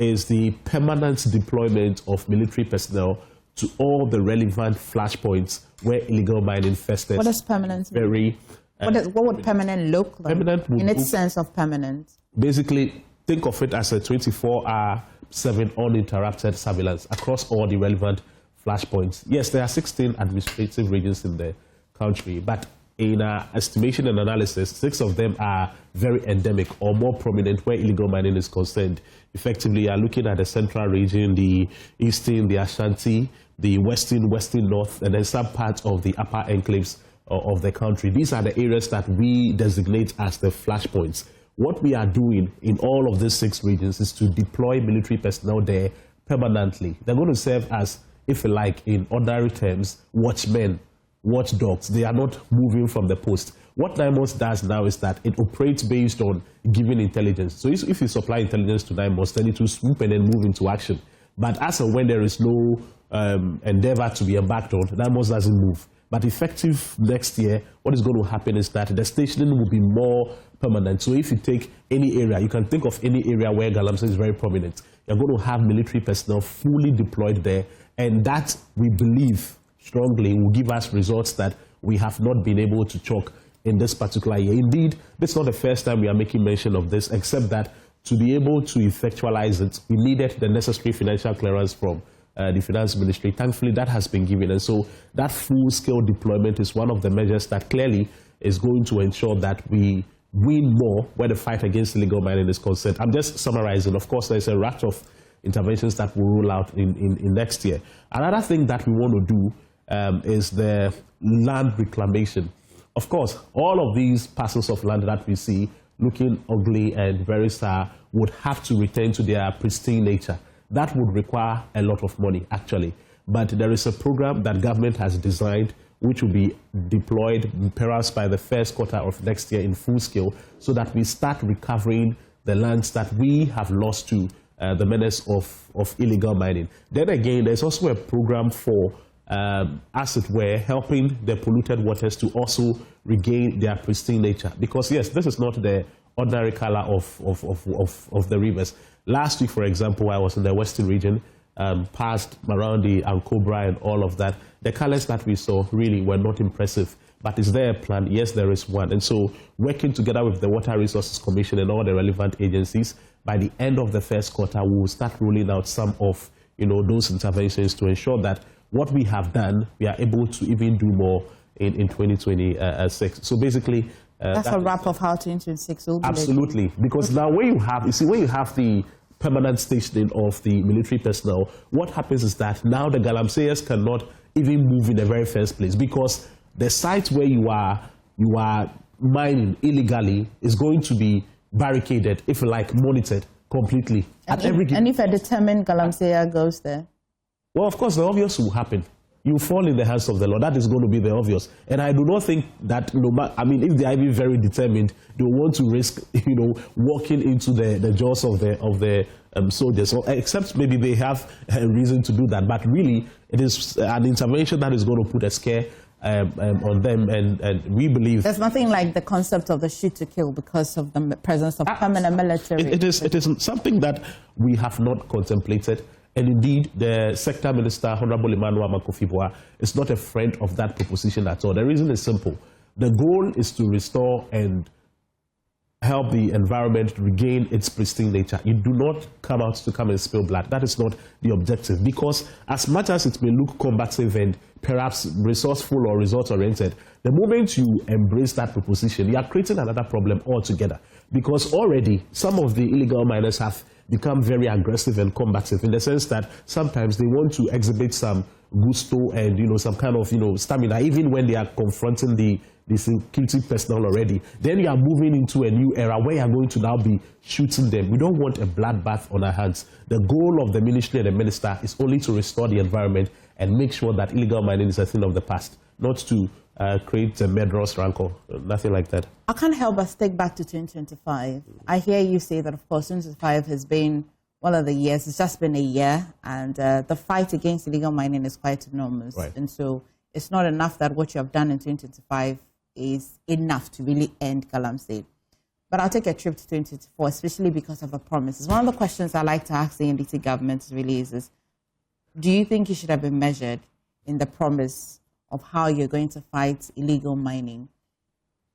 is the permanent deployment of military personnel to all the relevant flashpoints where illegal mining festers. What does permanent mean? What would permanent look like? Permanent in its sense of permanent? Basically, think of it as a 24/7 uninterrupted surveillance across all the relevant flashpoints. Yes, there are 16 administrative regions in the country, but in our estimation and analysis, 6 of them are very endemic or more prominent where illegal mining is concerned. Effectively, you are looking at the central region, the eastern, the Ashanti, the western north, and then some parts of the upper enclaves of the country. These are the areas that we designate as the flashpoints. What we are doing in all of these 6 regions is to deploy military personnel there permanently. They're going to serve as, if you like, in ordinary terms, watchmen, watchdogs. They are not moving from the post. What NIMOS does now is that it operates based on giving intelligence. So if you supply intelligence to NIMOS, then it will swoop and then move into action. But as and when there is no endeavor to be embarked on, NIMOS doesn't move. But effective next year, what is going to happen is that the stationing will be more permanent. So if you take any area, you can think of any area where Galamsey is very prominent. You're going to have military personnel fully deployed there. And that, we believe strongly, will give us results that we have not been able to chalk in this particular year. Indeed, this is not the first time we are making mention of this, except that to be able to effectualize it, we needed the necessary financial clearance from the Finance Ministry. Thankfully, that has been given. And so that full-scale deployment is one of the measures that clearly is going to ensure that we win more where the fight against illegal mining is concerned. I'm just summarizing. Of course, there's a raft of interventions that will roll out in next year. Another thing that we want to do is the land reclamation. Of course, all of these parcels of land that we see looking ugly and very sour would have to return to their pristine nature. That would require a lot of money, actually. But there is a program that government has designed which will be deployed perhaps by the first quarter of next year in full scale, so that we start recovering the lands that we have lost to the menace of illegal mining. Then again, there's also a program for, as it were, helping the polluted waters to also regain their pristine nature. Because yes, this is not the ordinary color of the rivers. Last week, for example, I was in the Western region, passed around the Ankobra and all of that. The colors that we saw really were not impressive. But is there a plan? Yes, there is one. And so working together with the Water Resources Commission and all the relevant agencies, by the end of the first quarter, we will start rolling out some of those interventions to ensure that what we have done, we are able to even do more in 2026. So basically, that's a wrap of how 2026 will be. Absolutely. Because now when you have the permanent stationing of the military personnel, what happens is that now the Galamseyers cannot even move in the very first place, because the site where you are mining illegally is going to be barricaded, if you like, monitored completely. And if a determined Galamseyer goes there? Well, of course, the obvious will happen. You fall in the hands of the law. That is going to be the obvious. And I do not think that, if they are even very determined, they want to risk, walking into the jaws of the soldiers, except maybe they have a reason to do that. But really, it is an intervention that is going to put a scare on them, and we believe... There's nothing like the concept of the shoot to kill because of the presence of permanent military. It is something that we have not contemplated. And indeed, the Sector Minister, Honorable Emmanuel Makofi-Boa, is not a friend of that proposition at all. The reason is simple. The goal is to restore and help the environment regain its pristine nature. You do not come out to come and spill blood. That is not the objective. Because as much as it may look combative and perhaps resourceful or result-oriented, the moment you embrace that proposition, you are creating another problem altogether. Because already some of the illegal miners have become very aggressive and combative, in the sense that sometimes they want to exhibit some gusto and some kind of stamina, even when they are confronting the security personnel already. Then you are moving into a new era where you are going to now be shooting them. We don't want a bloodbath on our hands. The goal of the ministry and the minister is only to restore the environment and make sure that illegal mining is a thing of the past, not to create a murderous rancor, nothing like that. I can't help but stick back to 2025. I hear you say that, of course, 2025 has been one of the years. It's just been a year, and the fight against illegal mining is quite enormous. Right. And so it's not enough that what you have done in 2025 is enough to really end Galamsey. But I'll take a trip to 2024, especially because of the promises. One of the questions I like to ask the NDC government really is, do you think you should have been measured in the promise of how you're going to fight illegal mining?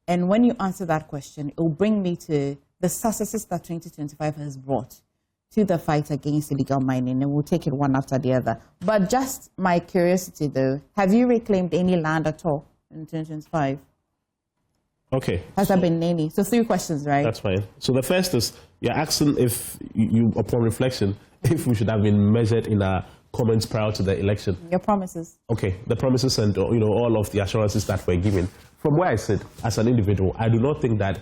And when you answer that question, it will bring me to the successes that 2025 has brought to the fight against illegal mining, and we'll take it one after the other. But just my curiosity, though, have you reclaimed any land at all in 2025? Okay. Has there been any? So 3 questions, right? That's fine. So the first is, you're asking if you, upon reflection, if we should have been measured in our comments prior to the election. Your promises. Okay, the promises and all of the assurances that were given. From where I sit as an individual, I do not think that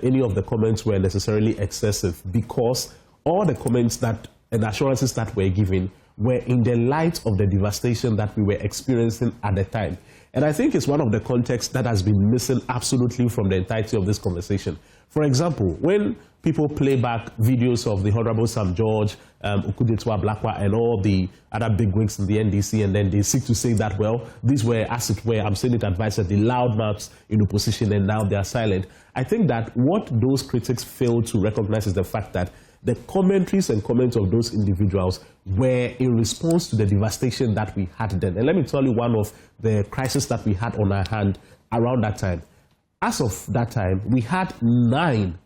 any of the comments were necessarily excessive, because all the comments and assurances that were given were in the light of the devastation that we were experiencing at the time. And I think it's one of the contexts that has been missing absolutely from the entirety of this conversation. For example, when people play back videos of the Honorable Sam George, Okudzewa Blakwa, and all the other bigwigs in the NDC, and then they seek to say that, well, these were, as it were, I'm saying it advisedly, loudmouths in opposition, and now they are silent. I think that what those critics fail to recognize is the fact that the commentaries and comments of those individuals were in response to the devastation that we had then. And let me tell you one of the crises that we had on our hand around that time. As of that time, we had 9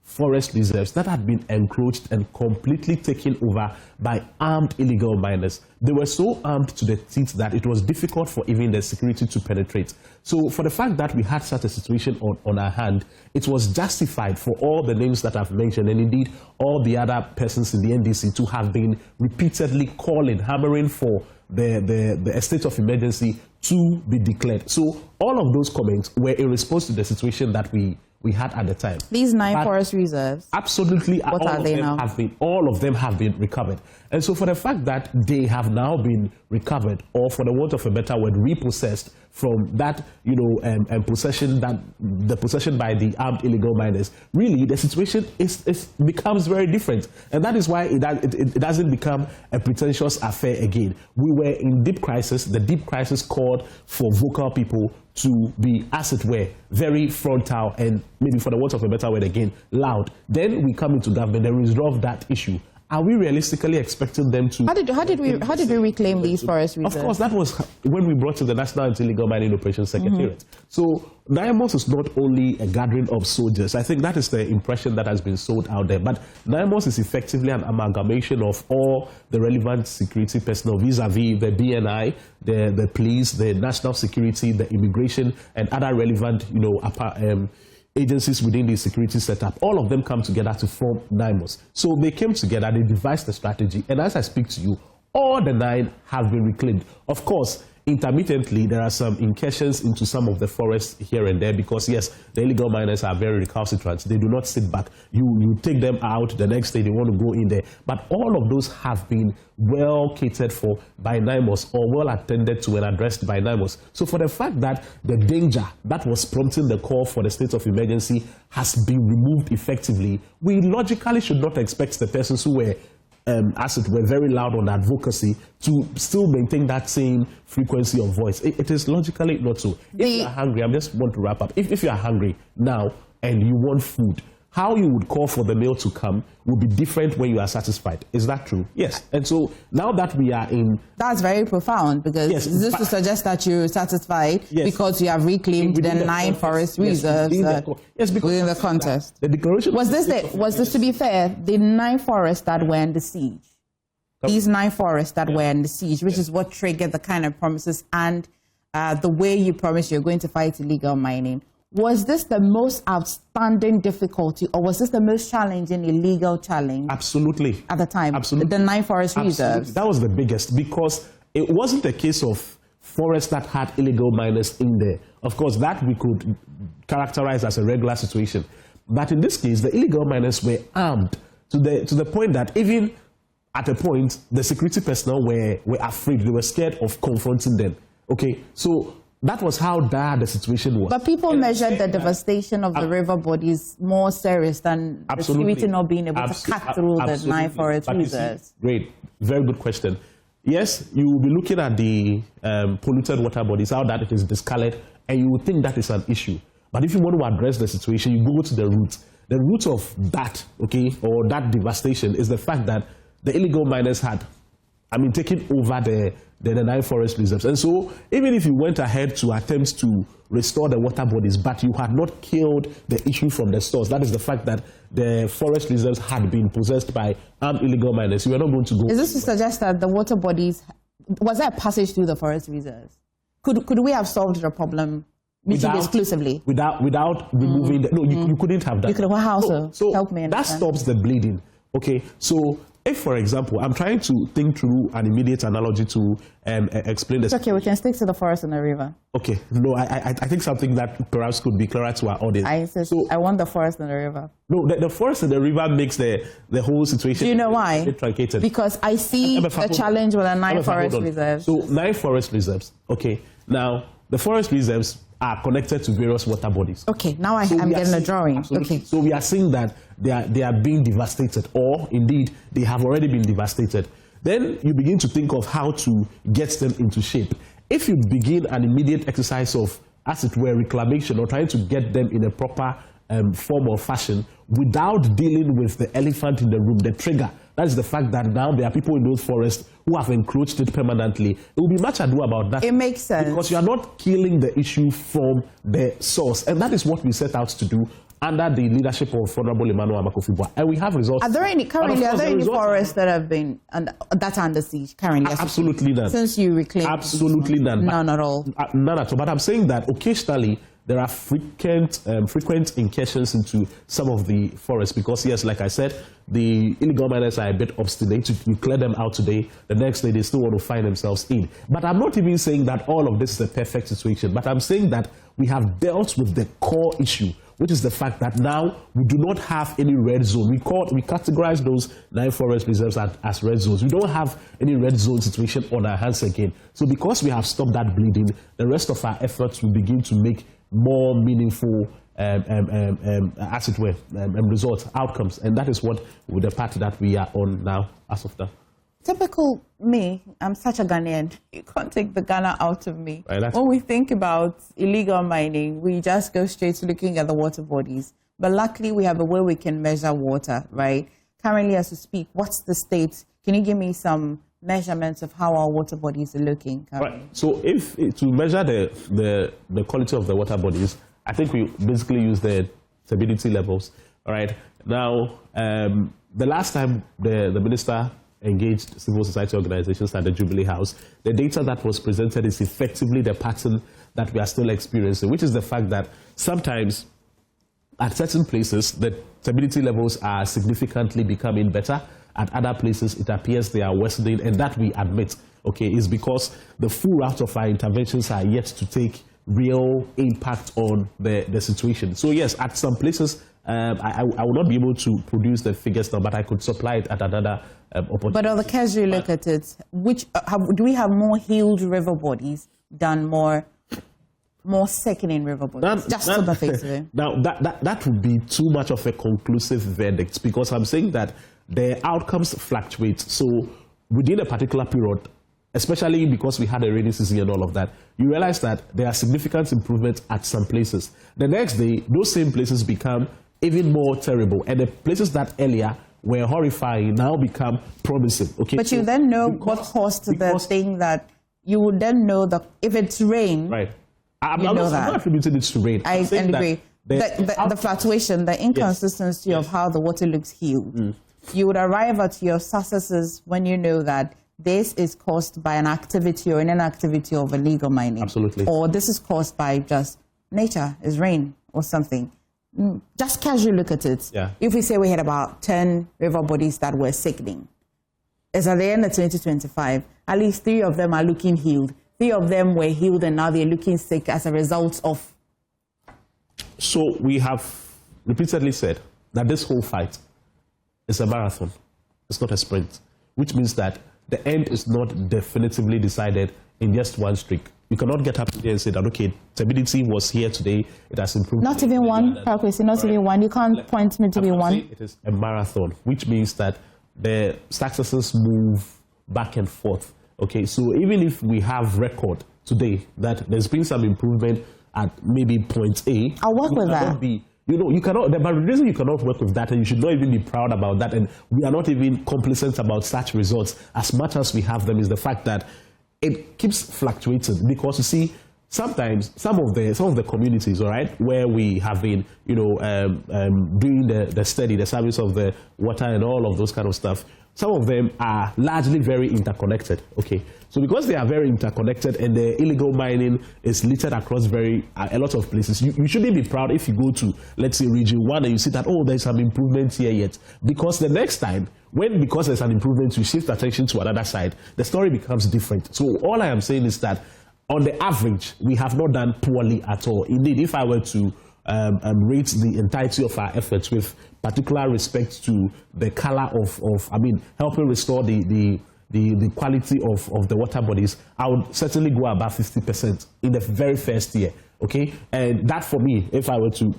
forest reserves that had been encroached and completely taken over by armed illegal miners. They were so armed to the teeth that it was difficult for even the security to penetrate. So for the fact that we had such a situation on our hand, it was justified for all the names that I've mentioned, and indeed all the other persons in the NDC, to have been repeatedly calling, hammering for the state of emergency to be declared. So all of those comments were in response to the situation that we had at the time. These 9 forest reserves? Absolutely. What are they now? All of them have been recovered. And so for the fact that they have now been recovered, or for the want of a better word, repossessed from that, possession, the possession by the armed illegal miners, really the situation becomes very different. And that is why it doesn't become a pretentious affair again. We were in deep crisis. The deep crisis called for vocal people to be, as it were, very frontal and, maybe for the want of a better word again, loud. Then we come into government and resolve that issue. Are we realistically expecting them to... How did we reclaim these forest reserves? Of course, that was when we brought in the National Anti-Illegal Mining Operations Secretariat. So NIMOS is not only a gathering of soldiers. I think that is the impression that has been sold out there. But NIMOS is effectively an amalgamation of all the relevant security personnel vis-a-vis the BNI, the police, the national security, the immigration, and other relevant, agencies within the security setup. All of them come together to form NIMOS. So they came together, they devised the strategy, and as I speak to you, all the 9 have been reclaimed. Of course, intermittently, there are some incursions into some of the forests here and there, because yes, the illegal miners are very recalcitrant. They do not sit back. You take them out, the next day they want to go in there. But all of those have been well catered for by NIMOS, or well attended to and addressed by NIMOS. So for the fact that the danger that was prompting the call for the state of emergency has been removed effectively, we logically should not expect the persons who were as it were, very loud on advocacy to still maintain that same frequency of voice. It is logically not so. If you are hungry, I just want to wrap up. If you are hungry now and you want food, how you would call for the meal to come will be different when you are satisfied. Is that true? Yes. And so now that we are in... That's very profound, because is this to suggest that you're satisfied because you have reclaimed the 9 forest reserves within the contest? The declaration... Was this, to be fair, the 9 forests that were in the siege? These 9 forests that were in the siege, which is what triggered the kind of promises and the way you promised you're going to fight illegal mining. Was this the most outstanding difficulty, or was this the most challenging illegal challenge? Absolutely. At the time? Absolutely. The 9 forest reserves? That was the biggest, because it wasn't a case of forests that had illegal miners in there. Of course, that we could characterize as a regular situation. But in this case, the illegal miners were armed to the point that even at a point, the security personnel were afraid. They were scared of confronting them. Okay, so that was how dire the situation was. But people measured the devastation of the river bodies more serious than the security not being able to cut through the 9 forest reserves. Great. Very good question. Yes, you will be looking at the polluted water bodies, how that it is discolored, and you would think that is an issue. But if you want to address the situation, you go to the root. The root of that, okay, or that devastation is the fact that the illegal miners had, taken over the 9 forest reserves. And so even if you went ahead to attempt to restore the water bodies, but you had not killed the issue from the source, that is the fact that the forest reserves had been possessed by armed illegal miners, you are not going to go... Is this to suggest that the water bodies... Was there a passage through the forest reserves? Could we have solved the problem mutually exclusively? Without removing... No, you couldn't have that. You could have... How so? So help me understand. That stops the bleeding. Okay, so if, for example, I'm trying to think through an immediate analogy to explain this. Okay, we can stick to the forest and the river. Okay, no, I think something that perhaps could be clearer to our audience. I want the forest and the river. No, the forest and the river makes the whole situation. Do you know why? Truncated. Because I see a challenge with the 9 forest reserves. So 9 forest reserves. Okay, now the forest reserves are connected to various water bodies. Okay, now I'm getting a drawing. Absolutely. Okay. So we are seeing that they are being devastated, or indeed they have already been devastated. Then you begin to think of how to get them into shape. If you begin an immediate exercise of, as it were, reclamation, or trying to get them in a proper form or fashion without dealing with the elephant in the room, the trigger, that is the fact that now there are people in those forests who have encroached it permanently. It will be much ado about that. It makes sense. Because you are not killing the issue from the source. And that is what we set out to do under the leadership of Honorable Emmanuel Amakofibua. And we have results. Are there any forests that have been that are under siege currently? Absolutely none. Since you reclaimed absolutely none. None at all. None at all. But I'm saying that occasionally there are frequent incursions into some of the forests because, yes, like I said, the illegal miners are a bit obstinate. You clear them out today, the next day they still want to find themselves in. But I'm not even saying that all of this is a perfect situation, but I'm saying that we have dealt with the core issue, which is the fact that now we do not have any red zone. We categorize those 9 forest reserves as red zones. We don't have any red zone situation on our hands again. So because we have stopped that bleeding, the rest of our efforts will begin to make more meaningful, as it were, results, outcomes. And that is what, with the path that we are on now, as of now. Typical me, I'm such a Ghanaian. You can't take the Ghana out of me. Right, when we think about illegal mining, we just go straight to looking at the water bodies. But luckily, we have a way we can measure water, right? Currently, as we speak, what's the state? Can you give me some measurements of how our water bodies are looking currently? Right. So to measure the quality of the water bodies, I think we basically use the turbidity levels. All right. Now, the last time the minister engaged civil society organizations at the Jubilee House, the data that was presented is effectively the pattern that we are still experiencing, which is the fact that sometimes at certain places, the turbidity levels are significantly becoming better. At other places, it appears they are worsening, and that we admit, okay, is because the full route of our interventions are yet to take real impact on the situation. So yes, at some places, I will not be able to produce the figures now, but I could supply it at another opportunity. But on the casual look at it, do we have more healed river bodies than more sickening river bodies? Just on the face of it. Now, that would be too much of a conclusive verdict, because I'm saying that the outcomes fluctuate. So within a particular period, especially because we had a rainy season and all of that, you realize that there are significant improvements at some places. The next day, those same places become even more terrible. And the places that earlier were horrifying now become promising. Okay. But you then know what caused the thing that you would then know that if it's rain. Right. I'm not attributing it to rain. I agree. The fluctuation, the inconsistency of how the water looks healed. You would arrive at your successes when you know that this is caused by an activity or an inactivity of illegal mining. Absolutely. Or this is caused by just nature, is rain or something. Just casually look at it. Yeah. If we say we had about 10 river bodies that were sickening, as at the end of 2025, at least 3 of them are looking healed. 3 of them were healed and now they're looking sick as a result of... So we have repeatedly said that this whole fight is a marathon. It's not a sprint, which means that the end is not definitively decided in just one streak. You cannot get up today and say that, okay, turbidity was here today, it has improved. Not even one, Kwesi, not even one. You can't point me to be one. It is a marathon, which means that the successes move back and forth. Okay, so even if we have record today that there's been some improvement at maybe point A, I'll work with that. You cannot, the reason you cannot work with that, and you should not even be proud about that, and we are not even complacent about such results as much as we have them, is the fact that it keeps fluctuating. Because you see, sometimes some of the communities, all right, where we have been, doing the study, the service of the water and all of those kind of stuff, some of them are largely very interconnected, okay? So because they are very interconnected and the illegal mining is littered across a lot of places, you shouldn't be proud if you go to, let's say, Region 1 and you see that, oh, there's some improvements here yet. Because the next time, because there's an improvement, you shift attention to another side, the story becomes different. So all I am saying is that, on the average, we have not done poorly at all. Indeed, if I were to rate the entirety of our efforts with particular respect to the color of helping restore the quality of the water bodies, I would certainly go above 50% in the very first year. Okay, and that for me, if I were to,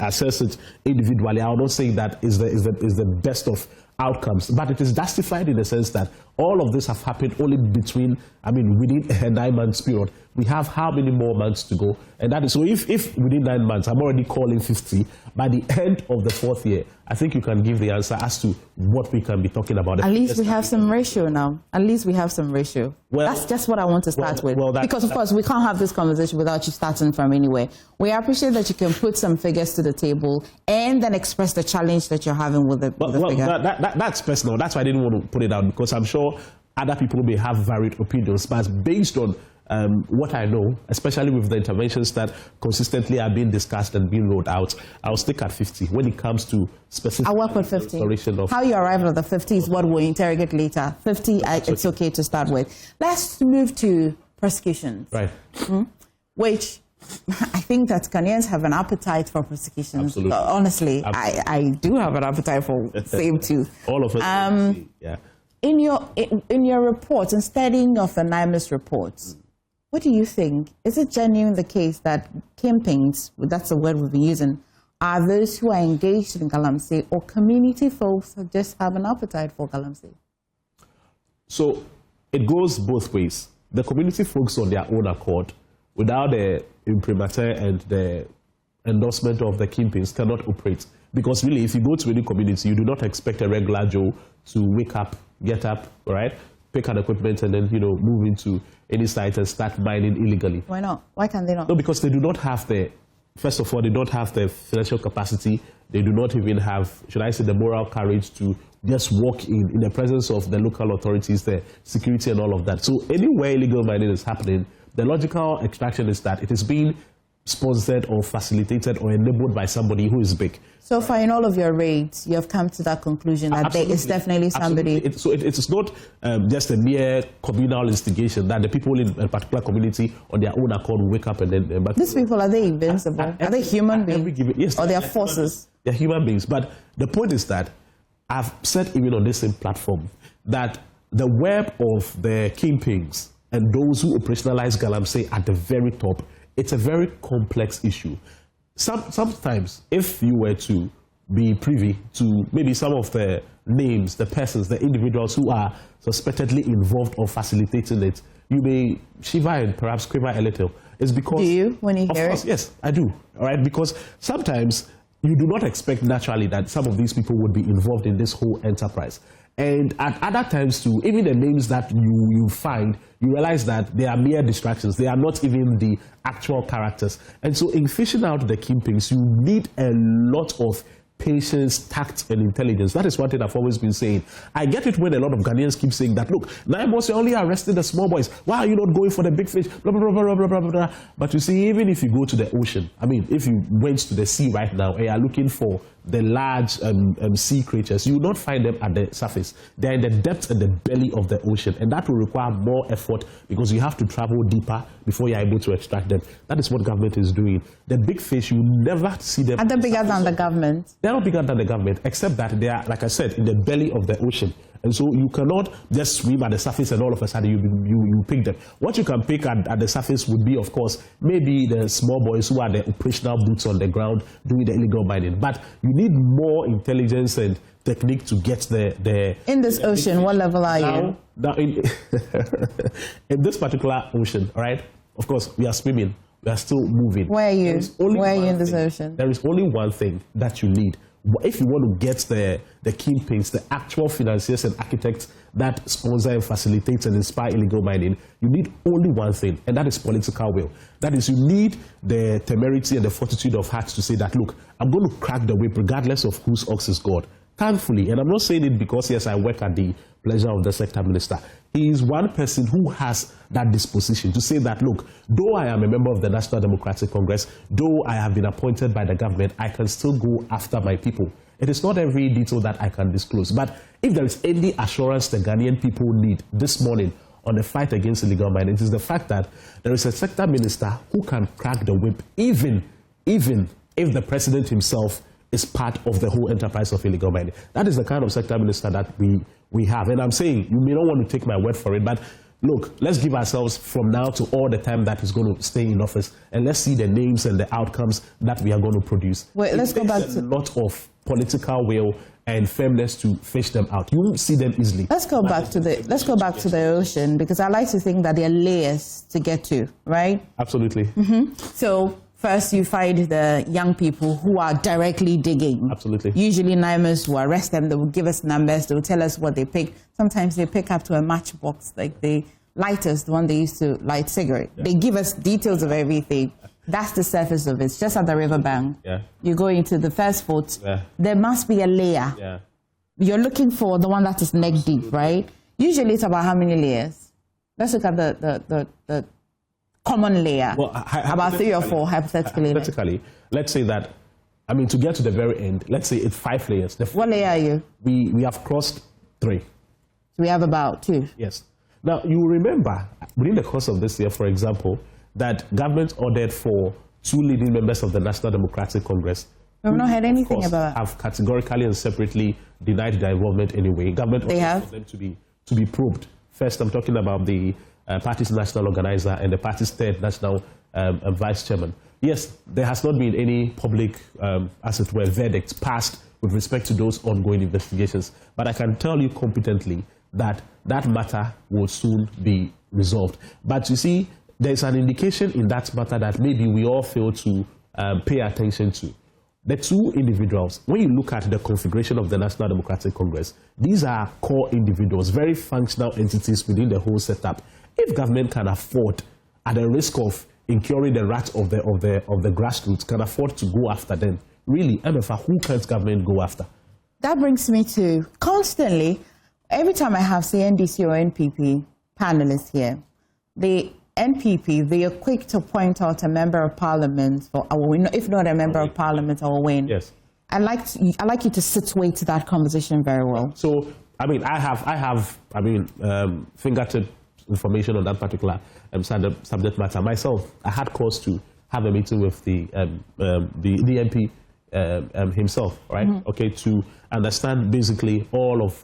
assess it individually, I would not say that is the best of outcomes, but it is justified in the sense that all of this have happened only within a 9 months period. We have how many more months to go? And that is, so if within 9 months, I'm already calling 50, by the end of the 4th year, I think you can give the answer as to what we can be talking about. At least we have some ratio now. At least we have some ratio. Well, that's just what I want to start with. Because, of course, we can't have this conversation without you starting from anywhere. We appreciate that you can put some figures to the table and then express the challenge that you're having with the figure. That's personal. That's why I didn't want to put it out, because I'm sure other people may have varied opinions. But based on what I know, especially with the interventions that consistently are being discussed and being rolled out, I'll stick at 50 when it comes to specific. I'll work with 50. How you arrive at the 50 is what we'll interrogate later. 50, it's okay to start with. Let's move to prosecutions. Right. Which I think that Ghanaians have an appetite for prosecutions. Absolutely. Honestly, Absolutely. I do have an appetite for same too. All of us. Yeah. In your reports and studying of the NIMS reports, what do you think? Is it genuine the case that kingpins, that's the word we've been using, are those who are engaged in galamsey, or community folks who just have an appetite for galamsey? So it goes both ways. The community folks on their own accord, without the imprimatur and the endorsement of the kingpins, cannot operate. Because really, if you go to any community, you do not expect a regular Joe to wake up, get up, all right, pick an equipment and then, move into any site and start mining illegally. Why not? Why can they not? No, because they do not have first of all, they don't have the financial capacity. They do not even have, should I say, the moral courage to just walk in the presence of the local authorities, the security and all of that. So anywhere illegal mining is happening, the logical extraction is that it is being sponsored or facilitated or enabled by somebody who is big. So far, in all of your raids, you have come to that conclusion that there is definitely somebody. It is not just a mere communal instigation that the people in a particular community on their own accord will wake up and then. These people, are they invincible? Are they human beings? Yes, or they are forces? They're human beings. But the point is that I've said even on this same platform that the web of the kingpins and those who operationalize galamsey at the very top, it's a very complex issue. Sometimes, if you were to be privy to maybe some of the names, the persons, the individuals who are suspectedly involved or facilitating it, you may shiver and perhaps quiver a little. It's because... Do you, when you hear it? Yes, I do. All right, because sometimes you do not expect naturally that some of these people would be involved in this whole enterprise. And at other times too, even the names that you find, you realize that they are mere distractions. They are not even the actual characters. And so in fishing out the kingpins, you need a lot of patience, tact, and intelligence. That is one thing I've always been saying. I get it when a lot of Ghanaians keep saying that, look, 9 months you're only arresting the small boys. Why are you not going for the big fish? Blah, blah, blah, blah, blah, blah, blah. But you see, even if you go to the ocean, if you went to the sea right now and you are looking for the large sea creatures, you will not find them at the surface. They're in the depths and the belly of the ocean, and that will require more effort because you have to travel deeper before you're able to extract them. That is what government is doing. The big fish, you never see them. Are they bigger than the government? They're not bigger than the government, except that they are, like I said, in the belly of the ocean. And so you cannot just swim at the surface and all of a sudden you pick them. What you can pick at the surface would be, of course, maybe the small boys who are the operational boots on the ground doing the illegal mining. But you need more intelligence and technique to get the in this ocean, what level are you? Now in this particular ocean, all right, of course, we are swimming. We are still moving. Where are you? Where are you in this ocean? There is only one thing that you need. If you want to get the kingpins, the actual financiers and architects that sponsor and facilitate and inspire illegal mining, you need only one thing, and that is political will. That is, you need the temerity and the fortitude of heart to say that, look, I'm going to crack the whip regardless of whose ox is God. thankfully, and I'm not saying it because, yes, I work at the pleasure of the sector minister, he is one person who has that disposition to say that, look, though I am a member of the National Democratic Congress, though I have been appointed by the government, I can still go after my people. It is not every detail that I can disclose. But if there is any assurance the Ghanaian people need this morning on the fight against illegal mining, it is the fact that there is a sector minister who can crack the whip, even if the president himself is part of the whole enterprise of illegal mining. That is the kind of sector minister that we have. And I'm saying, you may not want to take my word for it, but look, let's give ourselves from now to all the time that he's going to stay in office, and let's see the names and the outcomes that we are going to produce. Wait, let's go back to a lot of political will and firmness to fish them out. You won't see them easily. Let's go back to the ocean, because I like to think that there are layers to get to, right? Absolutely. So first, you find the young people who are directly digging. Absolutely. Usually, NIMers will arrest them. They will give us numbers. They will tell us what they pick. Sometimes they pick up to a matchbox, like the lighters, the one they used to light cigarette. Yeah. They give us details of everything. That's the surface of it. It's just at the riverbank. Yeah. You go into the first foot. Yeah. There must be a layer. Yeah. You're looking for the one that is neck deep, right? Usually, it's about how many layers? Let's look at the common layer, well, about 3 or 4, hypothetically. Hypothetically, let's say that, I mean, to get to the very end, let's say it's 5 layers. What layer are you? We have crossed 3. So we have about 2. Yes. Now, you remember, within the course of this year, for example, that government ordered for 2 leading members of the National Democratic Congress. We've not heard anything about that. Have categorically and separately denied their involvement anyway. Government ordered for them to be probed. First, I'm talking about the party's national organizer and the party's 3rd national vice chairman. Yes, there has not been any public, as it were, verdict passed with respect to those ongoing investigations. But I can tell you competently that that matter will soon be resolved. But you see, there's an indication in that matter that maybe we all fail to pay attention to. The 2 individuals, when you look at the configuration of the National Democratic Congress, these are core individuals, very functional entities within the whole setup. If government can afford, at the risk of incurring the wrath of the grassroots, can afford to go after them, really, MFA, who can't government go after? That brings me to constantly, every time I have, say, NDC or NPP panelists here, the NPP, they are quick to point out a member of parliament for our win, if not a member of parliament, our win. Yes. I like you to situate that conversation very well. So, I mean, I have fingertip information on that particular subject matter. Myself, I had cause to have a meeting with the MP himself, right? Okay, to understand basically all of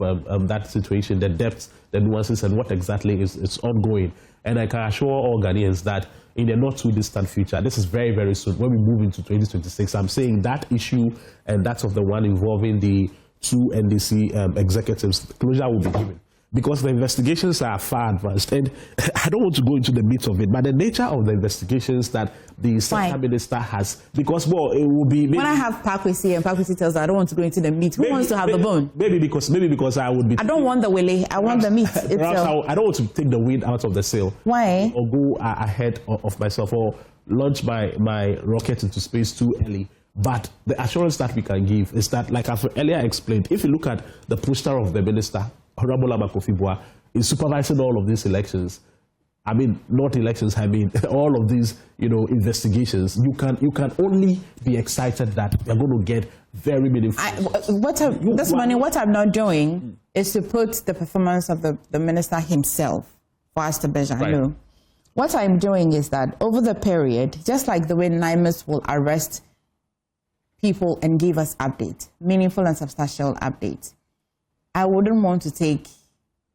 that situation, the depths, the nuances, and what exactly is ongoing. And I can assure all Ghanaians that in the not too distant future, this is very, very soon, when we move into 2026, I'm saying that issue and that's of the one involving the 2 NDC executives, closure will be given. Because the investigations are far advanced. And I don't want to go into the meat of it, but the nature of the investigations that the sector minister has, because, well, it will be... When I have Kwesi and Kwesi tells her, I don't want to go into the meat, who wants to have the bone? Maybe because I would be... I don't want the willy, I want the meat itself. I don't want to take the wind out of the sail. Why? Or go ahead of myself, or launch my rocket into space too early. But the assurance that we can give is that, like I've earlier explained, if you look at the poster of the minister, Honorable Abakofi-Boa, is supervising all of these elections. I mean, not elections, I mean, all of these, investigations. You can only be excited that you're going to get very meaningful. What I'm not doing is to put the performance of the minister himself for us to measure. Right. No. What I'm doing is that over the period, just like the way NIMers will arrest people and give us updates, meaningful and substantial updates, I wouldn't want to take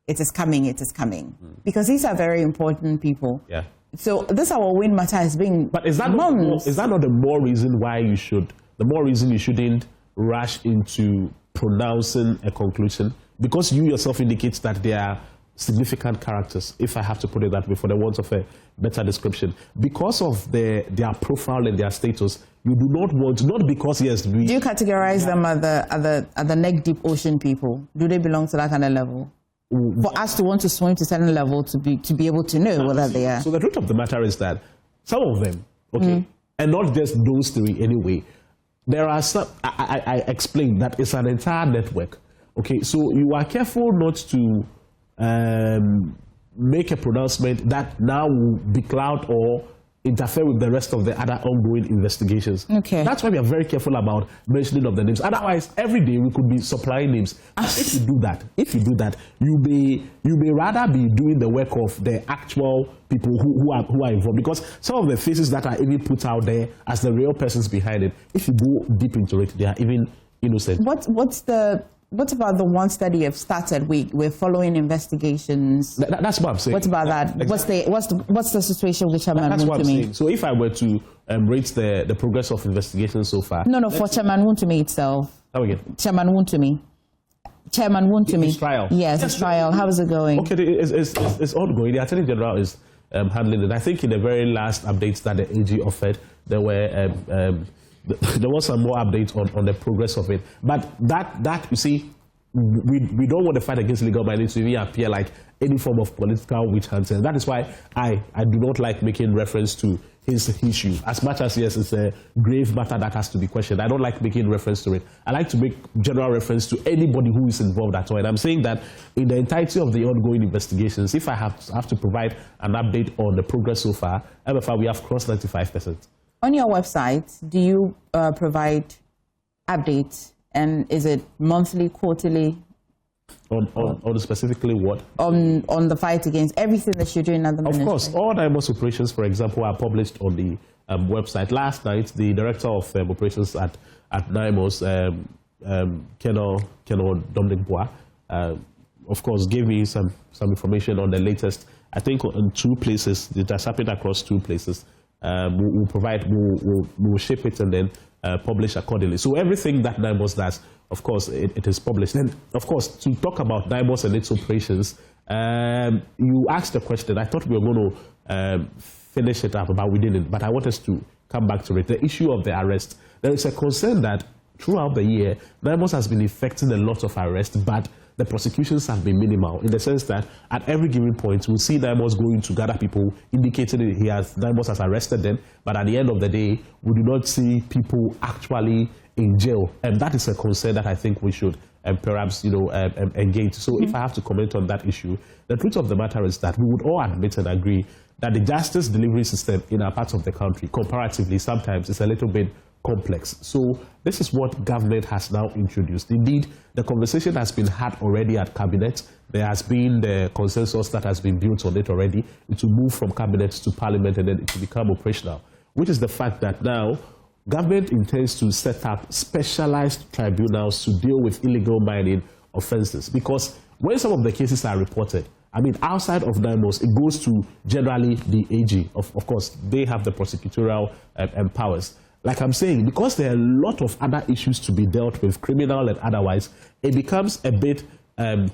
it is coming, because these are very important people. Yeah. So this our win matter has been. But is that not the more reason why you shouldn't rush into pronouncing a conclusion? Because you yourself indicate that they are significant characters, if I have to put it that way, for the want of a better description. Because of their profile and their status, you do not want, not because, yes... Do you categorize them as the neck deep ocean people? Do they belong to that kind of level? For us to want to swim to a certain level to be able to know whether they are... So the truth of the matter is that some of them, okay, and not just those 3 anyway, there are some, I explained that it's an entire network. Okay, so you are careful not to make a pronouncement that now will becloud or interfere with the rest of the other ongoing investigations. Okay. That's why we are very careful about mentioning of the names. Otherwise, every day we could be supplying names. If you do that, you may rather be doing the work of the actual people who are involved. Because some of the faces that are even put out there as the real persons behind it, if you go deep into it, they are even innocent. What about the ones that you have started? We're following investigations. That's what I'm saying. What about that? Exactly. What's the situation with Chairman That's what I'm Wontumi? saying. So if I were to rate the progress of investigations so far. No, for Chairman Wontumi itself. How again? Chairman Wontumi. His trial. Yes, his trial. How is it going? Okay, it's ongoing. The Attorney General is handling it. I think in the very last updates that the AG offered, there was some more updates on the progress of it. But that you see, we don't want to fight against legal violence to even appear like any form of political witch hunting. That is why I do not like making reference to his issue. As much as, yes, it's a grave matter that has to be questioned, I don't like making reference to it. I like to make general reference to anybody who is involved at all. And I'm saying that in the entirety of the ongoing investigations, if I have to provide an update on the progress so far, MFR, we have crossed 95%. On your website, do you provide updates? And is it monthly, quarterly? On specifically what? On the fight against everything that you're doing at the ministry? Of course, all NIMOS operations, for example, are published on the website. Last night, the director of operations at NIMOS, Colonel Dominic Bois, of course, gave me some information on the latest. I think on 2 places, it has happened across 2 places. We'll ship it and then publish accordingly. So everything that NIMOS does, of course, it is published. And of course, to talk about NIMOS and its operations, you asked a question. I thought we were going to finish it up, but we didn't. But I want us to come back to it. The issue of the arrest. There is a concern that throughout the year, NIMOS has been effecting a lot of arrests, but the prosecutions have been minimal, in the sense that at every given point, we'll see NIMOS going to gather people, indicating that NIMOS has arrested them, but at the end of the day, we do not see people actually in jail. And that is a concern that I think we should perhaps engage. So if I have to comment on that issue, the truth of the matter is that we would all admit and agree that the justice delivery system in our parts of the country, comparatively, sometimes is a little bit complex. So this is what government has now introduced. Indeed, the conversation has been had already at cabinet. There has been the consensus that has been built on it already. It will move from cabinet to parliament and then it will become operational, which is the fact that now government intends to set up specialized tribunals to deal with illegal mining offenses. Because when some of the cases are reported, I mean, outside of NIMOS, it goes to generally the AG. Of course, they have the prosecutorial powers. Like I'm saying, because there are a lot of other issues to be dealt with, criminal and otherwise, it becomes a bit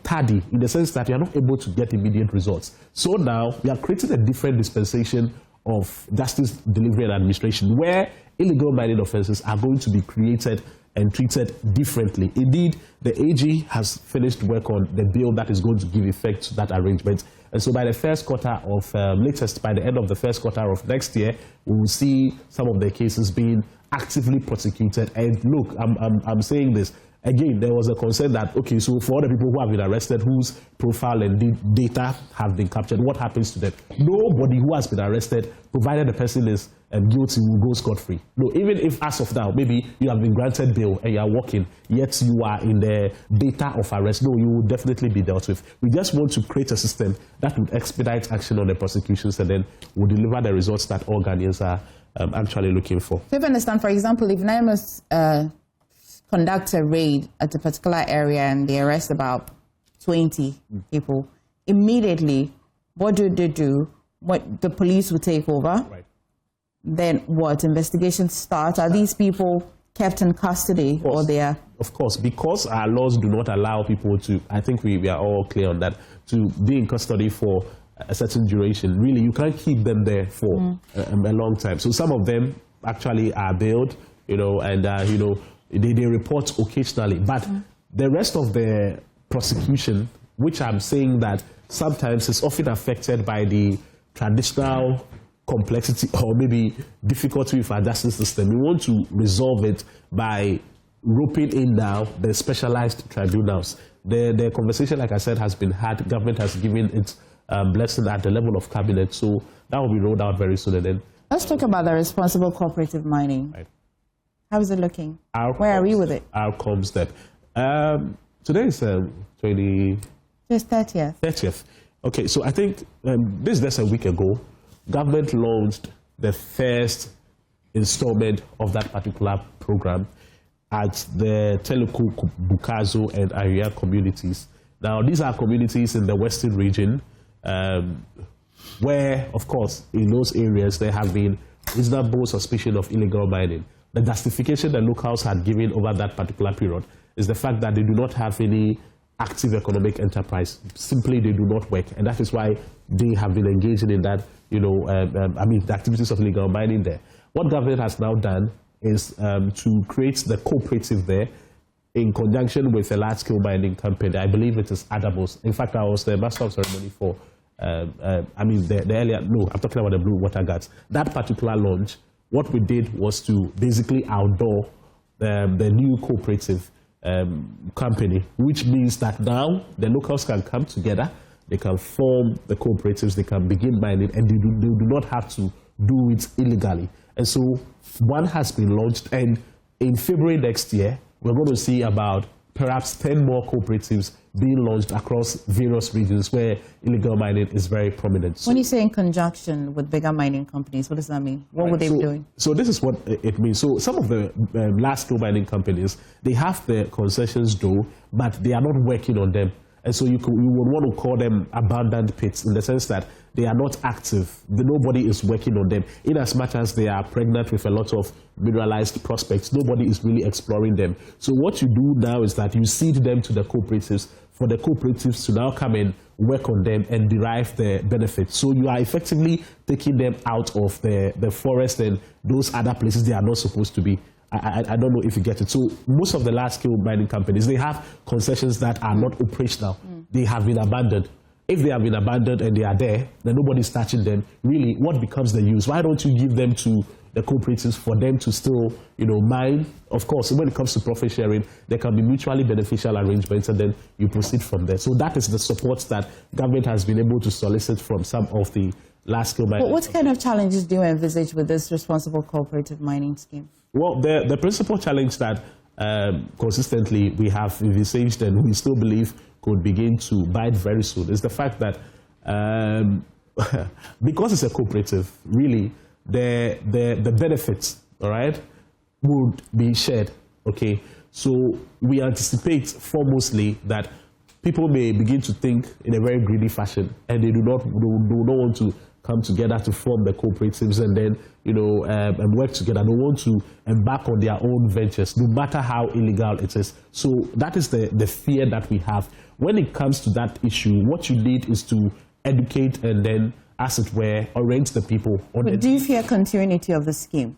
tardy in the sense that you are not able to get immediate results. So now we are creating a different dispensation of justice delivery and administration where illegal mining offenses are going to be created and treated differently. Indeed, the AG has finished work on the bill that is going to give effect to that arrangement. And so by the first quarter of, latest by the end of the first quarter of next year, we will see some of the cases being actively prosecuted. And look, I'm saying this, again, there was a concern that, okay, so for all the people who have been arrested, whose profile and data have been captured, what happens to them? Nobody who has been arrested, provided the person is guilty, will go scot-free. No, even if as of now, maybe you have been granted bail and you are working, yet you are in the data of arrest, no, you will definitely be dealt with. We just want to create a system that would expedite action on the prosecutions and then will deliver the results that all Ghanaians are actually looking for. So if I understand, for example, if NIMOS conduct a raid at a particular area and they arrest about 20 people, immediately, what do they do? What the police will take over? Right. Then what? Investigations start? Are these people kept in custody or they are? Of course, because our laws do not allow people to, I think we are all clear on that, to be in custody for a certain duration. Really, you can't keep them there for a long time. So some of them actually are bailed, and, they report occasionally. But the rest of the prosecution, which I'm saying that sometimes is often affected by the traditional complexity or maybe difficulty with our justice system. We want to resolve it by roping in now the specialized tribunals. The conversation, like I said, has been had. Government has given its blessing at the level of cabinet, so that will be rolled out very soon. And then let's talk about the responsible cooperative mining. Right. How is it looking? Where are we with it? Outcomes step. Today is 30th. Okay, so I think this is just a week ago, government launched the first installment of that particular program at the Teluku, Bukazo, and Area communities. Now, these are communities in the western region where, of course, in those areas, there have been reasonable suspicion of illegal mining. The justification the locals had given over that particular period is the fact that they do not have any active economic enterprise. Simply, they do not work. And that is why they have been engaging in that, the activities of illegal mining there. What government has now done is to create the cooperative there in conjunction with a large-scale mining company. I believe it is Adamos. In fact, I was the master of ceremony for, the earlier, no, I'm talking about the Blue Water Guards. That particular launch, what we did was to basically outdoor the new cooperative company, which means that now the locals can come together, they can form the cooperatives, they can begin mining, and they do not have to do it illegally. And so one has been launched, and in February next year, we're going to see about perhaps 10 more cooperatives being launched across various regions where illegal mining is very prominent. So, when you say in conjunction with bigger mining companies, what does that mean? What would they be doing? So this is what it means. So some of the large-scale mining companies, they have the concessions though, but they are not working on them. And so you would want to call them abandoned pits in the sense that they are not active. Nobody is working on them. In as much as they are pregnant with a lot of mineralized prospects, nobody is really exploring them. So what you do now is that you seed them to the cooperatives for the cooperatives to now come and work on them and derive the benefits. So you are effectively taking them out of the forest and those other places they are not supposed to be. I don't know if you get it. So most of the large-scale mining companies, they have concessions that are not operational. They have been abandoned. If they have been abandoned and they are there, then nobody's touching them. Really, what becomes the use? Why don't you give them to the cooperatives for them to still, mine? Of course, when it comes to profit sharing, there can be mutually beneficial arrangements, and then you proceed from there. So that is the support that government has been able to solicit from some of the large-scale mining. But what kind of challenges do you envisage with this responsible cooperative mining scheme? Well, the principal challenge that consistently we have envisaged and we still believe could begin to bite very soon is the fact that because it's a cooperative, really, the benefits, all right, would be shared, okay? So we anticipate formostly that people may begin to think in a very greedy fashion, and they do not want to come together to form the cooperatives and then, and work together. They want to embark on their own ventures, no matter how illegal it is. So that is the fear that we have. When it comes to that issue, what you need is to educate and then, as it were, orient the people. But do you fear continuity of the scheme?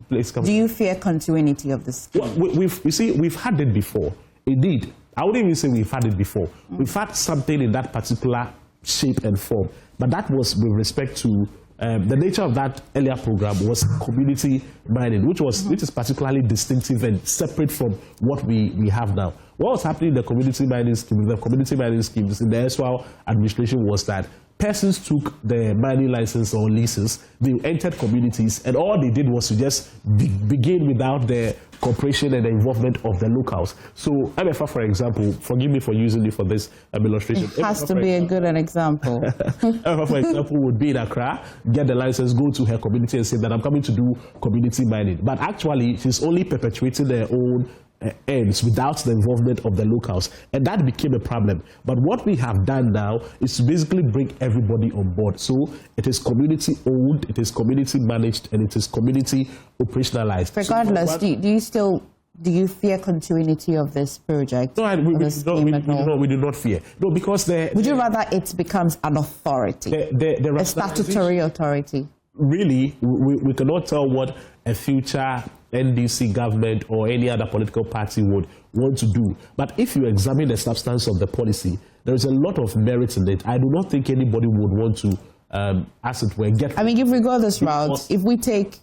Please come. Do you fear continuity of the scheme? Well, we've had it before. Indeed, I wouldn't even say we've had it before. We've had something in that particular shape and form, but that was with respect to the nature of that earlier program was community mining, which is particularly distinctive and separate from what we have now. What was happening in the community mining scheme, in the erstwhile administration was that persons took the mining license or leases, they entered communities, and all they did was to just begin without the cooperation and the involvement of the locals. So MFA, for example, forgive me for using it for this illustration. It has to be a good example. MFA, for example, would be in Accra, get the license, go to her community and say that I'm coming to do community mining. But actually, she's only perpetuating their own ends without the involvement of the locals, and that became a problem. But what we have done now is to basically bring everybody on board. So it is community owned, it is community managed, and it is community operationalized. Regardless, so do you fear continuity of this project? No, we do not fear. No, because would you rather it becomes an authority, a statutory authority? Really, we cannot tell what a future NDC government or any other political party would want to do. But if you examine the substance of the policy, there is a lot of merit in it. I do not think anybody would want to as it were, get... I mean, if we go this route, if we take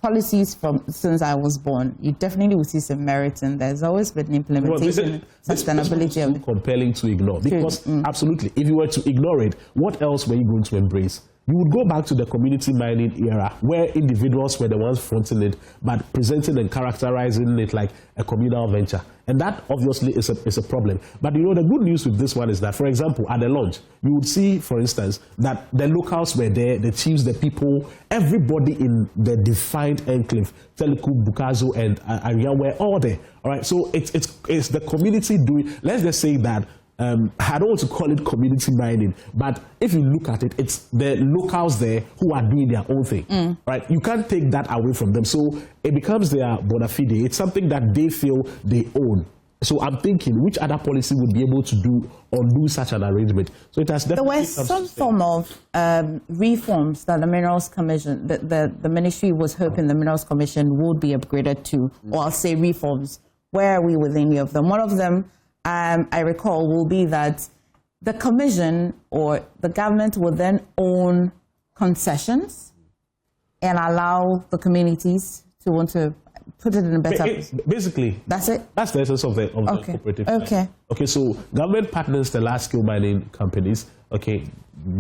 policies from since I was born, you definitely will see some merit, and there's always been implementation, sustainability of it. Compelling to ignore, because absolutely, if you were to ignore it, what else were you going to embrace? You would go back to the community mining era, where individuals were the ones fronting it, but presenting and characterizing it like a communal venture. And that obviously is a problem. But you know, the good news with this one is that, for example, at the launch, you would see, for instance, that the locals were there, the chiefs, the people, everybody in the defined enclave, Teleku, Bukazo, and Arian were all there. All right, so it's the community doing, let's just say that, I don't want to call it community mining, but if you look at it, it's the locals there who are doing their own thing, right? You can't take that away from them. So it becomes their bona fide. It's something that they feel they own. So I'm thinking, which other policy would be able to do or do such an arrangement? So it has definitely... There was some form of reforms that the Minerals Commission, the ministry was hoping the Minerals Commission would be upgraded to, or I'll say reforms. Where are we with any of them? One of them, I recall, will be that the commission or the government will then own concessions and allow the communities to want to put it in a better... Basically, that's it? That's the essence of the cooperative. Okay. Okay, so government partners the large-scale mining companies, okay,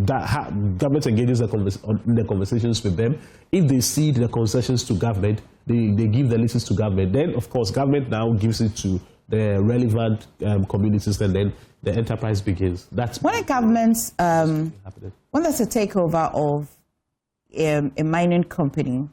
government engages in the conversations with them. If they cede the concessions to government, they give the leases to government. Then, of course, government now gives it to the relevant communities, and then the enterprise begins. That's when a government, when there's a takeover of a mining company,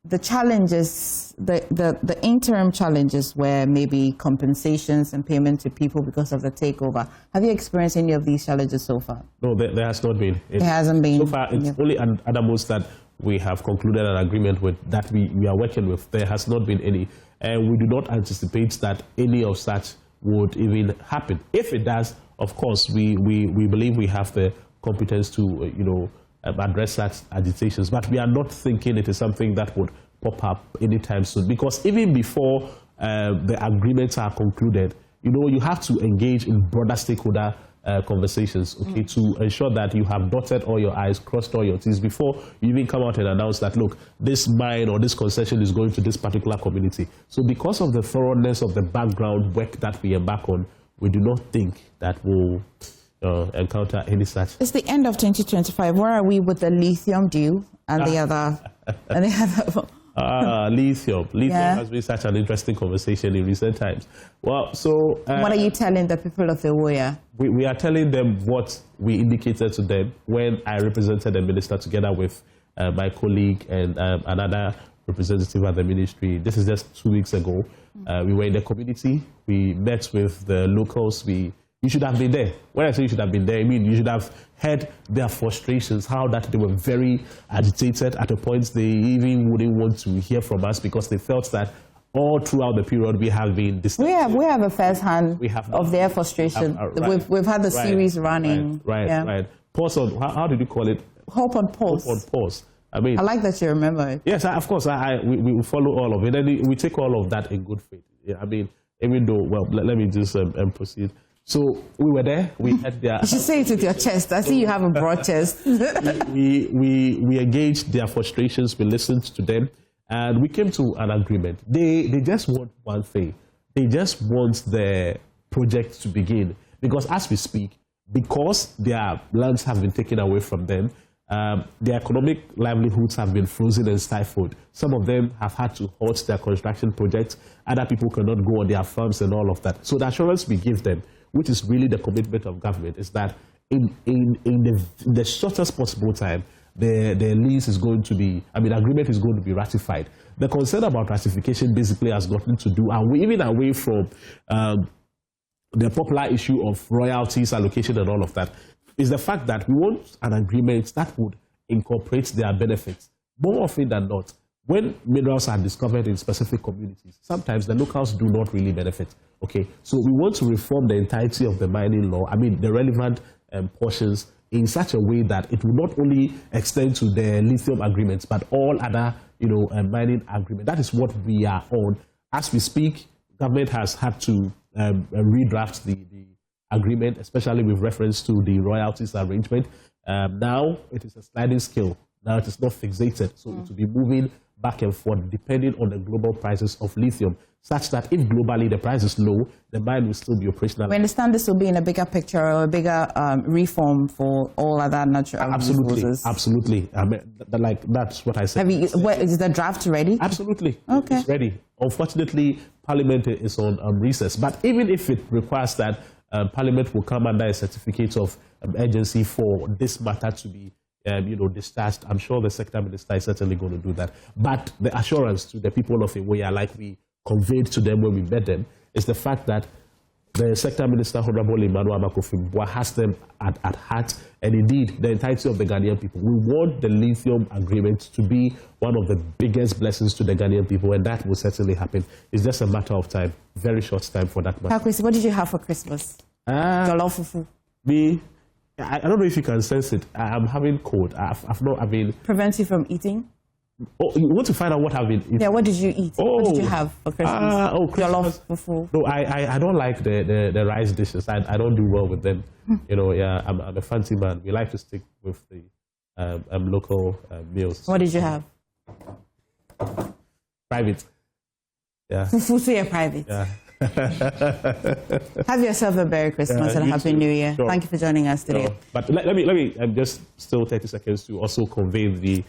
the challenges, the interim challenges were maybe compensations and payment to people because of the takeover. Have you experienced any of these challenges so far? No, there has not been. It hasn't been. So far, it's only Adamos that we have concluded an agreement with, that we are working with. There has not been any. And we do not anticipate that any of such would even happen. If it does, of course, we believe we have the competence to, address such agitations. But we are not thinking it is something that would pop up anytime soon. Because even before the agreements are concluded, you have to engage in broader stakeholder conversations, okay, to ensure that you have dotted all your I's, crossed all your T's before you even come out and announce that, look, this mine or this concession is going to this particular community. So because of the thoroughness of the background work that we embark on, we do not think that we'll encounter any such. It's the end of 2025. Where are we with the lithium deal and the other? Lithium. Has been such an interesting conversation in recent times. Well, so... what are you telling the people of the Woya? We are telling them what we indicated to them when I represented the minister together with my colleague and another representative at the ministry. This is just 2 weeks ago. We were in the community. We met with the locals. You should have been there. When I say you should have been there, I mean you should have heard their frustrations, how that they were very agitated. At a point, they even wouldn't want to hear from us because they felt that all throughout the period we have been disturbed. We have a first hand of their frustration. We've had the series running. Right. Pause on, how did you call it? Hope on pause. Hope on pause. I mean, I like that you remember it. Yes, of course. We follow all of it, and we take all of that in good faith. Yeah, I mean, even though, well, let me just proceed. So we were there. We had their. You should say it with your chest. I see you have a broad chest. we engaged their frustrations. We listened to them, and we came to an agreement. They just want one thing. They just want the project to begin, because as we speak, because their lands have been taken away from them, their economic livelihoods have been frozen and stifled. Some of them have had to halt their construction projects. Other people cannot go on their farms and all of that. So the assurance we give them, which is really the commitment of government, is that in the shortest possible time, the lease is going to be, agreement is going to be ratified. The concern about ratification basically has gotten to do, and we even away from the popular issue of royalties, allocation, and all of that, is the fact that we want an agreement that would incorporate their benefits. More often than not, when minerals are discovered in specific communities, sometimes the locals do not really benefit. Okay, so we want to reform the entirety of the mining law, the relevant portions, in such a way that it will not only extend to the lithium agreements, but all other, mining agreements. That is what we are on. As we speak, government has had to redraft the agreement, especially with reference to the royalties arrangement. Now it is a sliding scale. Now it is not fixated, so it will be moving back and forth depending on the global prices of lithium, such that if globally the price is low, the mine will still be operational. We understand this will be in a bigger picture or a bigger reform for all other natural resources. Absolutely. I mean, that's what I said. Is the draft ready? Absolutely. Okay. It's ready. Unfortunately, Parliament is on recess. But even if it requires that Parliament will come under a certificate of urgency for this matter to be discharged, I'm sure the Sector Minister is certainly going to do that. But the assurance to the people of Iwoya, like we conveyed to them when we met them, is the fact that the Sector Minister, Honorable Emmanuel Amakofibwa, has them at heart, and indeed the entirety of the Ghanaian people. We want the lithium agreement to be one of the biggest blessings to the Ghanaian people, and that will certainly happen. It's just a matter of time, very short time for that matter. Kwesi, what did you have for Christmas? Jollof fufu. I don't know if you can sense it. I'm having cold. Prevents you from eating? Oh, you want to find out what I've been eating? Yeah, what did you eat? What did you have for Christmas? Christmas. No, I don't like the rice dishes. I don't do well with them. I'm a fancy man. We like to stick with the local meals. What did you have? Private. Yeah. Fufu, so you're private. Yeah. Have yourself a Merry Christmas and a Happy New Year. Sure. Thank you for joining us today. Sure. But let me just still 30 seconds to also convey the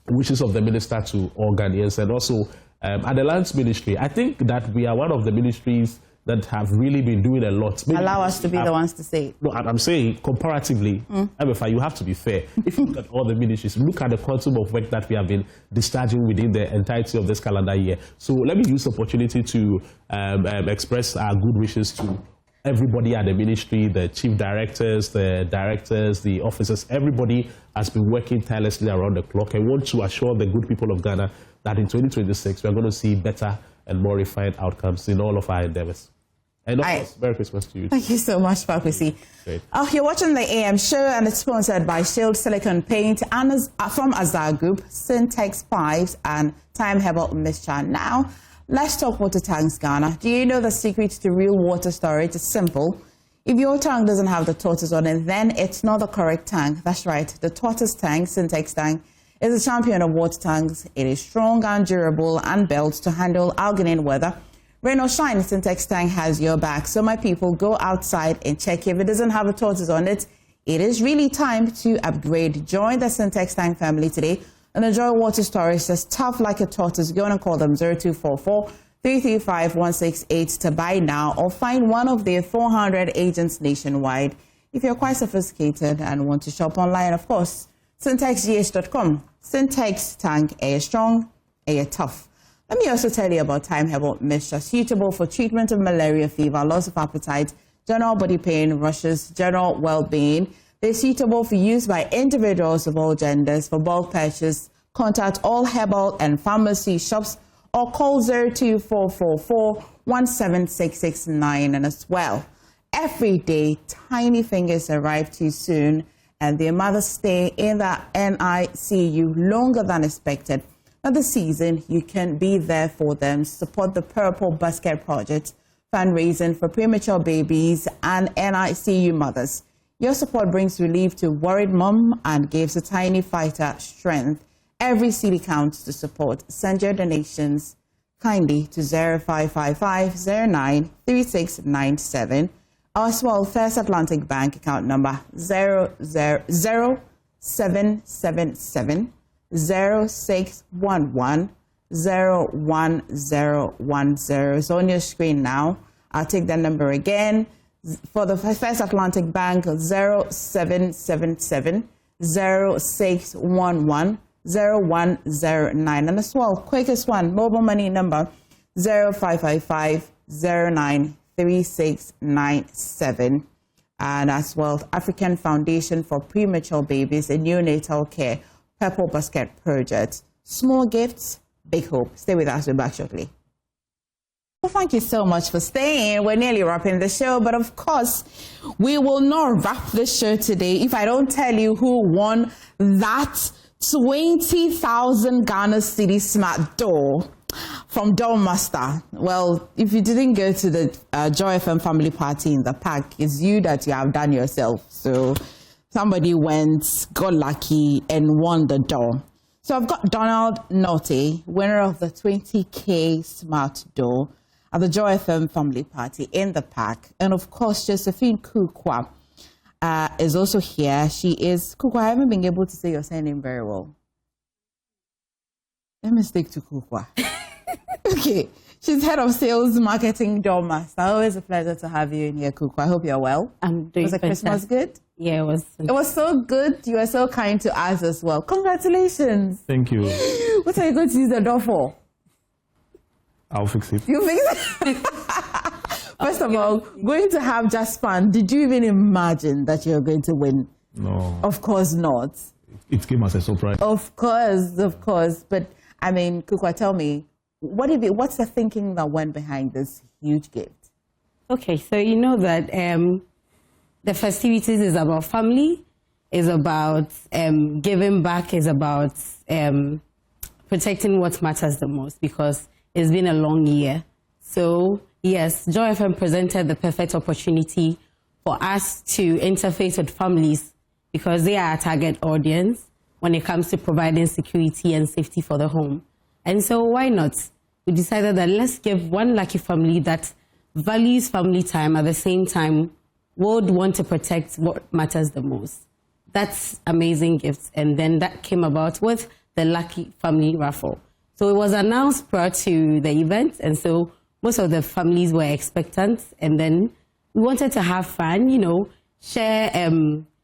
wishes of the minister to all Ghanaians, and also at the Lands Ministry. I think that we are one of the ministries that have really been doing a lot. Maybe allow us to be the ones to say it. No, I'm saying comparatively, you have to be fair. If you look at all the ministries, look at the quantum of work that we have been discharging within the entirety of this calendar year. So let me use the opportunity to express our good wishes to everybody at the ministry, the chief directors, the officers. Everybody has been working tirelessly around the clock. I want to assure the good people of Ghana that in 2026, we are going to see better and more refined outcomes in all of our endeavors. And of course, Merry Christmas to you. Thank you so much, Kwesi. You're watching the AM show, and it's sponsored by Shield Silicon Paint and from Azar Group, Syntex Pipes, and Time Herbal Mixture. Now, let's talk water tanks, Ghana. Do you know the secret to real water storage is simple? If your tank doesn't have the tortoise on it, then it's not the correct tank. That's right. The tortoise tank, Syntex tank, is a champion of water tanks. It is strong and durable and built to handle alkaline weather. Rain or shine, Syntex tank has your back. So my people, go outside and check if it doesn't have a tortoise on it. It is really time to upgrade. Join the Syntex tank family today and enjoy water storage that's tough like a tortoise. Go and call them 0244 335 168 to buy now, or find one of their 400 agents nationwide. If you're quite sophisticated and want to shop online, of course, syntexgh.com. Syntex tank, air strong, air tough. Let me also tell you about Time Herbal Mixture, suitable for treatment of malaria, fever, loss of appetite, general body pain, rushes, general well-being. They're suitable for use by individuals of all genders. For bulk purchase, contact all herbal and pharmacy shops or call 02444 17669. And as well, every day, tiny fingers arrive too soon, and their mothers stay in the NICU longer than expected. Now, this season, you can be there for them. Support the Purple Basket Project, fundraising for premature babies and NICU mothers. Your support brings relief to worried mom and gives a tiny fighter strength. Every city counts to support. Send your donations kindly to 0555-093697. As well, First Atlantic Bank account number 00777 0611 01010. It's on your screen now. I'll take that number again. For the First Atlantic Bank, 0777 0611 0109. And as well, quickest one, mobile money number 0555 093697. And as well, African Foundation for Premature Babies and Neonatal Care, Purple Basket Project. Small gifts, big hope. Stay with us. We're back shortly. Well, thank you so much for staying. We're nearly wrapping the show, but of course, we will not wrap the show today if I don't tell you who won that 20,000 Ghana City Smart Door from Doormaster. Well, if you didn't go to the Joy FM family party in the park, it's you that you have done yourself. So somebody went, got lucky, and won the door. So I've got Donald Naughty, winner of the 20K Smart Door at the Joy FM Family Party in the park. And of course, Josephine Kukwa is also here. She is, Kukwa, I haven't been able to say your surname very well. Let me stick to Kukwa. Okay. She's head of sales, marketing, door master. Always a pleasure to have you in here, Kukwa. I hope you're well. I'm doing Was the Christmas good? Yeah, it was. It was so good. You were so kind to us as well. Congratulations. Thank you. What are you going to use the door for? I'll fix it. You fix it? First of all, going to have just fun. Did you even imagine that you're going to win? No. Of course not. It came as a surprise. Of course. But, I mean, Kukwa, tell me, what's the thinking that went behind this huge gift? Okay, so you know that the festivities is about family, is about giving back, is about protecting what matters the most, because it's been a long year. So yes, Joy FM presented the perfect opportunity for us to interface with families, because they are our target audience when it comes to providing security and safety for the home. And so why not? We decided that let's give one lucky family that values family time, at the same time would want to protect what matters the most. That's amazing gifts. And then that came about with the Lucky Family Raffle. So it was announced prior to the event, and so most of the families were expectant. And then we wanted to have fun, you know, share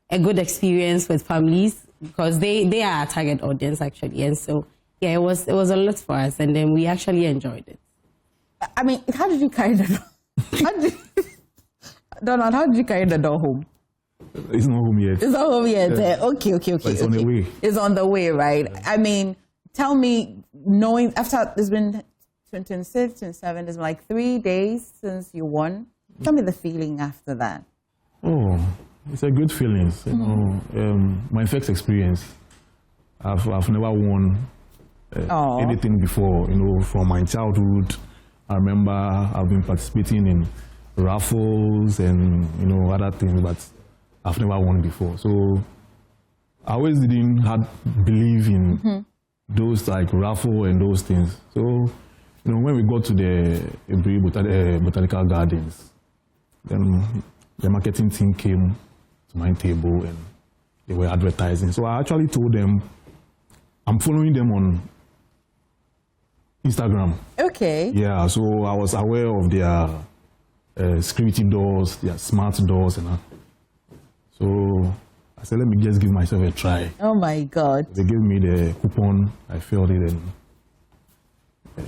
a good experience with families, because they are our target audience, actually. And so, yeah, it was a lot for us, and then we actually enjoyed it. I mean, how did you carry the door? Donald, how did you carry the door home? It's not home yet. It's not home yet. Yeah. Okay. But it's on the way. It's on the way, right? Yeah. I mean, tell me, knowing, after it's been 26, 27, it's like 3 days since you won. Tell me the feeling after that. Oh, it's a good feeling. You know, my first experience, I've never won anything before. You know, from my childhood, I remember I've been participating in raffles and, you know, other things, but I've never won before. So I always didn't believe in those like raffle and those things. So, you know, when we got to the Botanical Gardens, then the marketing team came to my table and they were advertising. So I actually told them, I'm following them on Instagram. Okay. Yeah, so I was aware of their security doors, their smart doors, and so I said, let me just give myself a try. Oh my God. They gave me the coupon, I filled it, and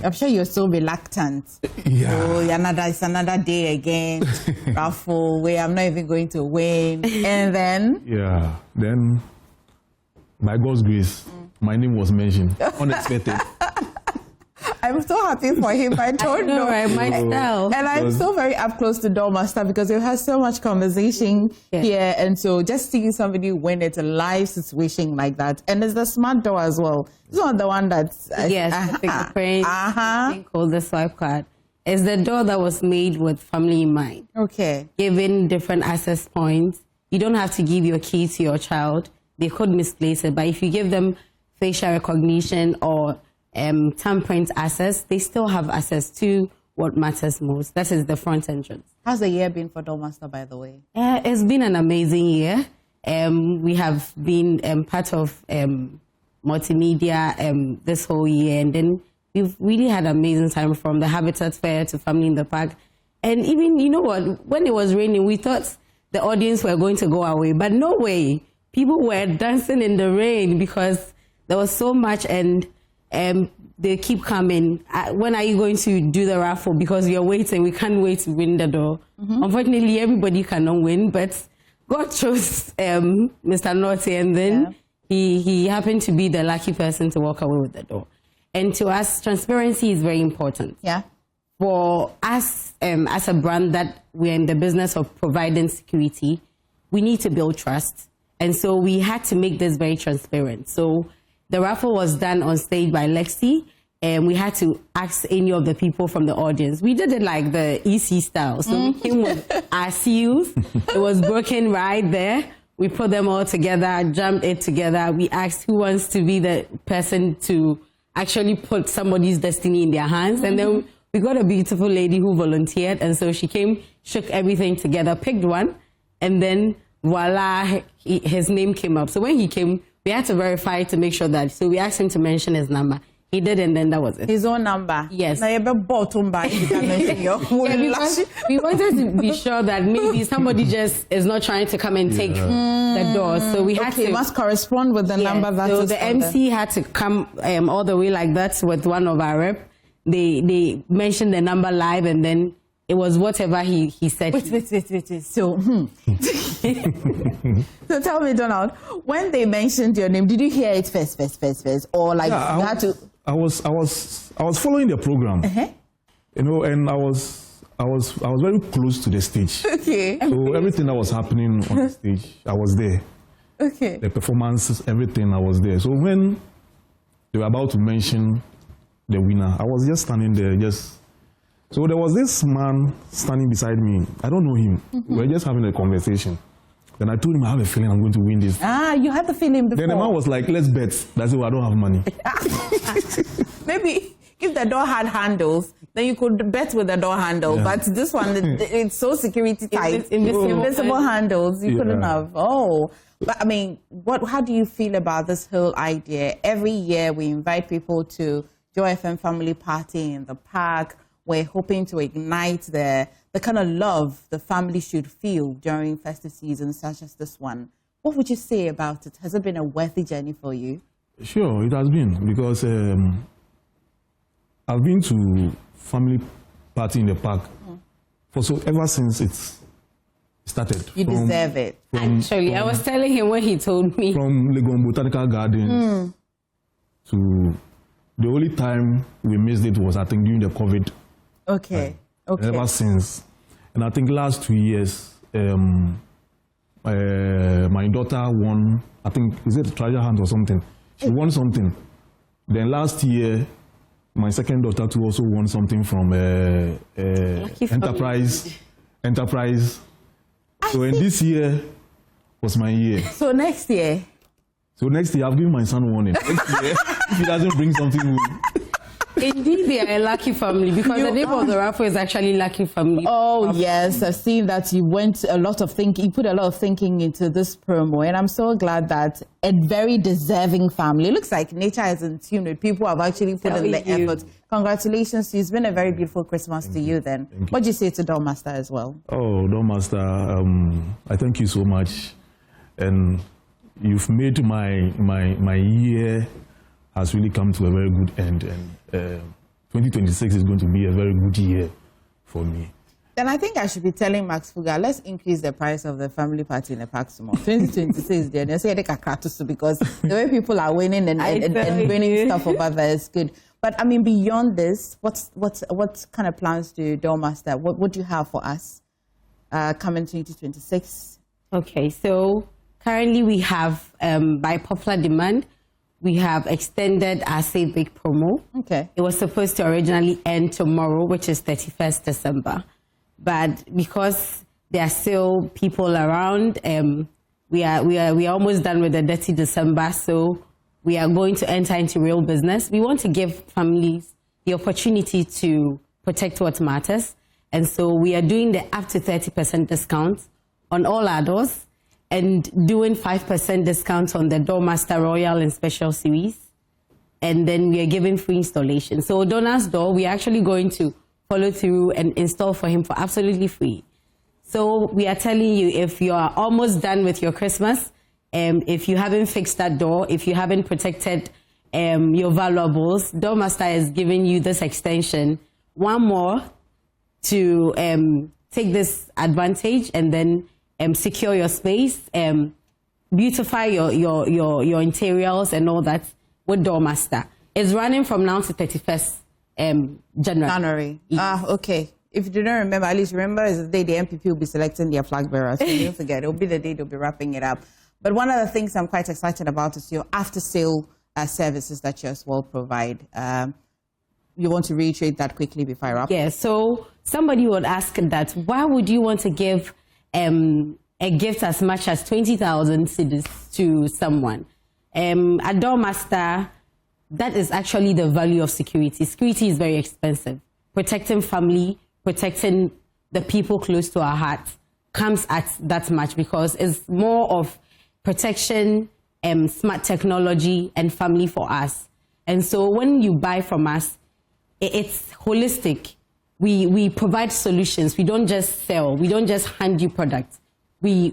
I'm sure you're so reluctant. Yeah. Oh, it's another day again. Raffle, where I'm not even going to win. And then? Yeah, then by God's grace, my name was mentioned, unexpected. I'm so happy for him. I don't know. Right, myself. And I'm so very up close to Dormaster, because we've had so much conversation here. And so just seeing somebody win it's a live situation like that. And it's the smart door as well. It's not the one that's... Yes, the fingerprint, thing called the swipe card. It's the door that was made with family in mind. Okay. Giving different access points. You don't have to give your key to your child. They could misplace it. But if you give them facial recognition or thumbprint access, they still have access to what matters most. That is the front entrance. How's the year been for Dormaster, by the way? It's been an amazing year. We have been part of multimedia this whole year, and then we've really had an amazing time, from the Habitat Fair to Family in the Park. And even, you know what, when it was raining, we thought the audience were going to go away, but no way. People were dancing in the rain because there was so much, and they keep coming. When are you going to do the raffle? Because we are waiting. We can't wait to win the door. Unfortunately, everybody cannot win, but God chose Mr. Naughty, and then he happened to be the lucky person to walk away with the door. And to us, transparency is very important. Yeah. For us, as a brand that we're in the business of providing security, we need to build trust. And so we had to make this very transparent. So the raffle was done on stage by Lexi, and we had to ask any of the people from the audience. We did it like the EC style. So we came with our seals. It was broken right there. We put them all together, jammed it together. We asked who wants to be the person to actually put somebody's destiny in their hands. And then we got a beautiful lady who volunteered. And so she came, shook everything together, picked one, and then voila, his name came up. So when he came, we had to verify to make sure that, so we asked him to mention his number. He did, and then that was it. His own number? Yes. Now, because we wanted to be sure that maybe somebody just is not trying to come and take the door. So we had to... It must correspond with the number that so is the MC had to come all the way like that with one of our rep. They mentioned the number live, and then it was whatever he said. Wait. So, so tell me, Donald, when they mentioned your name, did you hear it first, or like you had to? I was following the program, you know, and I was very close to the stage. Okay. So everything that was happening on the stage, I was there. Okay. The performances, everything, I was there. So when they were about to mention the winner, I was just standing there, So there was this man standing beside me. I don't know him. We were just having a conversation. Then I told him, I have a feeling I'm going to win this. You had the feeling before. Then the man was like, let's bet. That's it, I don't have money. Maybe if the door had handles, then you could bet with the door handle. Yeah. But this one, it's so security tight. Invisible handles, you couldn't have. Oh. But I mean, how do you feel about this whole idea? Every year we invite people to Joy FM Family Party in the park. We're hoping to ignite the kind of love the family should feel during festive seasons such as this one. What would you say about it? Has it been a worthy journey for you? Sure, it has been, because I've been to family party in the park ever since it started. You deserve it. Actually, I was telling him when he told me. From Legon Botanical Gardens to the only time we missed it was, I think, during the COVID. Okay. Ever since. And I think last 2 years, my daughter won, I think, is it treasure hunt or something? She won something. Then last year, my second daughter too also won something from Enterprise. So in this year was my year. So next year? So next year, I've given my son warning. Next year, if he doesn't bring something, Indeed, they are a lucky family, because the name of the raffle is actually Lucky Family. Oh, yes. I've seen that you put a lot of thinking into this promo, and I'm so glad that a very deserving family. It looks like nature is in tune with people who have actually put in the effort. Congratulations. It's been a very beautiful Christmas to you then. What do you say to Dormaster as well? Oh, Dormaster, I thank you so much. And you've made my year has really come to a very good end, and 2026 is going to be a very good year for me. Then I think I should be telling Max Fuga, let's increase the price of the family party in the park tomorrow. 2026, then I say because the way people are winning and winning stuff over there is good. But I mean, beyond this, what kind of plans do Dormaster? What do you have for us coming 2026? Okay, so currently we have, by popular demand, we have extended our Save Big promo. Okay. It was supposed to originally end tomorrow, which is 31st December. But because there are still people around, we are almost done with the dirty December, so we are going to enter into real business. We want to give families the opportunity to protect what matters. And so we are doing the up to 30% discount on all our doors, and doing 5% discount on the Doormaster Royal and Special Series. And then we are giving free installation. So Donald's door, we are actually going to follow through and install for him for absolutely free. So we are telling you, if you are almost done with your Christmas, if you haven't fixed that door, if you haven't protected your valuables, Doormaster is giving you this extension, one more, to take this advantage and then secure your space, beautify your interiors and all that with Doormaster. It's running from now to 31st January. Okay. If you do not remember, at least remember is the day the MPP will be selecting their flag bearers. So don't forget, it will be the day they'll be wrapping it up. But one of the things I'm quite excited about is your after-sale services that you as well provide. You want to reiterate that quickly before I wrap? Yeah, so somebody would ask that, why would you want to give a a gift as much as 20,000 cedis to someone. A doormaster, that is actually the value of security. Security is very expensive. Protecting family, protecting the people close to our hearts comes at that much because it's more of protection, smart technology, and family for us. And so when you buy from us, it's holistic. We provide solutions. We don't just sell. We don't just hand you products. We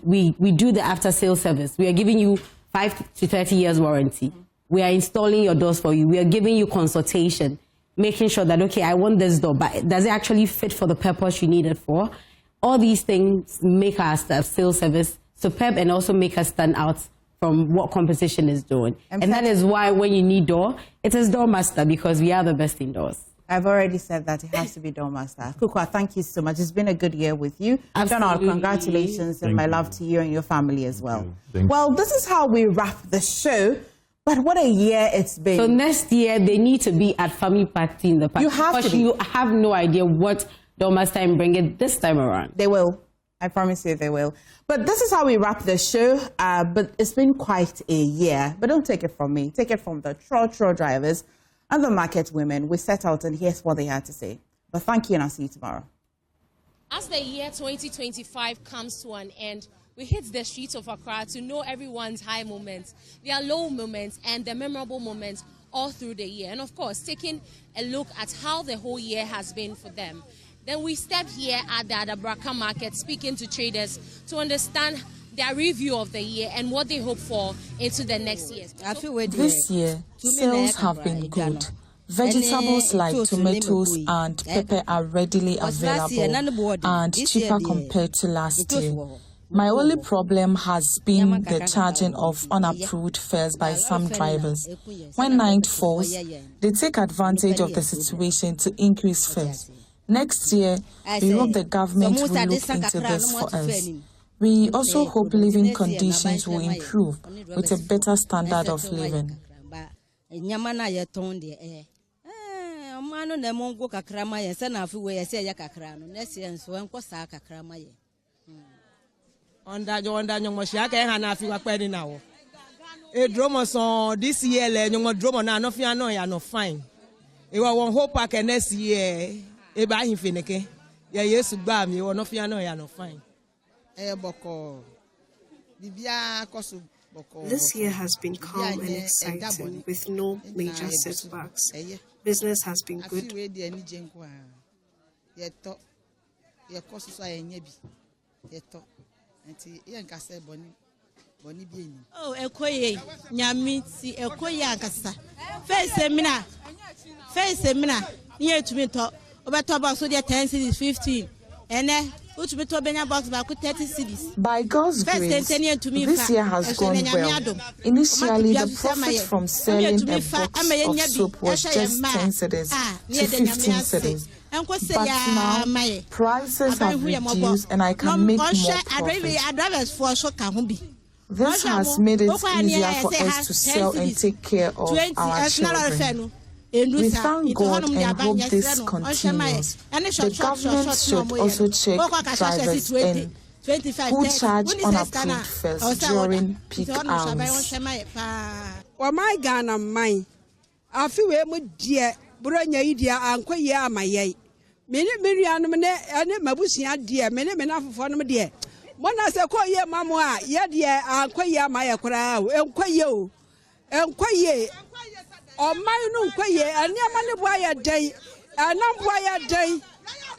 do the after-sale service. We are giving you 5 to 30 years warranty. We are installing your doors for you. We are giving you consultation, making sure that, okay, I want this door, but does it actually fit for the purpose you need it for? All these things make our sales service superb and also make us stand out from what competition is doing. And that is why when you need door, it is Doormaster because we are the best indoors. I've already said that it has to be Doormaster. Kukwa, thank you so much. It's been a good year with you. Absolutely. Congratulations and my love to you and your family as well. Thank you. Well, this is how we wrap the show. But what a year it's been. So next year, they need to be at family party in the park. You have to be. You have no idea what Doormaster and bring it this time around. They will. I promise you they will. But this is how we wrap the show. But it's been quite a year. But don't take it from me. Take it from the Tro drivers and the market women. We set out and here's what they had to say. But thank you and I'll see you tomorrow. As the year 2025 comes to an end, we hit the streets of Accra to know everyone's high moments, their low moments, and the memorable moments all through the year. And of course, taking a look at how the whole year has been for them. Then we step here at the Adabraka market, speaking to traders to understand their review of the year and what they hope for into the next year. This year, sales have been good. Vegetables like tomatoes and pepper are readily available and cheaper compared to last year. My only problem has been the charging of unapproved fares by some drivers. When night falls, they take advantage of the situation to increase fares. Next year, we hope the government will look into this for us. We also hope living conditions will improve with a better standard of living. This year, no fine. You won't hope I can next year. Eba hinfineke ya Yesu gba mi wo no fia no ya no fine. This year has been calm and exciting with no major setbacks. Business has been good. Oh, Ekoye, Nyamiti, Ekoye Ankasa. Face seminar, near to me talk. Over top of so their 10 cities, 15. And then, which we told Benya box about 30 cities. By God's grace, this year has gone well. Initially, the profit from selling a box of soap was just 10 cedis to 15 cedis. But now, prices have reduced and I can make more profit. This has made it easier for us to sell and take care of our children. We thank God and hope this continues. The government should also check drivers in who charge unapproved fares during peak hours. My Ghana mine. I feel we dear, Bronya idea, and Quaya my yay. Many and Mabusia dear, many enough for them dear. When I say Quaya Mamma, ya dear, and Quaya my crowd, and Quayo, and Quaye. O my no kwaye anyama boya day anam boya day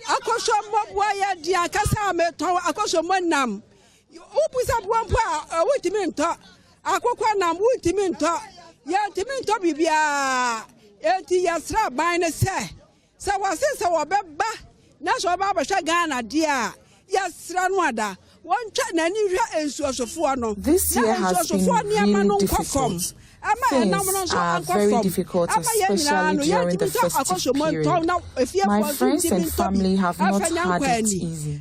akoso mo boya dia kasa meton akoso mo nam ubusa bompo a wotimi nto akokwa nam wotimi nto ya timi nto bibia enti yasra ban ne se wase se wo beba na so ba ba hwa Ghana dia yasra no ada wontwa nani hwa ensuosofo no this year has been really difficult. Things are very difficult, especially during the festive period. My friends and family have not had it easy.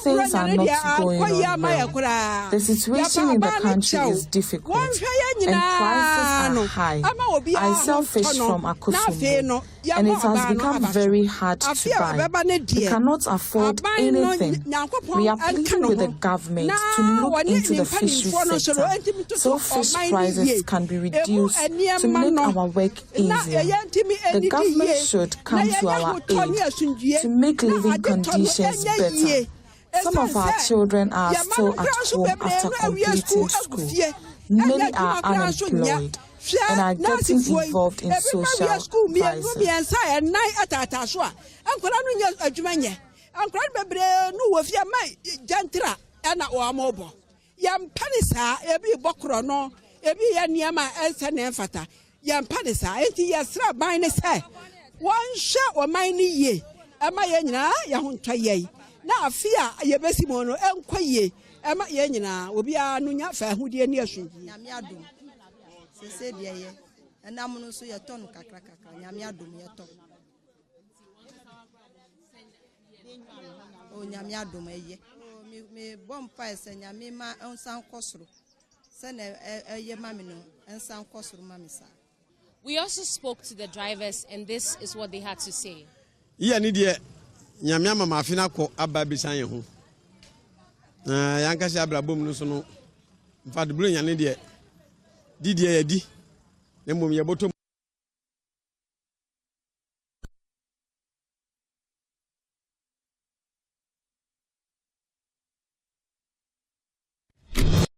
Things are not going on well. The situation in the country is difficult and prices are high. I sell fish from Akosombo and it has become very hard to buy. We cannot afford anything. We are pleading with the government to look into the fishery sector so fish prices can be reduced to make our work easier. The government should come to our aid to make living conditions better. Some of our children are still at home after completing school. Many are unemployed and are getting involved in social crisis. Na afia yebesi mono enkwaye ema ye nyina obi anu nya fa ahudie ne asunji nyame adom sese de ye enam no so ye ton kakra nyame adom ye ton o nyame adom ye me bompa ese nyame ma ensan kosoro se na eye mame no ensan kosoro mame sa. We also spoke to the drivers and this is what they had to say. Yeah, ni de nyame mama afina ko aba bisan ye ho yankasi abrabom no so no mfa de bro nyane de didie yadi ne mom ye botom